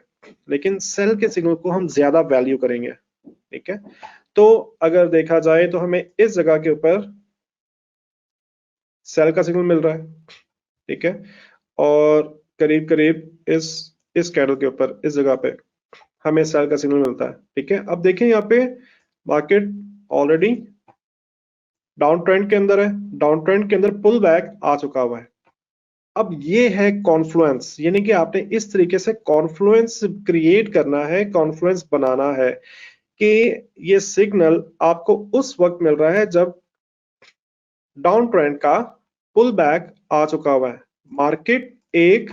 लेकिन सेल के सिग्नल को हम ज्यादा वैल्यू करेंगे। ठीक है, तो अगर देखा जाए तो हमें इस जगह के ऊपर सेल का सिग्नल मिल रहा है। ठीक है, और करीब करीब इस कैंडल के ऊपर इस जगह पे हमें सेल का सिग्नल मिलता है। ठीक है, अब देखें यहाँ पे मार्केट ऑलरेडी डाउन ट्रेंड के अंदर है, डाउन ट्रेंड के अंदर पुल बैक आ चुका हुआ है। अब ये है कॉन्फ्लुएंस, यानी कि आपने इस तरीके से कॉन्फ्लुएंस क्रिएट करना है, कॉन्फ्लुएंस बनाना है कि ये सिग्नल आपको उस वक्त मिल रहा है जब डाउन ट्रेंड का पुल बैक आ चुका हुआ है, मार्केट एक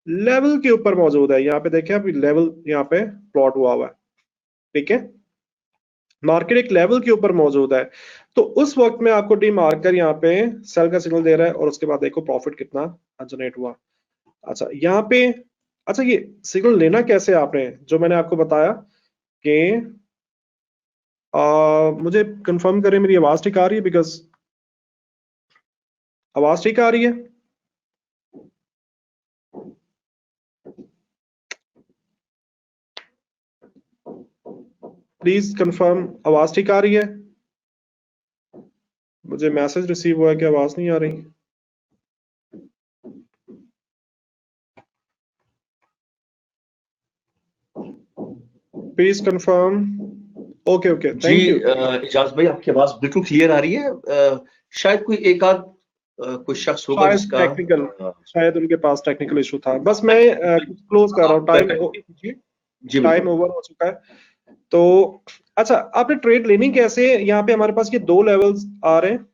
लेवल के ऊपर मौजूद है। यहाँ पे देखिए अभी लेवल यहाँ पे प्लॉट हुआ हुआ है। ठीक है, मार्केट एक लेवल के ऊपर मौजूद है, तो उस वक्त में आपको डी मार्कर यहाँ पे सेल का सिग्नल दे रहा है, और उसके बाद देखो प्रॉफिट कितना जनरेट हुआ। अच्छा यहाँ पे, अच्छा ये सिग्नल लेना कैसे आपने, जो मैंने आपको बताया कि मुझे कंफर्म करें मेरी आवाज ठीक आ रही है, बिकॉज आवाज ठीक आ रही है। प्लीज कंफर्म, आवाज ठीक आ रही है। मुझे मैसेज रिसीव हुआ है कि आवाज नहीं आ रही। Please confirm. Okay okay, thank you. Ijaz भाई आपकी आवाज बिल्कुल क्लियर आ रही है। शायद कोई एक आध कोई शख्स होगा शायद जिसका टेक्निकल, शायद उनके पास टेक्निकल इशू था। बस मैं क्लोज कर रहा हूँ, जी टाइम ओवर हो चुका है। तो अच्छा, आपने ट्रेड लेनी कैसे, यहाँ पे हमारे पास ये दो लेवल्स आ रहे हैं।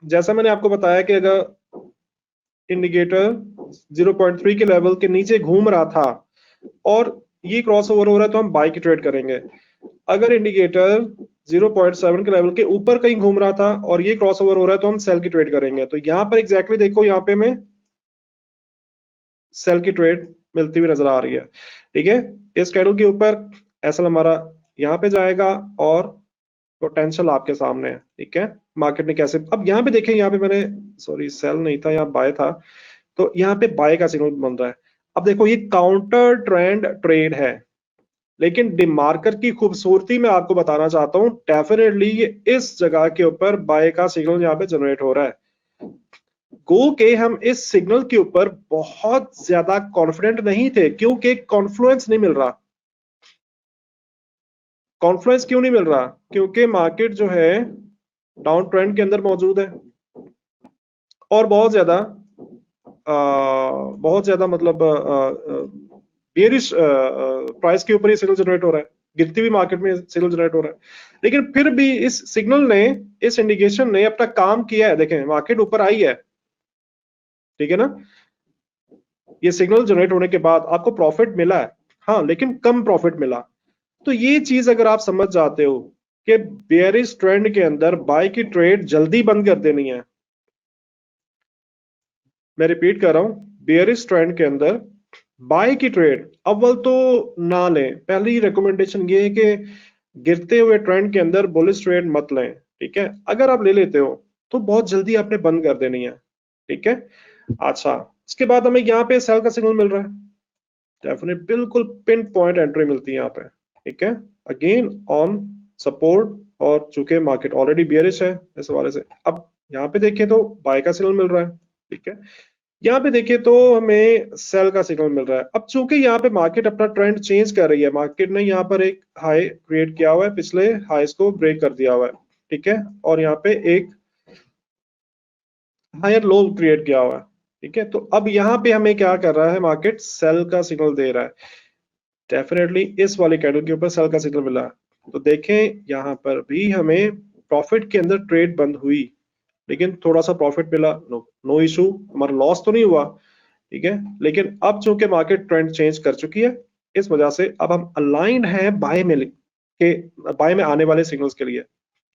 जैसा मैंने आपको बताया कि अगर इंडिकेटर 0.3 के लेवल के नीचे घूम रहा था और ये क्रॉस ओवर हो रहा है, तो हम बाय की ट्रेड करेंगे। अगर इंडिकेटर 0.7 के लेवल के ऊपर कहीं घूम रहा था और ये क्रॉस ओवर हो रहा है, तो हम सेल की ट्रेड करेंगे। तो यहाँ पर एग्जैक्टली देखो, यहाँ पे हमें सेल की ट्रेड मिलती हुई नजर आ रही है। ठीक है, इस कैंडल के ऊपर एसएल हमारा यहाँ पे जाएगा और पोटेंशियल आपके सामने है। ठीक है, मार्केट ने कैसे, अब यहाँ पे देखें, यहाँ पे मैंने सॉरी सेल नहीं था, यहाँ बाय था, तो यहाँ पे बाय का सिग्नल बन रहा है। अब देखो ये काउंटर ट्रेंड ट्रेड है, लेकिन डिमार्कर की खूबसूरती मैं आपको बताना चाहता हूं, डेफिनेटली ये इस जगह के ऊपर बाय का सिग्नल यहाँ पे जनरेट हो रहा है। गो के हम इस सिग्नल के ऊपर बहुत ज्यादा कॉन्फिडेंट नहीं थे, क्योंकि कॉन्फ्लुएंस नहीं मिल रहा। कॉन्फ्लुएंस क्यों नहीं मिल रहा, क्योंकि मार्केट जो है डाउन ट्रेंड के अंदर मौजूद है, और बहुत ज्यादा मतलब बेरिश प्राइस के ऊपर ये सिग्नल जनरेट हो रहा है, गिरती हुई मार्केट में सिग्नल जनरेट हो रहा है। लेकिन फिर भी इस सिग्नल ने, इस इंडिकेशन ने अपना काम किया है। देखें मार्केट ऊपर आई है, ठीक है ना। ये सिग्नल जनरेट होने के बाद आपको प्रॉफिट मिला है, हाँ, लेकिन कम प्रॉफिट मिला। तो ये चीज अगर आप समझ जाते हो कि बेयरिश ट्रेंड के अंदर बाय की ट्रेड जल्दी बंद कर देनी है, मैं रिपीट कर रहा हूं, बेयरिश ट्रेंड के अंदर बाय की ट्रेड अव्वल तो ना लें। पहली रिकमेंडेशन ये है कि गिरते हुए ट्रेंड के अंदर बुलिश ट्रेड मत लें, ठीक है। अगर आप ले लेते हो तो बहुत जल्दी आपने बंद कर देनी है, ठीक है। अच्छा, इसके बाद हमें यहाँ पे सेल का सिग्नल मिल रहा है, डेफिनेट बिल्कुल पिन पॉइंट एंट्री मिलती है यहाँ पे, ठीक है। अगेन ऑन सपोर्ट, और चूंकि मार्केट ऑलरेडी बियरिश है इस हवाले से, अब यहाँ पे देखें तो बाय का सिग्नल मिल रहा है, ठीक है। यहाँ पे देखिए तो हमें सेल का सिग्नल मिल रहा है। अब चूंकि यहाँ पे मार्केट अपना ट्रेंड चेंज कर रही है, मार्केट ने यहाँ पर एक हाई क्रिएट किया हुआ है, पिछले हाईस को ब्रेक कर दिया हुआ है, ठीक है, और यहाँ पे एक हायर लो क्रिएट किया हुआ है, ठीक है। तो अब यहाँ पे हमें क्या कर रहा है, मार्केट सेल का सिग्नल दे रहा है, डेफिनेटली इस वाली कैंडल के ऊपर सेल का सिग्नल मिला। तो देखें यहाँ पर भी हमें प्रॉफिट के अंदर ट्रेड बंद हुई, लेकिन थोड़ा सा प्रॉफिट मिला, नो इशू, हमारा लॉस तो नहीं हुआ, ठीक है। लेकिन अब चूंकि मार्केट ट्रेंड चेंज कर चुकी है, इस वजह से अब हम अलाइंड हैं बाय में के, बाय में आने वाले सिग्नल्स के लिए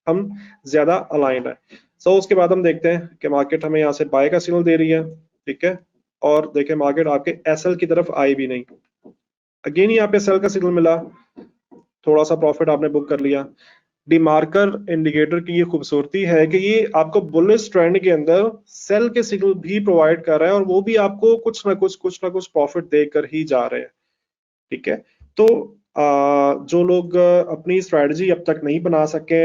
हम ज्यादा अलाइंड है। सो उसके बाद हम देखते हैं कि मार्केट हमें यहाँ से बाय का सिग्नल दे रही है, ठीक है। और देखें मार्केट आपके एसएल की तरफ आई भी नहीं, अगेन यहाँ पे सेल का सिग्नल मिला, थोड़ा सा प्रॉफिट आपने बुक कर लिया। डिमार्कर इंडिकेटर की ये खूबसूरती है कि ये आपको बुलिश ट्रेंड के अंदर सेल के सिग्नल भी प्रोवाइड कर रहा है, और वो भी आपको कुछ ना कुछ प्रॉफिट देकर ही जा रहे हैं, ठीक है। तो जो लोग अपनी स्ट्रेटजी अब तक नहीं बना सके,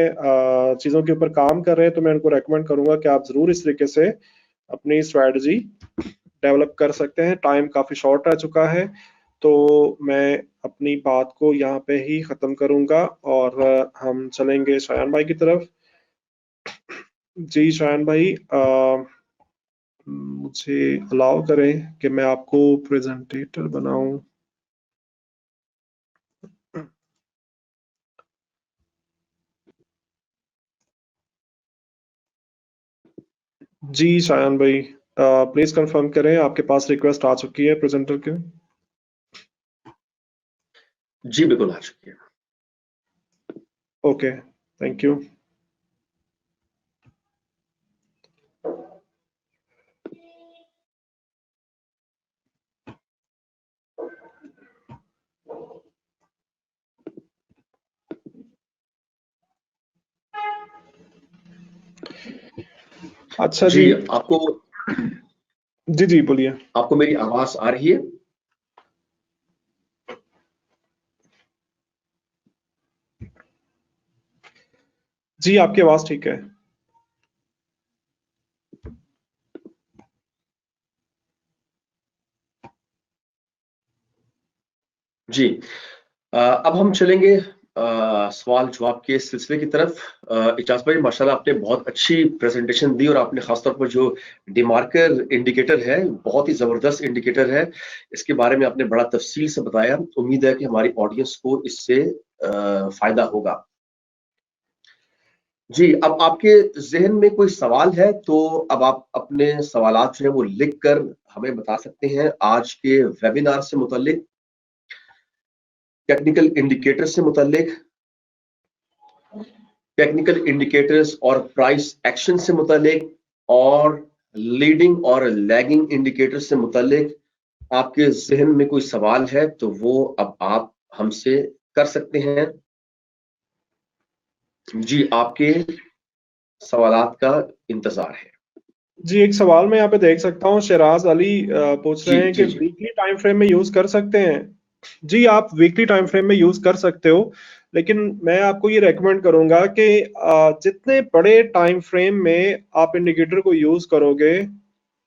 चीजों के ऊपर काम कर रहे हैं, तो मैं उनको रेकमेंड करूंगा कि आप जरूर इस तरीके से अपनी स्ट्रेटजी डेवलप कर सकते हैं। टाइम काफी शॉर्ट रह चुका है, तो मैं अपनी बात को यहाँ पे ही खत्म करूंगा, और हम चलेंगे शायान भाई की तरफ। जी शायान भाई, मुझे अलाउ करें कि मैं आपको प्रेजेंटेटर बनाऊं। जी शायान भाई, प्लीज कंफर्म करें, आपके पास रिक्वेस्ट आ चुकी है प्रेजेंटर के। जी बिल्कुल आ चुकी है। Okay, thank you. अच्छा जी जी, आपको जी जी बोलिए। आपको मेरी आवाज आ रही है? जी आपकी आवाज ठीक है। जी अब हम चलेंगे सवाल जवाब के सिलसिले की तरफ। इजाज भाई माशाल्लाह आपने बहुत अच्छी प्रेजेंटेशन दी, और आपने खासतौर पर जो डिमार्कर इंडिकेटर है बहुत ही जबरदस्त इंडिकेटर है, इसके बारे में आपने बड़ा तफसील से बताया। उम्मीद है कि हमारी ऑडियंस को इससे फायदा होगा। जी अब आपके जहन में कोई सवाल है तो अब आप अपने सवालात जो है वो लिख कर हमें बता सकते हैं, आज के वेबिनार से मुताल्लिक, टेक्निकल इंडिकेटर से मुताल्लिक, टेक्निकल इंडिकेटर्स और प्राइस एक्शन से मुतालिक, और लीडिंग और लैगिंग इंडिकेटर से मुतालिक आपके जहन में कोई सवाल है तो वो अब आप हमसे कर सकते हैं। जी आपके सवालात का इंतजार है। जी एक सवाल मैं यहाँ पे देख सकता हूँ, शहराज अली पूछ जी रहे हैं कि जी जी वीकली टाइम फ्रेम में यूज कर सकते हैं। जी आप वीकली टाइम फ्रेम में यूज कर सकते हो, लेकिन मैं आपको ये रेकमेंड करूंगा कि जितने बड़े टाइम फ्रेम में आप इंडिकेटर को यूज करोगे,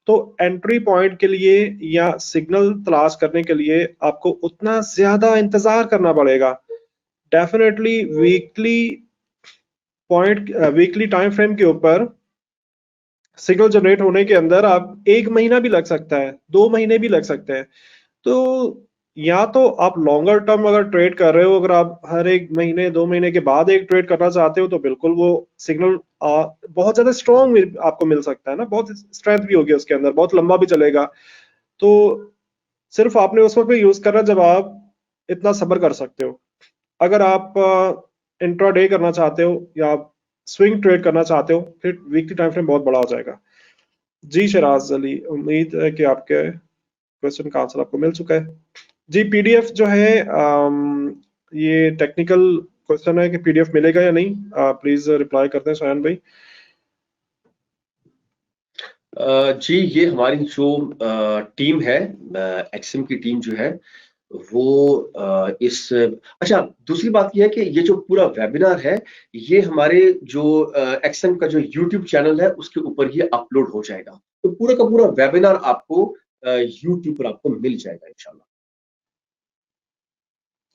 तो एंट्री पॉइंट के लिए या सिग्नल तलाश करने के लिए आपको उतना ज्यादा इंतजार करना पड़ेगा। Definitely weekly point, weekly time frame के ऊपर सिग्नल जनरेट होने के अंदर आप 1 महीना भी लग सकता है, 2 महीने भी लग सकते हैं। तो या तो आप लॉन्गर टर्म अगर ट्रेड कर रहे हो, अगर आप हर एक महीने 2 महीने के बाद एक ट्रेड करना चाहते हो, तो बिल्कुल वो सिग्नल बहुत ज्यादा स्ट्रॉन्ग आपको मिल सकता है ना, बहुत स्ट्रेंथ भी होगी उसके अंदर, बहुत लंबा भी चलेगा। तो सिर्फ आपने उस वक्त पे यूज करना जब आप इतना सब्र कर सकते हो। अगर आप इंट्राडे करना चाहते हो या आप स्विंग ट्रेड करना चाहते हो, फिर वीकली टाइम फ्रेम बहुत बड़ा हो जाएगा। जी शराज अली, उम्मीद है कि आपके क्वेश्चन का आंसर आपको मिल चुका है। जी पीडीएफ जो है, ये टेक्निकल क्वेश्चन है कि पीडीएफ मिलेगा या नहीं, प्लीज रिप्लाई करते हैं शायन भाई। जी ये हमारी जो टीम है, एक्सिम की टीम जो है वो इस अच्छा, दूसरी बात ये है कि ये जो पूरा वेबिनार है ये हमारे जो एक्सिम का जो यूट्यूब चैनल है उसके ऊपर ही अपलोड हो जाएगा, तो पूरा का पूरा वेबिनार आपको यूट्यूब पर आपको मिल जाएगा इंशाल्लाह।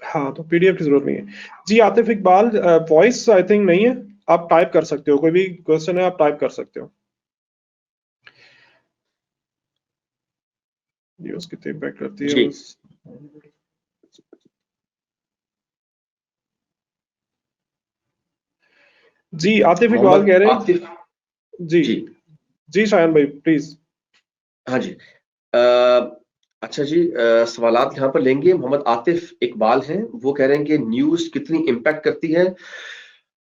हाँ, तो पीडीएफ की जरूरत नहीं है। जी Atif Iqbal, voice I think नहीं है, आप टाइप कर सकते हो, कोई भी क्वेश्चन है आप टाइप कर सकते हो। न्यूज कितनी इम्पैक्ट करती है जी उस। जी आतिफ इकबाल मोहम्मद कह रहे हैं। आतिफ। जी जी जी शायन भाई प्लीज। हाँ जी। अच्छा जी, सवालात यहाँ पर लेंगे। मोहम्मद आतिफ इकबाल हैं, वो कह रहे हैं कि न्यूज़ कितनी इम्पैक्ट करती है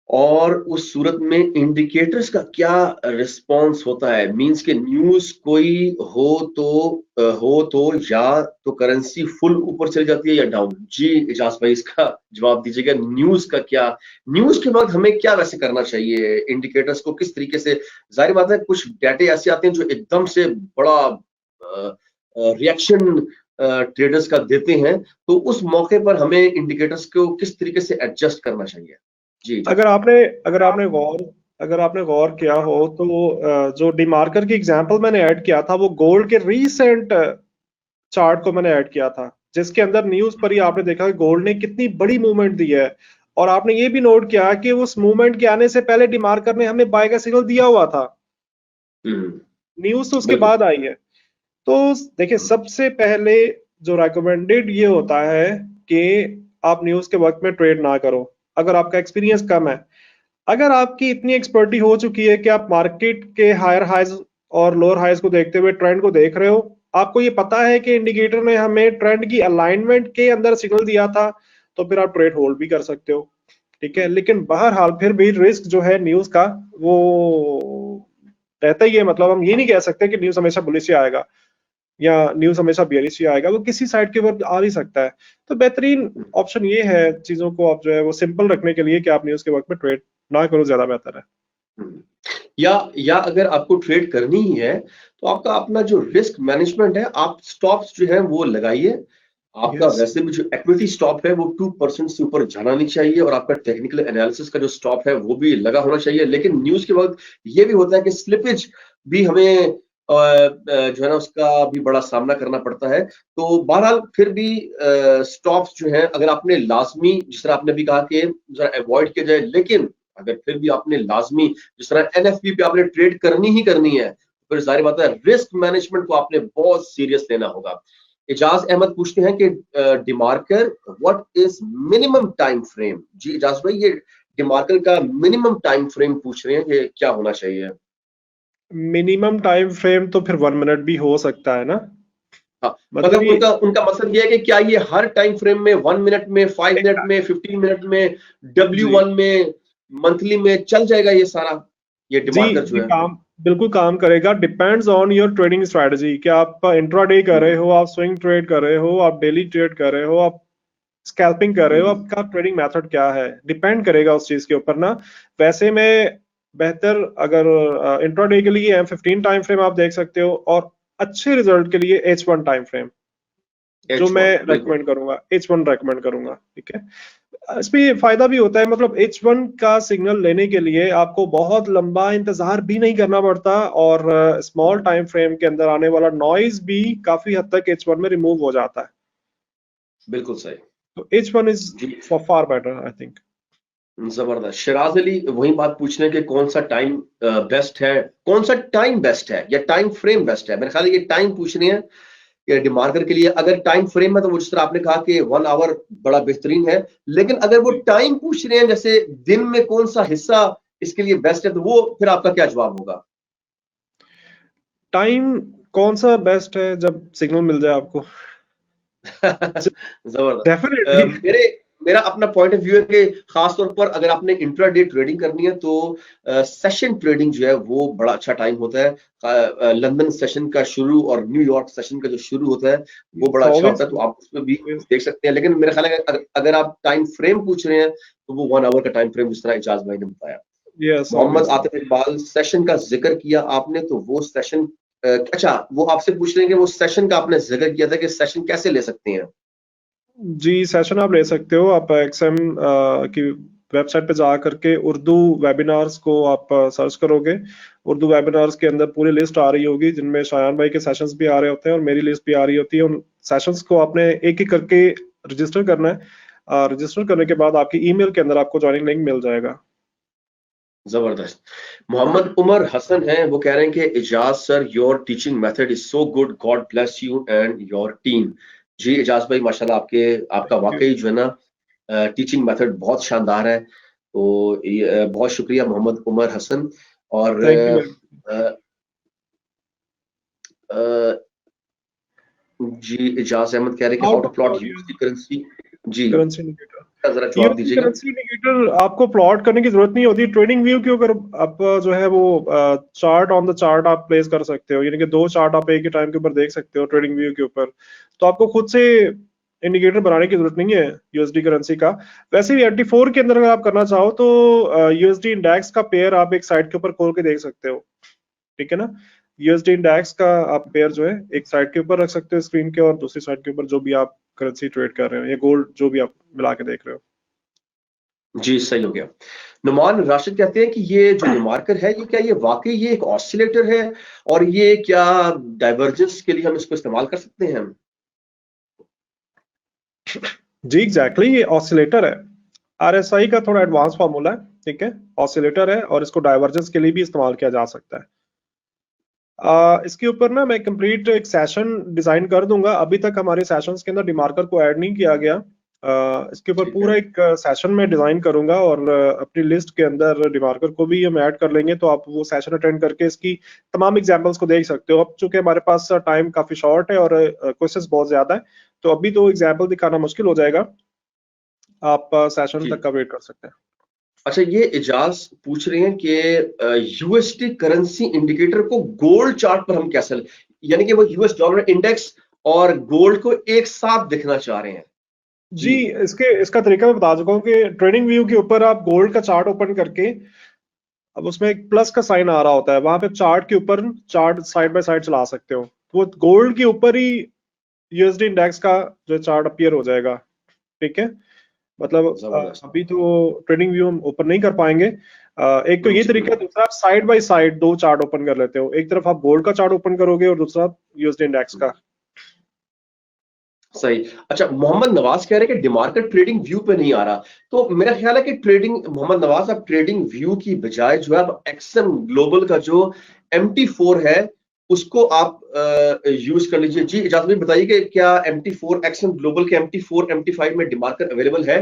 और उस सूरत में इंडिकेटर्स का क्या रिस्पॉन्स होता है। मींस के न्यूज़ कोई हो तो या तो करेंसी फुल ऊपर चली जाती है या डाउन। जी इजाज भाई इसका जवाब दीजिएगा, न्यूज़ का क्या, न्यूज़ के बाद हमें क्या वैसे करना चाहिए, इंडिकेटर्स को किस तरीके से। जाहिर बात है कुछ डाटे ऐसे आते हैं जो एकदम से बड़ा रिएक्शन ट्रेडर्स का देते हैं, तो उस मौके पर हमें इंडिकेटर्स को किस तरीके से एडजस्ट करना चाहिए। जी इजाज अगर भाई। आपने अगर आपने गौर अगर आपने गौर किया हो तो जो डिमार्कर की एग्जांपल मैंने ऐड किया था, वो गोल्ड के रीसेंट चार्ट को मैंने ऐड किया था, जिसके अंदर न्यूज पर ही आपने देखा कि गोल्ड ने कितनी बड़ी मूवमेंट दी है। और आपने ये भी नोट किया कि उस मूवमेंट के आने से पहले डिमार्कर ने हमें बाय का सिग्नल दिया हुआ था, हम्म, न्यूज तो उसके बिल्कुल। बाद आई है। तो देखिए, सबसे पहले जो रेकमेंडेड ये होता है कि आप न्यूज के वक्त में ट्रेड ना करो अगर आपका एक्सपीरियंस कम है। अगर आपकी इतनी एक्सपर्टी हो चुकी है कि आप मार्केट के हायर हाइज और लोअर हाइज को देखते हुए ट्रेंड को देख रहे हो, आपको ये पता है कि इंडिकेटर ने हमें ट्रेंड की अलाइनमेंट के अंदर सिग्नल दिया था, तो फिर आप ट्रेड होल्ड भी कर सकते हो। ठीक है, लेकिन बहरहाल फिर भी रिस्क जो है न्यूज का, वो रहता ही है। मतलब हम ये नहीं कह सकते कि न्यूज हमेशा बुलिश ही आएगा या न्यूज हमेशा बेयरिश ही आएगा, वो किसी साइड के ऊपर आ भी सकता है। तो बेहतरीन ऑप्शन ये है चीजों को आप जो है वो सिंपल रखने के लिए कि आप न्यूज के वक्त में ट्रेड ना करो, ज्यादा बेहतर है। हम्म। या अगर आपको ट्रेड करनी ही है तो आपका अपना जो रिस्क मैनेजमेंट है, आप स्टॉप्स जो है वो लगाइए। आपका यस वैसे भी जो इक्विटी स्टॉप है वो 2% से ऊपर जाना नहीं चाहिए, और आपका टेक्निकल एनालिसिस का जो स्टॉप है वो भी लगा होना चाहिए। लेकिन न्यूज के वक्त ये भी होता है कि स्लिपेज भी हमें जो है ना उसका भी बड़ा सामना करना पड़ता है। तो बहरहाल फिर भी स्टॉप्स जो है अगर आपने लाजमी, जिस तरह आपने भी कहा कि जरा अवॉइड किया जाए, लेकिन अगर फिर भी आपने लाजमी जिस तरह एनएफपी पे आपने ट्रेड करनी ही करनी है, फिर जाहिर बात है रिस्क मैनेजमेंट को आपने बहुत सीरियस लेना होगा। इजाज अहमद पूछते हैं कि DeMarker what is minimum time frame. जी इजाज भाई, ये डिमार्कर का मिनिमम टाइम फ्रेम पूछ रहे हैं कि क्या होना चाहिए। मिनिमम टाइम फ्रेम तो फिर 1 मिनट भी हो सकता है ना। हाँ, मतलब मतलब ये उनका उनका मकसद ये है कि क्या ये हर टाइम फ्रेम में 1 मिनट में, 5 मिनट में, 15 मिनट में, जी W1 में, मंथली में चल जाएगा ये सारा, ये जी डिमार्कर जी जो है। काम बिल्कुल काम करेगा। Depends on your trading strategy कि आप इंट्राडे कर रहे हम्म, हो, आप स्विंग ट्रेड कर रहे हो, आप डेली ट्रेड कर रहे हो, आप स्कैल्पिंग कर रहे हो, हम्म, आपका ट्रेडिंग मेथड क्या है, डिपेंड करेगा उस चीज के ऊपर ना। वैसे में बेहतर अगर इंट्राडे के लिए M15 टाइम फ्रेम आप देख सकते हो, और अच्छे रिजल्ट के लिए H1 टाइम फ्रेम जो मैं H1 बिल्कुल। रेकमेंड करूंगा, H1 रेकमेंड करूंगा। ठीक है, इसमें ये फायदा भी होता है, मतलब H1 का सिग्नल लेने के लिए आपको बहुत लंबा इंतजार भी नहीं करना पड़ता, और स्मॉल टाइम फ्रेम के अंदर आने वाला नॉइज भी काफी हद तक H1 में रिमूव हो जाता है। बिल्कुल सही। तो H1 इज जी फार बेटर आई थिंक। जबरदस्त। शिराज अली वही बात पूछ रहे हैं कि कौन सा टाइम बेस्ट है, कौन सा टाइम बेस्ट है या टाइम फ्रेम बेस्ट है। मेरे ख्याल है ये टाइम पूछ रहे हैं। कि डिमार्कर के लिए अगर टाइम फ्रेम है तो वो जिस तरह आपने कहा कि 1 आवर बड़ा बेहतरीन है, लेकिन अगर वो टाइम पूछ रहे हैं जैसे दिन में कौन सा हिस्सा इसके लिए बेस्ट है, तो वो फिर आपका क्या जवाब होगा? टाइम कौन सा बेस्ट है जब सिग्नल मिल जाए आपको? जबरदस्त। डेफिनेटली। मेरा अपना पॉइंट ऑफ व्यू है कि खास तौर पर अगर आपने इंट्राडे ट्रेडिंग करनी है तो सेशन ट्रेडिंग जो है वो बड़ा अच्छा टाइम होता है। लंदन सेशन का शुरू और न्यूयॉर्क सेशन का जो शुरू होता है वो बड़ा अच्छा होता है, तो आप उसमें भी देख सकते हैं। लेकिन मेरा ख्याल है कि अगर आप टाइम फ्रेम पूछ रहे हैं तो वो 1 आवर का टाइम फ्रेम जिस तरह इजाज भाई ने बताया। Yes Mohammad obviously. Atif Iqbal, session का जिक्र किया आपने, तो वो सेशन अच्छा, वो आपसे पूछ रहे हैं कि वो सेशन का आपने जिक्र किया था कि सेशन कैसे ले सकते हैं? जी, सेशन आप ले सकते हो। आप एक्सएम की वेबसाइट पे जा करके उर्दू वेबिनार्स को आप सर्च करोगे। उर्दू वेबिनार्स के अंदर पूरी लिस्ट आ रही होगी जिनमें शायान भाई के सेशंस भी आ रहे होते हैं और मेरी लिस्ट भी आ रही होती है। उन सेशंस को आपने एक एक करके रजिस्टर करना है। रजिस्टर करने के बाद आपकी ईमेल के अंदर आपको ज्वाइनिंग लिंक मिल जाएगा। जबरदस्त। मोहम्मद उमर हसन हैं, वो कह रहे हैं कि Ijaz sir, your teaching method is so good, God bless you and your team. जी इजाज भाई, माशाल्लाह आपका थैंक यू। वाकई जो है ना टीचिंग मेथड बहुत शानदार है। तो बहुत शुक्रिया मोहम्मद उमर हसन। और थैंक यू। अ, अ, जी इजाज अहमद कह रहे हैं कि how how to to plot plot USD currency. जी, करेंसी इंडिकेटर? इसका जरा जवाब यूएसडी दीजिएगा। करेंसी इंडिकेटर आपको प्लॉट करने की जरूरत नहीं होती। ट्रेडिंग व्यू के ऊपर आप जो है वो चार्ट ऑन द चार्ट आप प्लेस कर सकते हो, यानी कि दो चार्ट आप एक ही टाइम के ऊपर देख सकते हो ट्रेडिंग व्यू के ऊपर। तो आपको खुद से इंडिकेटर बनाने की जरूरत नहीं है यूएसडी करेंसी का। वैसे भी 84 के अंदर अगर आप करना चाहो तो यूएसडी इंडेक्स का पेयर आप एक साइड के ऊपर खोल के देख सकते हो, ठीक है ना। यूएसडी इंडेक्स का आप पेयर जो है एक साइड के ऊपर रख सकते हो स्क्रीन के, और दूसरी साइड के ऊपर जो भी आप करेंसी ट्रेड कर रहे हो या गोल्ड जो भी आप मिला के देख रहे हो। जी सही हो गया। नुमान राशिद कहते हैं कि ये जो डिमार्कर है, ये क्या ये वाकई ये एक ऑसिलेटर है, और ये क्या डाइवर्जेंस के लिए हम इसको इस्तेमाल कर सकते हैं? जी एग्जैक्टली, ये ऑसिलेटर है। आरएसआई का थोड़ा एडवांस फार्मूला है, ठीक है। ऑसिलेटर है और इसको डाइवर्जेंस के लिए भी इस्तेमाल किया जा सकता है। इसके ऊपर ना मैं कंप्लीट एक सेशन डिजाइन कर दूंगा। अभी तक हमारे सेशंस के अंदर डिमार्कर को ऐड नहीं किया गया। इसके ऊपर ठीक पूरा है। एक सेशन में डिजाइन करूंगा और अपनी लिस्ट के अंदर डिमार्कर को भी हम ऐड कर लेंगे, तो आप वो सेशन अटेंड करके इसकी तमाम एग्जांपल्स को देख सकते हो। अब चूंकि हमारे पास टाइम काफी शॉर्ट है और क्वेश्चंस बहुत ज्यादा है, तो अभी तो एग्जाम्पल दिखाना मुश्किल हो जाएगा। आप सेशन जी तक का वेट कर सकते हैं। अच्छा, ये इजाज पूछ रहे हैं कि यूएसडी करेंसी इंडिकेटर को गोल्ड चार्ट पर हम कैसे यानी कि वो यूएस डॉलर इंडेक्स और गोल्ड को एक साथ देखना चाह रहे हैं। जी, जी इसका तरीका मैं बता चुका हूँ कि ट्रेडिंग व्यू के ऊपर आप गोल्ड का चार्ट ओपन करके, अब उसमें एक प्लस का साइन आ रहा होता है, वहां पे चार्ट के ऊपर चार्ट साइड बाय साइड चला सकते हो, तो वो गोल्ड के ऊपर ही यूएसडी इंडेक्स का जो चार्ट अपीयर हो जाएगा, ठीक है। मतलब जबरदस्त। अभी तो ट्रेडिंग व्यू हम ओपन नहीं कर पाएंगे। एक तो ये जी तरीका है, दूसरा आप साइड बाय साइड दो चार्ट ओपन कर लेते हो, एक तरफ आप गोल्ड का चार्ट ओपन करोगे और दूसरा यूएसडी इंडेक्स का। सही। अच्छा, मोहम्मद नवाज कह रहे हैं कि डिमार्केट ट्रेडिंग व्यू पे नहीं आ रहा, तो मेरा ख्याल है कि ट्रेडिंग मोहम्मद नवाज आप ट्रेडिंग व्यू की बजाय जो है आप एक्सएम ग्लोबल का जो MT4 है उसको आप यूज कर लीजिए। जी इजाजत भाई बताइए कि क्या MT4 एक्सएम ग्लोबल के MT4 MT5 में डिमार्केट अवेलेबल है?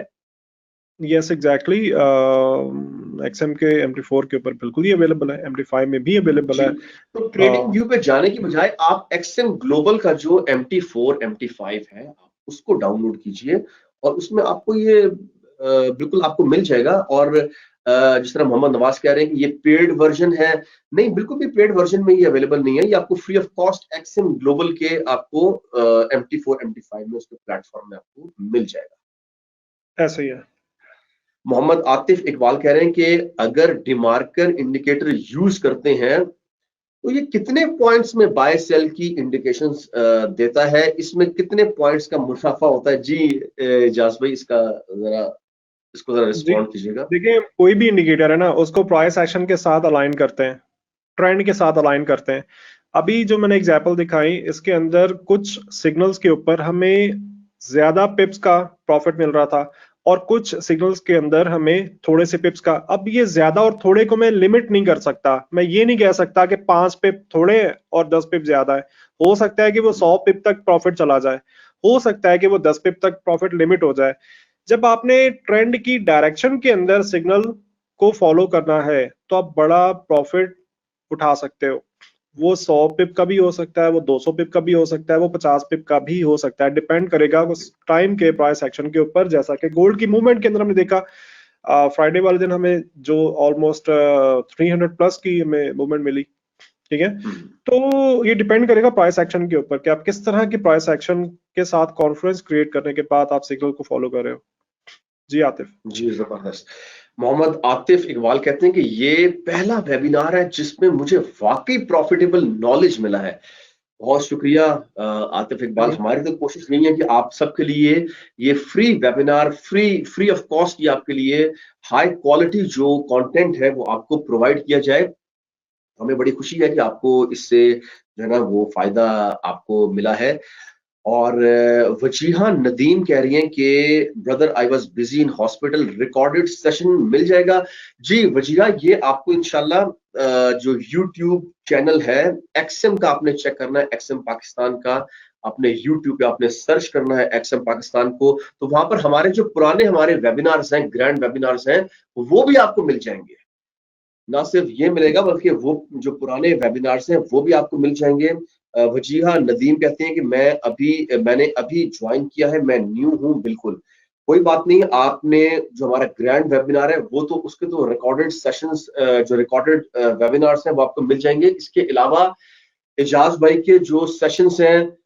यस एग्जैक्टली, एक्सएम के MT4 के ऊपर बिल्कुल ही अवेलेबल है, MT5 में भी अवेलेबल जी, है। तो ट्रेडिंग व्यू पे जाने की बजाय आप एक्सएम ग्लोबल का जो MT4 MT5 है आप उसको डाउनलोड कीजिए, और उसमें आपको ये बिल्कुल आपको मिल जाएगा। और जिस तरह मोहम्मद नवाज कह रहे हैं कि ये पेड वर्जन है, नहीं बिल्कुल भी पेड वर्जन में ये अवेलेबल नहीं है, ये आपको free of cost XM global के आपको MT4 MT5 में उसके प्लेटफॉर्म में आपको मिल जाएगा। ऐसे ही है। मोहम्मद आतिफ इकबाल कह रहे हैं कि अगर डिमार्कर इंडिकेटर यूज करते हैं तो ये कितने पॉइंट्स में बाय सेल की इंडिकेशंस देता है, इसमें कितने पॉइंट्स का मुनाफा होता है? जी जास भाई, इसको जरा जी रिस्पॉन्ड कीजिएगा। देखिए, कोई भी इंडिकेटर है ना, उसको प्राइस एक्शन के साथ अलाइन करते हैं, ट्रेंड के साथ अलाइन करते हैं। अभी जो मैंने एग्जांपल दिखाई, इसके अंदर कुछ सिग्नल्स के ऊपर हमें ज्यादा पिप्स का प्रॉफिट मिल रहा था, और कुछ सिग्नल्स के अंदर हमें थोड़े से पिप्स का, अब ये ज्यादा और थोड़े को मैं लिमिट नहीं कर सकता, मैं ये नहीं कह सकता कि 5 पिप थोड़े हैं और 10 पिप ज्यादा है। हो सकता है कि वो 100 पिप तक प्रॉफिट चला जाए, हो सकता है कि वो 10 पिप तक प्रॉफिट लिमिट हो जाए। जब आपने ट्रेंड की डायरेक्शन के अंदर सिग्नल को फॉलो करना है तो आप बड़ा प्रॉफिट उठा सकते हो। वो 100 पिप का भी हो सकता है, वो 200 पिप का भी हो सकता है, वो 50 पिप का भी हो सकता है, डिपेंड करेगा उस टाइम के प्राइस एक्शन के ऊपर। जैसा कि गोल्ड की मूवमेंट के अंदर हमने देखा, फ्राइडे वाले दिन हमें जो ऑलमोस्ट 300 प्लस की हमें मूवमेंट मिली, ठीक है। तो ये डिपेंड करेगा प्राइस एक्शन के ऊपर कि आप किस तरह की प्राइस एक्शन के साथ कॉन्फ्रेंस क्रिएट करने के बाद आप सिग्नल को फॉलो कर रहे हो। जी आतिफ। जी जबरदस्त। मोहम्मद आतिफ इकबाल कहते हैं कि ये पहला वेबिनार है जिसमें मुझे वाकई प्रॉफिटेबल नॉलेज मिला है। बहुत शुक्रिया आतिफ इकबाल। हमारी तो कोशिश नहीं है कि आप सबके लिए ये free webinar, free of cost ये आपके लिए हाई क्वालिटी जो कंटेंट है वो आपको प्रोवाइड किया जाए। हमें बड़ी खुशी है कि आपको इससे जो है ना वो फायदा आपको मिला है। और वजीहा नदीम कह रही हैं कि brother I was busy in hospital, recorded session मिल जाएगा। जी वजीहा, ये आपको इंशाल्लाह जो यूट्यूब चैनल है एक्सएम का आपने चेक करना है, एक्सएम पाकिस्तान का। अपने यूट्यूब पे आपने सर्च करना है एक्सएम पाकिस्तान को, तो वहां पर हमारे जो पुराने हमारे वेबिनार्स हैं, ग्रैंड वेबिनार्स हैं, वो भी आपको मिल जाएंगे। ना सिर्फ ये मिलेगा बल्कि वो जो पुराने वेबिनार्स हैं वो भी आपको मिल जाएंगे। वजीहा नदीम कहते हैं कि मैंने अभी ज्वाइन किया है, मैं न्यू हूं। बिल्कुल कोई बात नहीं, आपने जो हमारा ग्रैंड वेबिनार है वो तो उसके तो रिकॉर्डेड सेशंस, जो रिकॉर्डेड वेबिनार्स हैं वो आपको मिल जाएंगे। इसके अलावा एजाज भाई के जो सेशंस हैं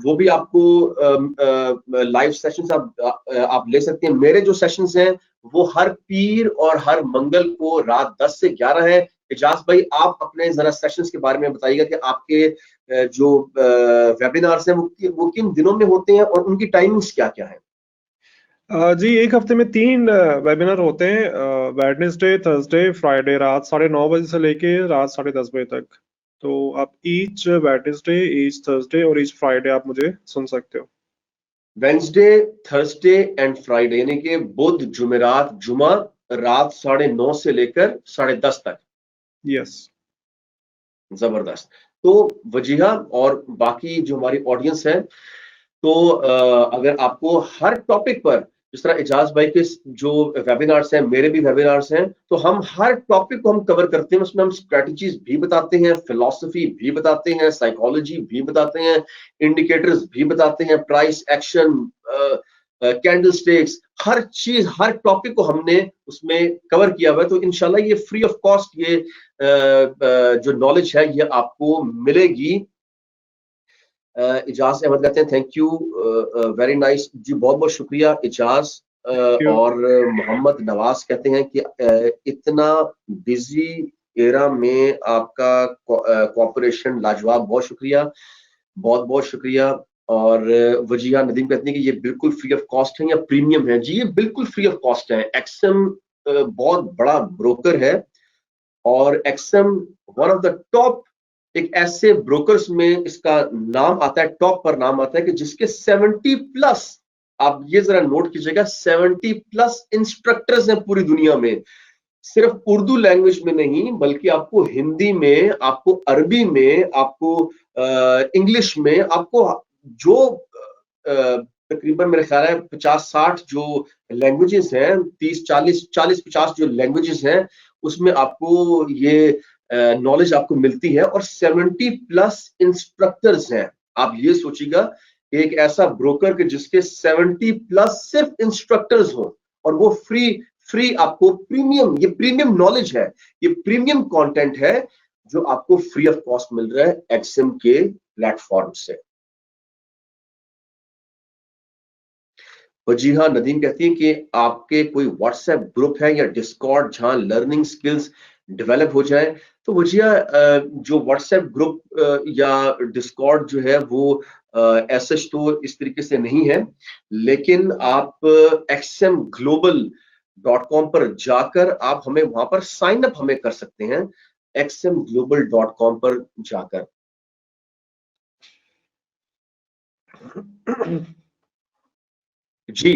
वो भी आपको लाइव सेशंस आप ले सकते हैं। मेरे जो सेशंस हैं वो हर पीर और हर मंगल को रात 10 से 11 है। एजाज भाई आप अपने जरा सेशंस के बारे में बताइएगा कि आपके जो वेबिनार्स हैं वो किन दिनों में होते हैं और उनकी टाइमिंग्स क्या क्या है। जी एक हफ्ते में 3 वेबिनार होते हैं, वेडनेसडे, थर्सडे, फ्राइडे, रात 9:30 बजे से लेके रात 10:30 बजे तक। तो आप ईच वेडनेसडे, ईच थर्सडे और ईच फ्राइडे आप मुझे सुन सकते हो। वेंसडे, थर्सडे एंड फ्राइडे, यानी कि बुध जुमेरात जुमा रात 9:30 से लेकर 10:30 तक। यस। जबरदस्त। तो वजीहा और बाकी जो हमारी ऑडियंस है, तो अगर आपको हर टॉपिक पर, जिस तरह एजाज भाई के जो वेबिनार्स हैं, मेरे भी वेबिनार्स हैं, तो हम हर टॉपिक को हम कवर करते हैं। उसमें हम स्ट्रेटजीज भी बताते हैं, फिलॉसफी भी बताते हैं, साइकोलॉजी भी बताते हैं, इंडिकेटर्स भी बताते हैं, प्राइस एक्शन, कैंडल स्टिक्स, हर चीज हर टॉपिक को हमने उसमें कवर किया हुआ है। तो इंशाल्लाह ये फ्री ऑफ कॉस्ट ये जो नॉलेज है ये आपको मिलेगी। इजाज अहमद कहते हैं थैंक यू, वेरी नाइस। जी बहुत बहुत शुक्रिया इजाज। Thank you. और मोहम्मद नवाज कहते हैं कि इतना बिजी एरा में आपका कोऑपरेशन लाजवाब, बहुत शुक्रिया, बहुत बहुत शुक्रिया। और वजीहा नदीम कहते हैं कि ये बिल्कुल फ्री ऑफ कॉस्ट है या प्रीमियम है। जी ये बिल्कुल फ्री ऑफ कॉस्ट है। एक्सएम बहुत बड़ा ब्रोकर है और XM one of the top, एक ऐसे ब्रोकर्स में इसका नाम आता है, टॉप पर नाम आता है कि जिसके 70 प्लस, आप ये जरा नोट कीजिएगा, 70 प्लस इंस्ट्रक्टर्स हैं पूरी दुनिया में। सिर्फ उर्दू लैंग्वेज में नहीं बल्कि आपको हिंदी में, आपको अरबी में, आपको इंग्लिश में, आपको जो तकरीबन मेरे ख्याल है 50-60 जो लैंग्वेजेस हैं, 30-40-40-50 जो लैंग्वेजेस हैं, उसमें आपको ये नॉलेज आपको मिलती है। और 70 प्लस इंस्ट्रक्टर्स हैं। आप ये सोचिएगा एक ऐसा ब्रोकर के जिसके 70 प्लस सिर्फ इंस्ट्रक्टर्स हो और वो फ्री आपको प्रीमियम, ये प्रीमियम नॉलेज है, ये प्रीमियम कंटेंट है जो आपको फ्री ऑफ कॉस्ट मिल रहा है एक्सएम के प्लेटफॉर्म से। वजीहा नदीम कहती है कि आपके कोई व्हाट्सएप ग्रुप है या डिस्कॉर्ड जहां लर्निंग स्किल्स डेवलप हो जाए। तो वजीहा जो व्हाट्सएप ग्रुप या डिस्कॉर्ड जो है वो ऐसा तो इस तरीके से नहीं है, लेकिन आप xmglobal.com पर जाकर आप हमें वहां पर साइन अप हमें कर सकते हैं, xmglobal.com पर जाकर। जी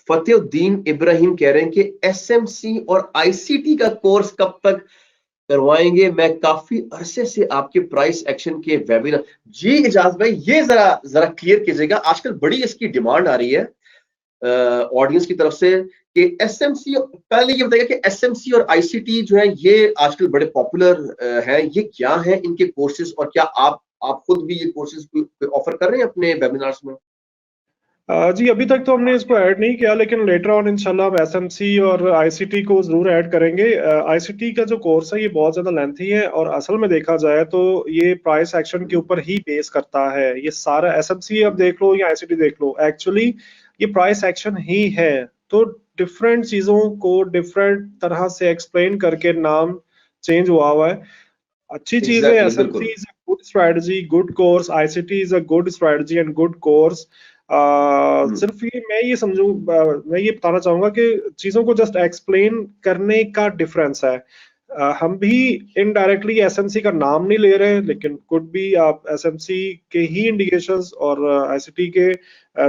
फतेहुद्दीन इब्राहिम कह रहे हैं कि एसएमसी और आईसीटी का कोर्स कब तक करवाएंगे? मैं काफी अरसे से आपके प्राइस एक्शन के वेबिनार। जी इजाज भाई, ये जरा जरा क्लियर कीजिएगा, आजकल बड़ी इसकी डिमांड आ रही है ऑडियंस की तरफ से कि एसएमसी, पहले ये बताइए कि एसएमसी और आईसीटी जो है ये आजकल बड़े पॉपुलर हैं, ये क्या है इनके कोर्सेज, और क्या आप खुद भी ये कोर्सेज ऑफर कर रहे हैं अपने वेबिनार्स में? जी अभी तक तो हमने इसको ऐड नहीं किया, लेकिन लेटर ऑन इंशाल्लाह हम एसएमसी और आईसीटी को जरूर ऐड करेंगे। आईसीटी का जो कोर्स है ये बहुत ज्यादा लेंथी है, और असल में देखा जाए तो ये प्राइस एक्शन के ऊपर ही बेस करता है। ये सारा एसएमसी अब देख लो या आईसीटी देख लो, एक्चुअली ये प्राइस एक्शन ही है। तो डिफरेंट चीजों को डिफरेंट तरह से एक्सप्लेन करके नाम चेंज हुआ है। अच्छी चीज है, एग्जैक्टली, एसएमसी बिल्कुल। Is a good strategy, good course, ICT is a good strategy and good course. हम्म, सिर्फ ये मैं ये समझू, मैं ये बताना चाहूंगा कि चीजों को जस्ट एक्सप्लेन करने का डिफरेंस है। हम भी इनडायरेक्टली एसएमसी का नाम नहीं ले रहे, लेकिन कुड भी आप एसएमसी के ही इंडिकेशंस और आईसीटी के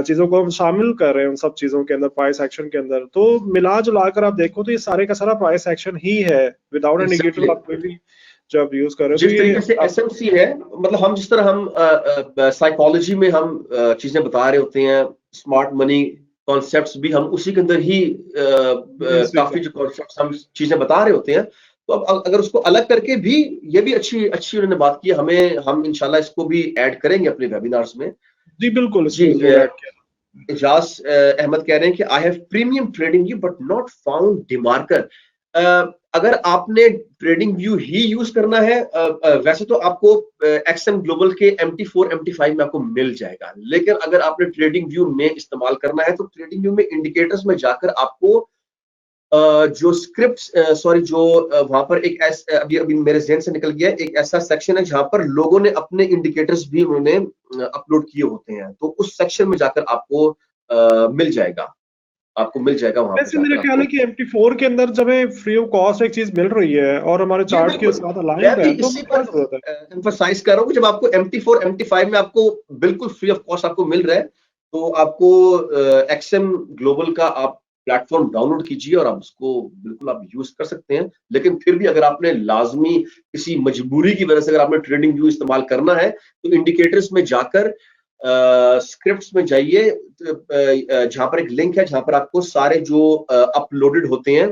चीजों को हम शामिल कर रहे हैं उन सब चीजों के अंदर, प्राइस एक्शन के अंदर। तो मिला जुला कर आप देखो तो ये सारे का सारा प्राइस एक्शन ही है। Without indicator exactly. आप कोई भी जो आप यूज कर रहे हो तो जिस ये तरीके से आप। एसएमसी है, मतलब हम जिस तरह हम साइकोलॉजी में हम चीजें बता रहे होते हैं, स्मार्ट मनी कॉन्सेप्ट्स भी हम उसी के अंदर ही काफी जो कॉन्सेप्ट्स हम चीजें बता रहे होते हैं। तो अब अगर उसको अलग करके भी, ये भी अच्छी अच्छी उन्होंने बात की, हमें हम इंशाल्लाह इसको भी ऐड करेंगे अपने वेबिनार्स में। जी बिल्कुल, जी, इसको जरूर ऐड किया। इजाज अहमद कह रहे हैं कि I have premium TradingView but not found DeMarker. अगर आपने ट्रेडिंग व्यू ही यूज करना है, वैसे तो आपको एक्सएम ग्लोबल के MT4 MT5 में आपको मिल जाएगा, लेकिन अगर आपने ट्रेडिंग व्यू में इस्तेमाल करना है तो ट्रेडिंग व्यू में इंडिकेटर्स में जाकर आपको जो स्क्रिप्ट, सॉरी, जो वहां पर अभी अभी मेरे जहन से निकल गया, एक ऐसा सेक्शन है जहां पर लोगों ने अपने इंडिकेटर्स भी उन्होंने अपलोड किए होते हैं, तो उस सेक्शन में जाकर आपको मिल जाएगा, आपको मिल जाएगा वहां पर वैसे मेरा जाकर ख्याल है आपको। कि MT4 के अंदर जब फ्री ऑफ कॉस्ट एक चीज मिल रही है और हमारे जी चार्ट के बिल्कुल, साथ मैं अलाइंड भी है, तो इसी क्या पर जरूरत है। एम्फसाइज कर रहा हूँ कि जब आपको MT4 MT5 में आपको बिल्कुल फ्री ऑफ कॉस्ट आपको मिल रहा है, तो आपको एक्सएम ग्लोबल का आप प्लेटफॉर्म डाउनलोड कीजिए और आप उसको बिल्कुल आप यूज कर सकते हैं। लेकिन फिर भी अगर आपने लाजमी किसी मजबूरी की वजह से अगर आपने ट्रेडिंग व्यू इस्तेमाल करना है, तो इंडिकेटर्स में जाकर स्क्रिप्ट्स में जाइए, जहां पर एक लिंक है जहां पर आपको सारे जो अपलोडेड होते हैं,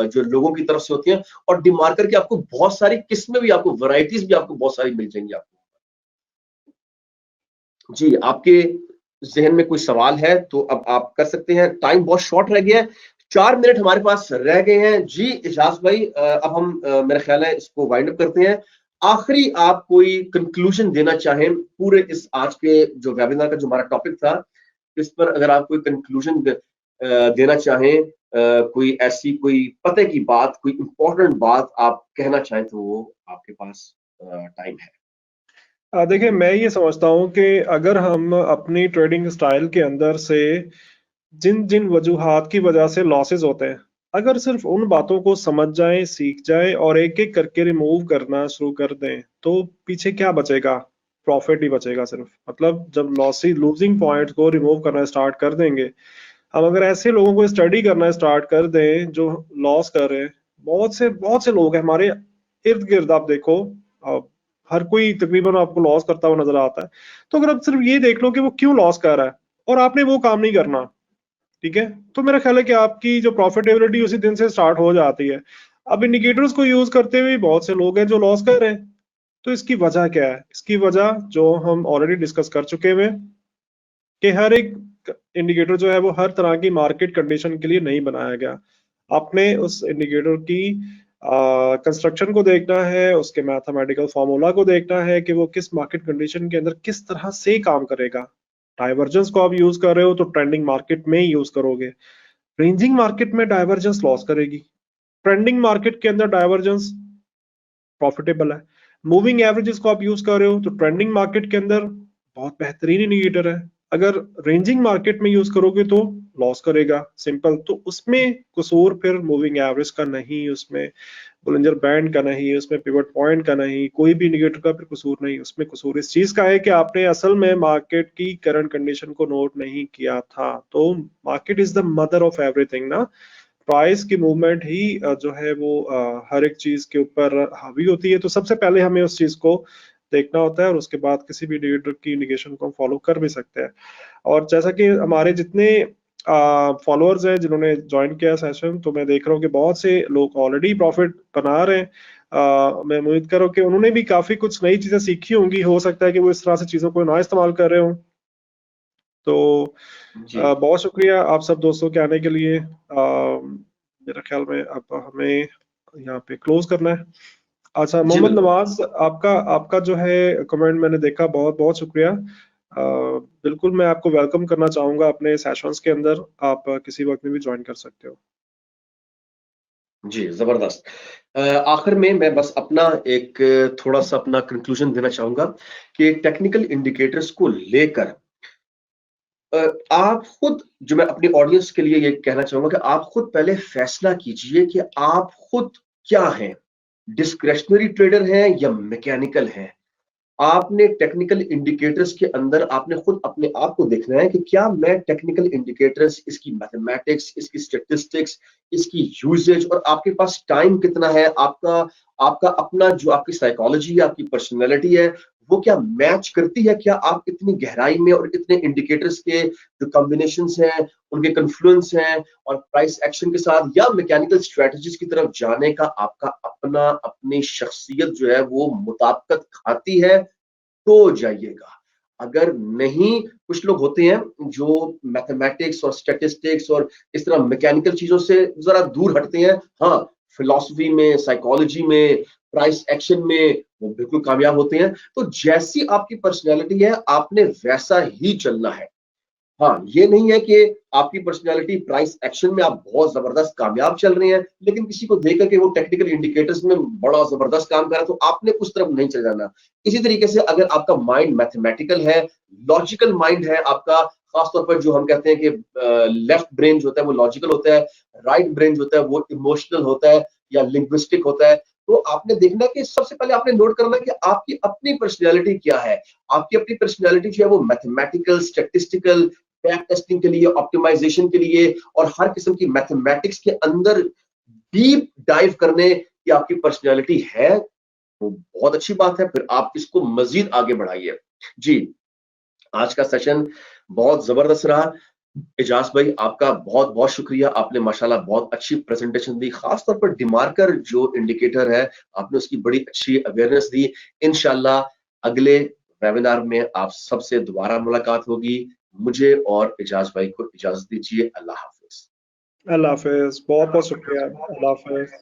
जो लोगों की तरफ से होती हैं, और डिमार्कर की आपको बहुत सारी किस्में भी, आपको वैरायटीज भी आपको बहुत सारी मिल जाएंगी आपको। जी, आपके जहन में कोई सवाल है तो अब आप कर सकते हैं, टाइम बहुत शॉर्ट रह गया है, 4 मिनट हमारे पास रह गए हैं। जी इजाज भाई, अब हम मेरा ख्याल है इसको वाइंड अप करते हैं। आखिरी आप कोई कंक्लूजन देना चाहें पूरे इस आज के जो वेबिनार का जो हमारा टॉपिक था, इस पर अगर आप कोई कंक्लूजन देना चाहें, कोई ऐसी कोई पते की बात, कोई इंपॉर्टेंट बात आप कहना चाहें, तो वो आपके पास टाइम है। देखिए मैं ये समझता हूँ कि अगर हम अपनी ट्रेडिंग स्टाइल के अंदर से जिन जिन वजूहात की वजह से लॉसेस होते हैं, अगर सिर्फ उन बातों को समझ जाएं, सीख जाएं और एक एक करके रिमूव करना शुरू कर दें, तो पीछे क्या बचेगा? प्रॉफिट ही बचेगा सिर्फ। मतलब जब लॉसी लूजिंग पॉइंट्स को रिमूव करना स्टार्ट कर देंगे, हम अगर ऐसे लोगों को स्टडी करना स्टार्ट कर दें जो लॉस कर रहे हैं, बहुत से लोग हैं हमारे इर्द गिर्द, आप देखो हर कोई तकरीबन आपको लॉस करता हुआ नजर आता है। तो अगर आप सिर्फ ये देख लो कि वो क्यों लॉस कर रहा है और आपने वो काम नहीं करना, ठीक है, तो मेरा ख्याल है कि आपकी जो प्रॉफिटेबिलिटी उसी दिन से स्टार्ट हो जाती है। अब इंडिकेटर्स को यूज करते हुए बहुत से लोग हैं जो लॉस कर रहे हैं। तो इसकी वजह क्या है? इसकी वजह जो हम ऑलरेडी डिस्कस कर चुके हुए हैं कि हर एक इंडिकेटर जो है वो हर तरह की मार्केट कंडीशन के लिए नहीं बनाया गया। आपने उस इंडिकेटर की कंस्ट्रक्शन को देखना है, उसके मैथमेटिकल फॉर्मूला को देखना है कि वो किस मार्केट कंडीशन के अंदर किस तरह से काम करेगा। डाइवर्जेंस को आप यूज कर रहे हो तो ट्रेंडिंग मार्केट में ही यूज करोगे, रेंजिंग मार्केट में डाइवर्जेंस लॉस करेगी, ट्रेंडिंग मार्केट के अंदर डाइवर्जेंस प्रॉफिटेबल है। मूविंग एवरेजेस को आप यूज कर रहे हो तो ट्रेंडिंग मार्केट के अंदर बहुत बेहतरीन इंडिकेटर है। अगर रेंजिंग मार्केट में यूज करोगे तो लॉस करेगा, सिंपल। तो उसमें कसूर फिर मूविंग एवरेज का नहीं, उसमें बोलिंजर बैंड का नहीं, उसमें पिवट पॉइंट का नहीं, कोई भी इंडिकेटर का फिर कसूर नहीं, उसमें कसूर इस चीज का है कि आपने असल में मार्केट की करंट कंडीशन को नोट नहीं किया था। तो market is the mother of everything ना, प्राइस की मूवमेंट ही जो है वो हर एक चीज के ऊपर हावी होती है। तो सबसे पहले हमें उस चीज को देखना होता है और उसके बाद किसी भी इंडिकेटर की इंडिकेशन को हम फॉलो कर भी सकते हैं। और जैसा कि हमारे जितने फॉलोअर्स हैं जिन्होंने ज्वाइन किया सेशन, तो मैं देख रहा हूँ कि बहुत से लोग ऑलरेडी प्रॉफिट बना रहे हैं। मैं उम्मीद कर रहा हूँ कि उन्होंने भी काफी कुछ नई चीजें सीखी होंगी, हो सकता है कि वो इस तरह से चीजों को ना इस्तेमाल कर रहे हो। तो जी बहुत शुक्रिया आप सब दोस्तों के आने के लिए। मेरा ख्याल में अब हमें यहाँ पे क्लोज करना है। अच्छा, जी मोहम्मद बिल्कुल। नवाज, आपका आपका जो है कमेंट मैंने देखा, बहुत बहुत शुक्रिया। बिल्कुल मैं आपको वेलकम करना चाहूंगा अपने सेशंस के अंदर, आप किसी वक्त में भी ज्वाइन कर सकते हो। जी, ज़बरदस्त। आखिर में मैं बस अपना एक थोड़ा-सा अपना कंक्लूजन देना चाहूँगा कि टेक्निकल इंडिकेटर्स को लेकर आप खुद जो मैं अपनी ऑडियंस के लिए ये कहना चाहूँगा कि आप खुद पहले फैसला कीजिए कि आप खुद क्या हैं? डिस्क्रिशनरी ट्रेडर हैं या मैकेनिकल हैं? आपने टेक्निकल इंडिकेटर्स के अंदर आपने खुद अपने आप को देखना है कि क्या मैं टेक्निकल इंडिकेटर्स, इसकी मैथमेटिक्स, इसकी स्टैटिस्टिक्स, इसकी यूसेज और आपके पास टाइम कितना है, आपका आपका अपना जो आपकी साइकोलॉजी है, आपकी पर्सनैलिटी है, वो क्या मैच करती है? क्या आप इतनी गहराई में और इतने इंडिकेटर्स के जो कॉम्बिनेशंस हैं, उनके कन्फ्लुएंस हैं और प्राइस एक्शन के साथ या मैकेनिकल स्ट्रेटजीज की तरफ जाने का आपका अपना अपनी शख्सियत जो है वो मुताबिकत खाती है, तो जाइएगा। अगर नहीं, कुछ लोग होते हैं जो मैथमेटिक्स और स्टैटिस्टिक्स और इस तरह मैकेनिकल चीजों से जरा दूर हटते हैं। हाँ, फिलॉसफी में, साइकोलॉजी में, प्राइस एक्शन में वो बिल्कुल कामयाब होते हैं। तो जैसी आपकी पर्सनैलिटी है, आपने वैसा ही चलना है। हाँ, ये नहीं है कि आपकी पर्सनैलिटी प्राइस एक्शन में आप बहुत जबरदस्त कामयाब चल रहे हैं, लेकिन किसी को देख के वो टेक्निकल इंडिकेटर्स में बड़ा जबरदस्त काम कर रहा है, तो आपने उस तरफ नहीं चले जाना। इसी तरीके से अगर आपका माइंड मैथमेटिकल है, लॉजिकल माइंड है आपका, खासतौर पर जो हम कहते हैं कि लेफ्ट ब्रेन जो होता है वो लॉजिकल होता है, राइट ब्रेन जो होता है वो इमोशनल होता है या लिंग्विस्टिक होता है। तो आपने देखना कि सबसे पहले आपने नोट करना कि आपकी अपनी पर्सनैलिटी क्या है। आपकी अपनी पर्सनैलिटी जो है वो मैथमेटिकल, स्टैटिस्टिकल, बैक टेस्टिंग के लिए, ऑप्टिमाइजेशन के लिए और हर किस्म की मैथमेटिक्स के अंदर डीप डाइव करने की आपकी पर्सनैलिटी है, वो बहुत अच्छी बात है। फिर आप इसको मजीद आगे बढ़ाइए। जी, आज का सेशन बहुत जबरदस्त रहा। एजाज भाई, आपका बहुत बहुत शुक्रिया। आपने माशाल्लाह बहुत अच्छी प्रेजेंटेशन दी, खासतौर पर डिमार्कर जो इंडिकेटर है, आपने उसकी बड़ी अच्छी अवेयरनेस दी। इंशाल्लाह अगले वेबिनार में आप सबसे दोबारा मुलाकात होगी। मुझे और एजाज भाई को इजाजत दीजिए। अल्लाह हाफिज। अल्लाह हाफिज, बहुत बहुत शुक्रिया, अल्लाह हाफिज।